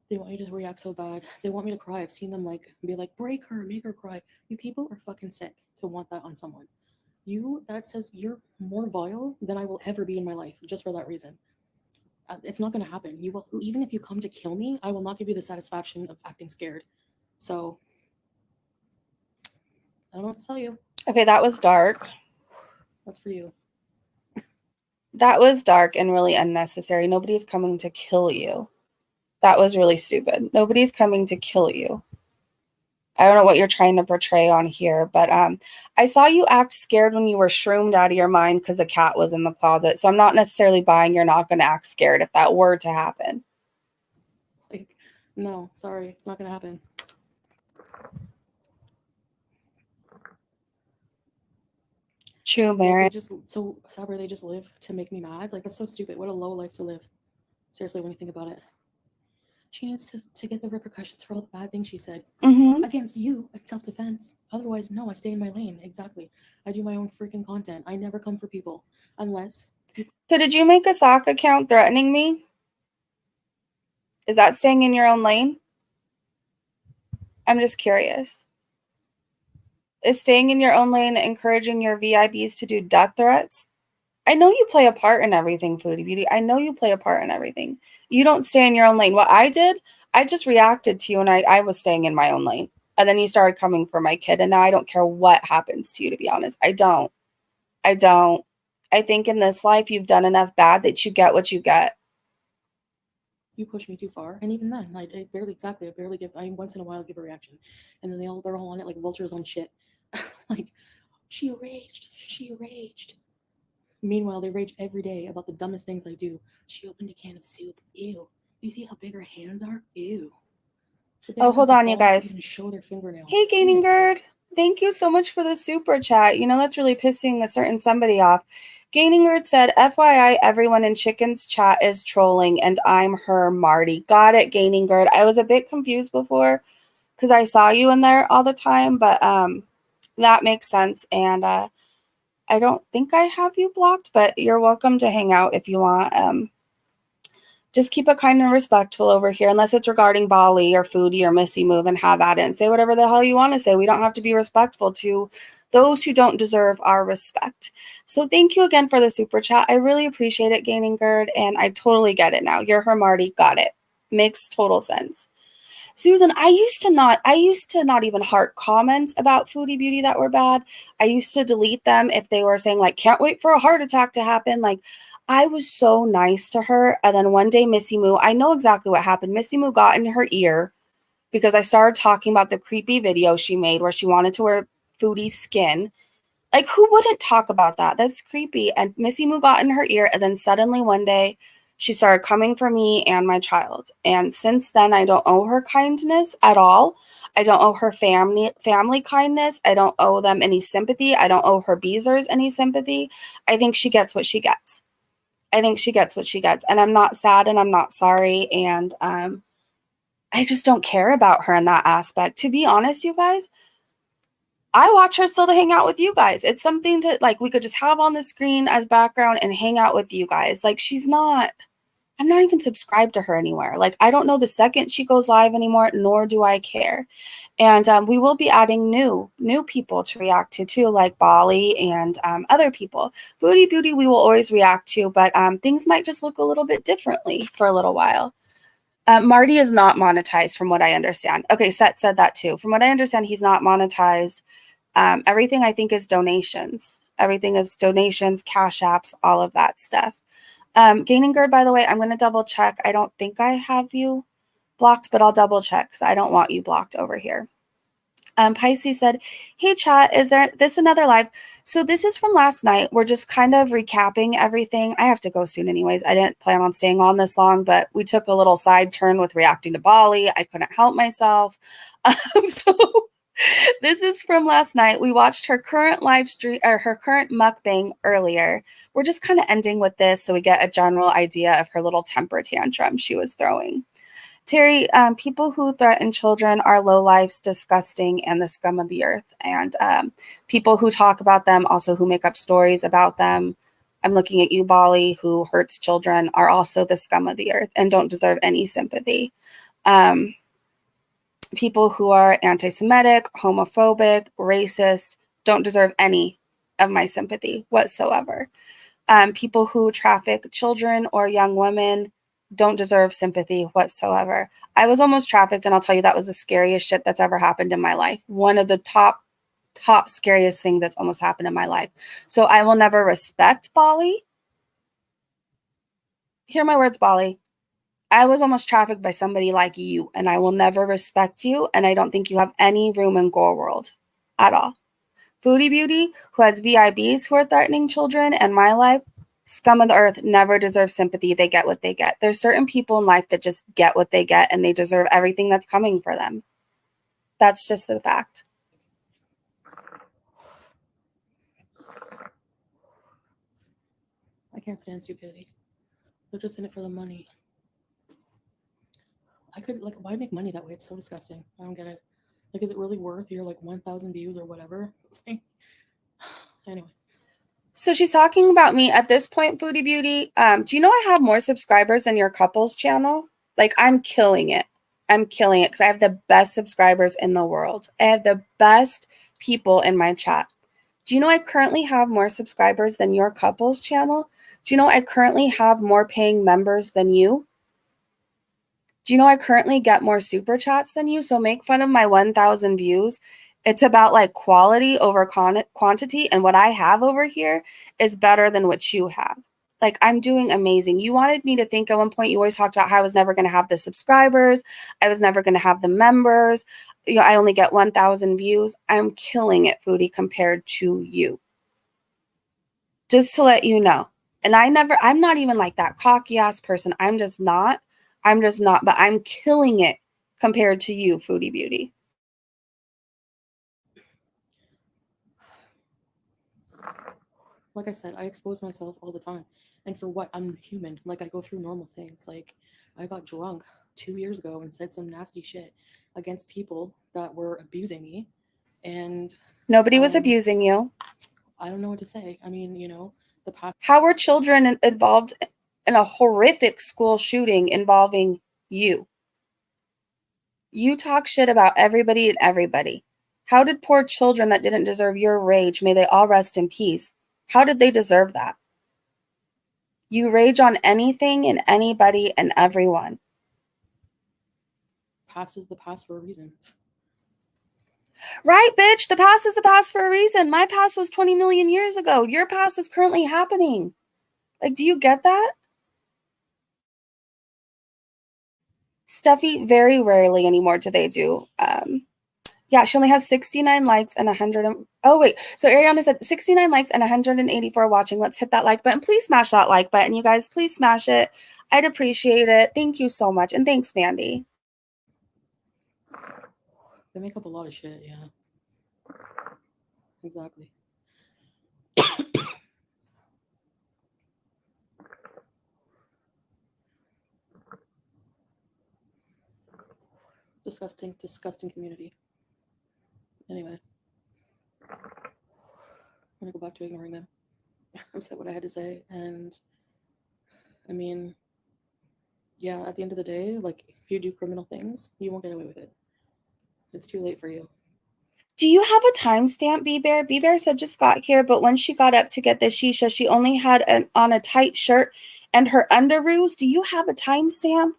They want you to react so bad. They want me to cry. I've seen them like be like, break her, make her cry. You people are fucking sick to want that on someone. That says you're more vile than I will ever be in my life, just for that reason. It's not going to happen. You will, even if you come to kill me, I will not give you the satisfaction of acting scared. So, I don't know what to tell you. Okay, that was dark. That's for you. That was dark and really unnecessary. Nobody's coming to kill you. That was really stupid. Nobody's coming to kill you. I don't know what you're trying to portray on here, but I saw you act scared when you were shroomed out of your mind because a cat was in the closet. So I'm not necessarily buying you're not going to act scared if that were to happen. Like, No, sorry, it's not gonna happen. True, Like, Mary. they just so Sabra, they just live to make me mad. Like, that's so stupid. What a low life to live. Seriously, when you think about it. She needs to get the repercussions for all the bad things she said Mm-hmm. against you in self-defense. Otherwise, no, I stay in my lane. Exactly. I do my own freaking content. I never come for people unless you. So did you make a sock account threatening me? Is that staying in your own lane? I'm just curious. Is staying in your own lane encouraging your VIBs to do death threats? I know you play a part in everything, Foodie Beauty. I know you play a part in everything. You don't stay in your own lane. What I did, I just reacted to you and I was staying in my own lane. And then you started coming for my kid. And now I don't care what happens to you, to be honest. I don't. I don't. I think in this life, you've done enough bad that you get what you get. You push me too far, and even then, I barely exactly. I barely give. I once in a while give a reaction, and then they're all on it like vultures on shit. Like, she raged. She raged. Meanwhile, they rage every day about the dumbest things I do. She opened a can of soup. Ew. Do you see how big her hands are? Ew. But they Oh, don't have hold the on, you balls to guys. even show their fingernails. Hey, Gaining Ew. Gird. Thank you so much for the super chat. You know, that's really pissing a certain somebody off. Gaining Gird said, FYI, everyone in Chicken's chat is trolling, and I'm her Marty. Got it, Gaining Gird. I was a bit confused before because I saw you in there all the time, but that makes sense. And I don't think I have you blocked, but you're welcome to hang out if you want. Just keep it kind and respectful over here, unless it's regarding Bali or Foodie or Missy Moo, then have at it and say whatever the hell you want to say. We don't have to be respectful to those who don't deserve our respect. So thank you again for the super chat. I really appreciate it, Gaining Gird, and I totally get it now. You're her Marty. Got it. Makes total sense. Susan, I used to not even heart comments about Foodie Beauty that were bad. I used to delete them if they were saying like, can't wait for a heart attack to happen. Like, I was so nice to her. And then one day Missy Moo, I know exactly what happened. Missy Moo got in her ear because I started talking about the creepy video she made where she wanted to wear Foodie's skin. Like, who wouldn't talk about that? That's creepy. And Missy Moo got in her ear, and then suddenly one day she started coming for me and my child. And since then, I don't owe her kindness at all. I don't owe her family kindness. I don't owe them any sympathy. I don't owe her Beezers any sympathy. I think she gets what she gets. I think she gets what she gets. And I'm not sad and I'm not sorry. And I just don't care about her in that aspect. To be honest, you guys, I watch her still to hang out with you guys. It's something to like we could just have on the screen as background and hang out with you guys. Like I'm not even subscribed to her anywhere. Like I don't know the second she goes live anymore, nor do I care. And we will be adding new people to react to too, like Bali and other people. Foodie Beauty we will always react to, but things might just look a little bit differently for a little while. Marty is not monetized from what I understand. Okay, Seth said that too. From what I understand, he's not monetized. Everything I think is donations. Everything is donations, cash apps, all of that stuff. Gaining Gird, by the way, I'm going to double check. I don't think I have you blocked, but I'll double check because I don't want you blocked over here. Pisces said, hey chat, is this another live? So this is from last night. We're just kind of recapping everything. I have to go soon anyways. I didn't plan on staying on this long, but we took a little side turn with reacting to Bali. I couldn't help myself. So this is from last night. We watched her current live stream or her current mukbang earlier. We're just kind of ending with this so we get a general idea of her little temper tantrum she was throwing. Terry, people who threaten children are lowlifes, disgusting, and the scum of the earth. And people who talk about them, also who make up stories about them, I'm looking at you, Bali, who hurts children, are also the scum of the earth and don't deserve any sympathy. People who are anti-Semitic, homophobic, racist, don't deserve any of my sympathy whatsoever. People who traffic children or young women don't deserve sympathy whatsoever. I was almost trafficked, and I'll tell you that was the scariest shit that's ever happened in my life. One of the top scariest things that's almost happened in my life. So I will never respect Bali. Hear my words, Bali. I was almost trafficked by somebody like you, and I will never respect you, and I don't think you have any room in Gore World at all. Foodie Beauty, who has VIBs who are threatening children and my life, Scum of the earth never deserve sympathy. They get what they get. There's certain people in life that just get what they get and they deserve everything that's coming for them. That's just the fact. I can't stand stupidity. They're just in it for the money. I could, like, why make money that way? It's so disgusting. I don't get it. Like, is it really worth your, like, 1,000 views or whatever? Anyway. So she's talking about me at this point, Foodie Beauty. Do you know I have more subscribers than your couples channel? Like, I'm killing it. I'm killing it because I have the best subscribers in the world. I have the best people in my chat. Do you know I currently have more subscribers than your couples channel? Do you know I currently have more paying members than you? Do you know I currently get more super chats than you? So make fun of my 1,000 views. It's about like quality over quantity. And what I have over here is better than what you have. Like, I'm doing amazing. You wanted me to think at one point, you always talked about how I was never going to have the subscribers. I was never going to have the members. You know, I only get 1,000 views. I'm killing it, Foodie, compared to you. Just to let you know. And I'm not even like that cocky ass person. I'm just not, but I'm killing it compared to you, Foodie Beauty. Like I said, I expose myself all the time. And for what? I'm human. Like, I go through normal things. Like, I got drunk 2 years ago and said some nasty shit against people that were abusing me. And nobody was abusing you. I don't know what to say. I mean, you know, the past. How were children involved in a horrific school shooting involving you? You talk shit about everybody and everybody. How did poor children that didn't deserve your rage, may they all rest in peace, how did they deserve that? You rage on anything and anybody and everyone. Past is the past for a reason. Right, bitch. The past is the past for a reason. My past was 20 million years ago. Your past is currently happening. Like, do you get that? Steffi, very rarely anymore do they do. Yeah, she only has 69 likes and 100. Oh, wait. So Ariana said 69 likes and 184 watching. Let's hit that like button. Please smash that like button, you guys. Please smash it. I'd appreciate it. Thank you so much. And thanks, Mandy. They make up a lot of shit, yeah. Exactly. Disgusting community. Anyway, I'm gonna go back to ignoring them. I said what I had to say, and I mean, yeah, at the end of the day, like, if you do criminal things, you won't get away with it. It's too late for you. Do you have a timestamp, B-Bear? B-Bear said just got here, but when she got up to get the shisha, she only had on a tight shirt and her underoos. Do you have a timestamp?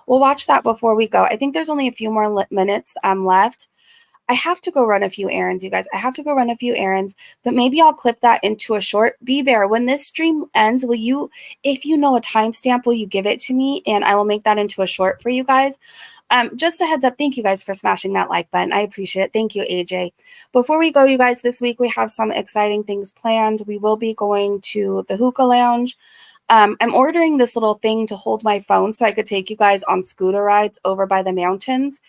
We'll watch that before we go. I think there's only a few more minutes left. I have to go run a few errands, you guys. I have to go run a few errands, but maybe I'll clip that into a short. B-Bear, when this stream ends, will you, if you know a timestamp, will you give it to me? And I will make that into a short for you guys. Just a heads up, thank you guys for smashing that like button. I appreciate it. Thank you, AJ. Before we go, you guys, this week we have some exciting things planned. We will be going to the hookah lounge. I'm ordering this little thing to hold my phone so I could take you guys on scooter rides over by the mountains.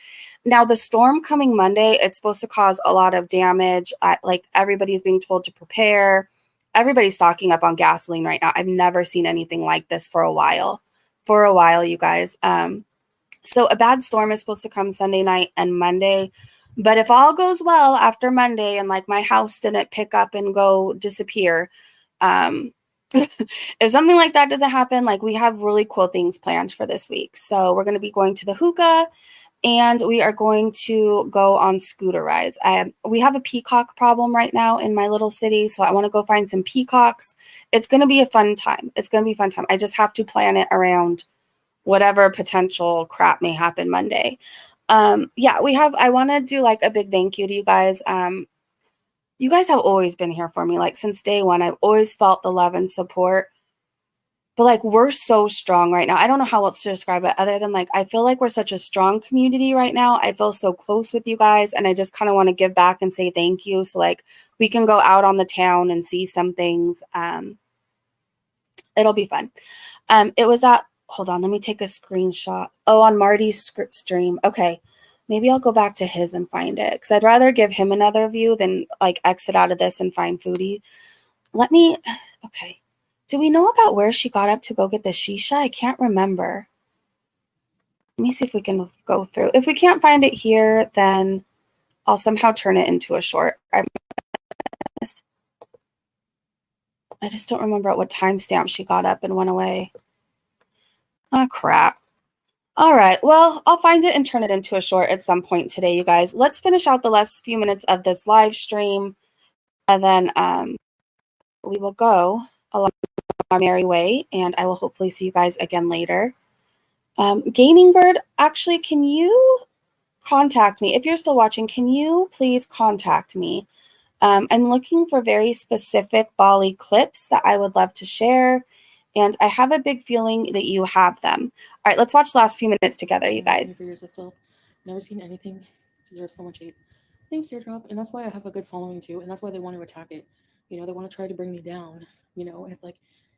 Now, the storm coming Monday, it's supposed to cause a lot of damage. Like, everybody's being told to prepare. Everybody's stocking up on gasoline right now. I've never seen anything like this for a while. You guys. So a bad storm is supposed to come Sunday night and Monday. But if all goes well after Monday and like my house didn't pick up and go disappear, if something like that doesn't happen, like, we have really cool things planned for this week. So we're going to be going to the hookah and we are going to go on scooter rides. We have a peacock problem right now in my little city. So I want to go find some peacocks. It's going to be a fun time. I just have to plan it around whatever potential crap may happen Monday. Yeah, I want to do like a big thank you to you guys. You guys have always been here for me. Like, since day one, I've always felt the love and support. But like, we're so strong right now. I don't know how else to describe it other than like, I feel like we're such a strong community right now. I feel so close with you guys and I just kind of want to give back and say thank you. So like, we can go out on the town and see some things. It'll be fun. It was at, hold on, let me take a screenshot. Oh, on Marty's stream. Okay. Maybe I'll go back to his and find it because I'd rather give him another view than like exit out of this and find Foodie. Okay. Do we know about where she got up to go get the shisha? I can't remember. Let me see if we can go through. If we can't find it here, then I'll somehow turn it into a short. I just don't remember at what timestamp she got up and went away. Oh, crap. All right. Well, I'll find it and turn it into a short at some point today, you guys. Let's finish out the last few minutes of this live stream, and then we will go along our merry way, and I will hopefully see you guys again later. Gaining Bird, actually, can you contact me? If you're still watching, can you please contact me? I'm looking for very specific Bali clips that I would love to share, and I have a big feeling that you have them. All right, let's watch the last few minutes together, you guys. For years, I've still never seen anything deserve so much hate. Thanks, Teardrop, and that's why I have a good following too, and that's why they want to attack it. You know, they want to try to bring me down. You know, and it's like,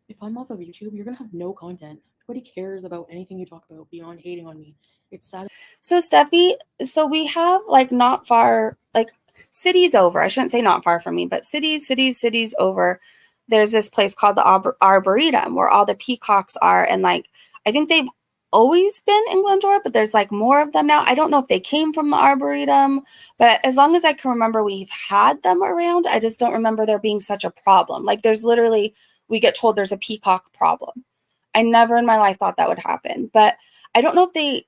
if I'm off of YouTube, you're gonna have no content. Nobody cares about anything you talk about beyond hating on me. It's sad. So Steffi, so we have like not far, like cities over. I shouldn't say not far from me, but cities over. There's this place called the Arboretum where all the peacocks are, and like I think they've always been in Glendora, but there's like more of them now. I don't know if they came from the Arboretum, but as long as I can remember, we've had them around. I just don't remember there being such a problem. Like there's literally, we get told there's a peacock problem. I never in my life thought that would happen, but I don't know if they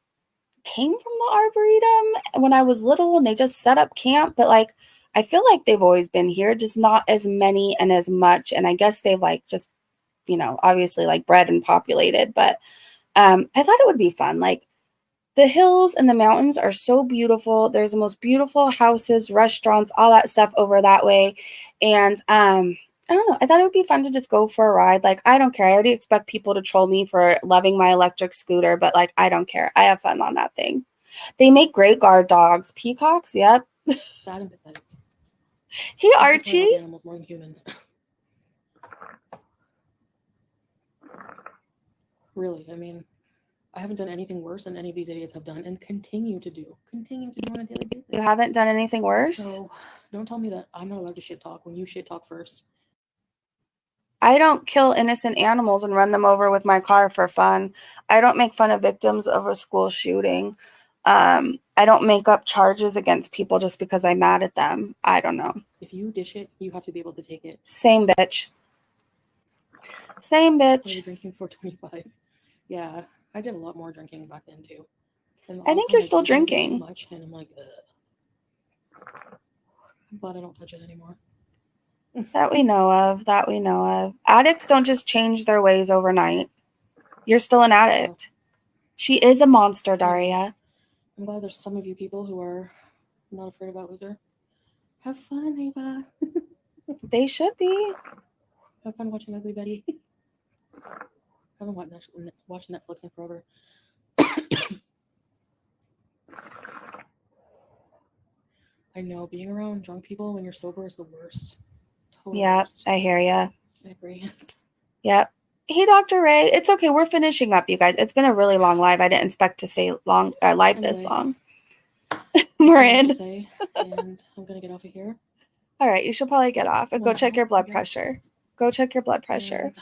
came from the Arboretum when I was little and they just set up camp, but like I feel like they've always been here, just not as many and as much. And I guess they've like just, you know, obviously like bred and populated, but I thought it would be fun. Like the hills and the mountains are so beautiful. There's the most beautiful houses, restaurants, all that stuff over that way. And I don't know. I thought it would be fun to just go for a ride. Like, I don't care. I already expect people to troll me for loving my electric scooter, but like, I don't care. I have fun on that thing. They make great guard dogs. Peacocks, yep. Sad and pathetic. Hey, Archie. I love animals more than humans. Really, I mean, I haven't done anything worse than any of these idiots have done and continue to do on a daily basis. You haven't done anything worse? So don't tell me that I'm not allowed to shit talk when you shit talk first. I don't kill innocent animals and run them over with my car for fun. I don't make fun of victims of a school shooting. I don't make up charges against people just because I'm mad at them. I don't know. If you dish it, you have to be able to take it. Same bitch. Same bitch. Are you drinking for 25? Yeah, I did a lot more drinking back then too. And I think you're still drinking. Too much, and I'm like, ugh. I'm glad I don't touch it anymore. That we know of. Addicts don't just change their ways overnight. You're still an addict. She is a monster, Daria. I'm glad there's some of you people who are not afraid of that loser. Have fun, Ava. They should be. Have fun watching Ugly Betty. I haven't watched Netflix in forever. I know, being around drunk people when you're sober is the worst. Yeah, I hear ya. I agree. Yep. Hey, Dr. Ray. It's okay. We're finishing up, you guys. It's been a really long live. I didn't expect to stay live this long. We're in. And I'm going to get off of here. All right. You should probably get off and go check your blood pressure. Go check your blood pressure.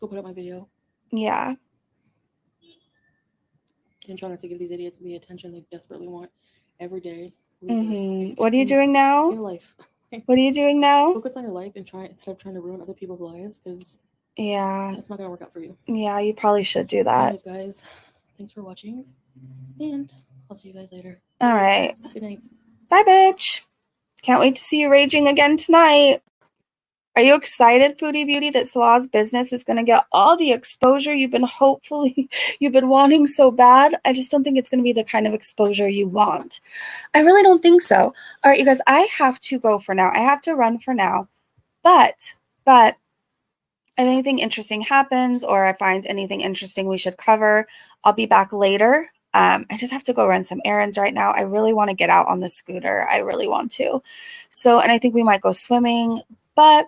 Go put up my video. Yeah. And try not to give these idiots the attention they desperately want every day. What are you doing now? Your life. What are you doing now? Focus on your life and instead of trying to ruin other people's lives, because it's not gonna work out for you. Yeah, you probably should do that. Anyways, guys, thanks for watching, and I'll see you guys later. All right. Good night. Bye, bitch. Can't wait to see you raging again tonight. Are you excited, Foodie Beauty, that Salah's business is going to get all the exposure you've been wanting so bad? I just don't think it's going to be the kind of exposure you want. I really don't think so. All right, you guys, I have to go for now. I have to run for now. But if anything interesting happens or I find anything interesting we should cover, I'll be back later. I just have to go run some errands right now. I really want to get out on the scooter. I really want to. So, and I think we might go swimming, but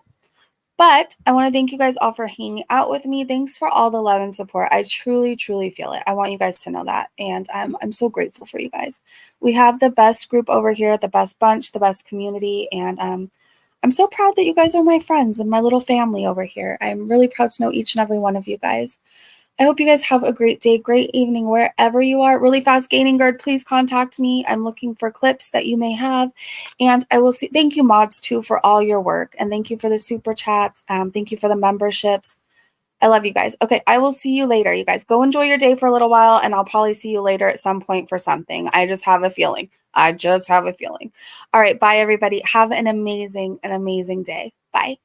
But I want to thank you guys all for hanging out with me. Thanks for all the love and support. I truly, truly feel it. I want you guys to know that. And I'm so grateful for you guys. We have the best group over here, the best bunch, the best community. And I'm so proud that you guys are my friends and my little family over here. I'm really proud to know each and every one of you guys. I hope you guys have a great day, great evening, wherever you are. Really fast gaining guard, please contact me. I'm looking for clips that you may have. And I will see. Thank you, mods, too, for all your work. And thank you for the super chats. Thank you for the memberships. I love you guys. Okay, I will see you later. You guys go enjoy your day for a little while, and I'll probably see you later at some point for something. I just have a feeling. All right, bye, everybody. Have an amazing day. Bye.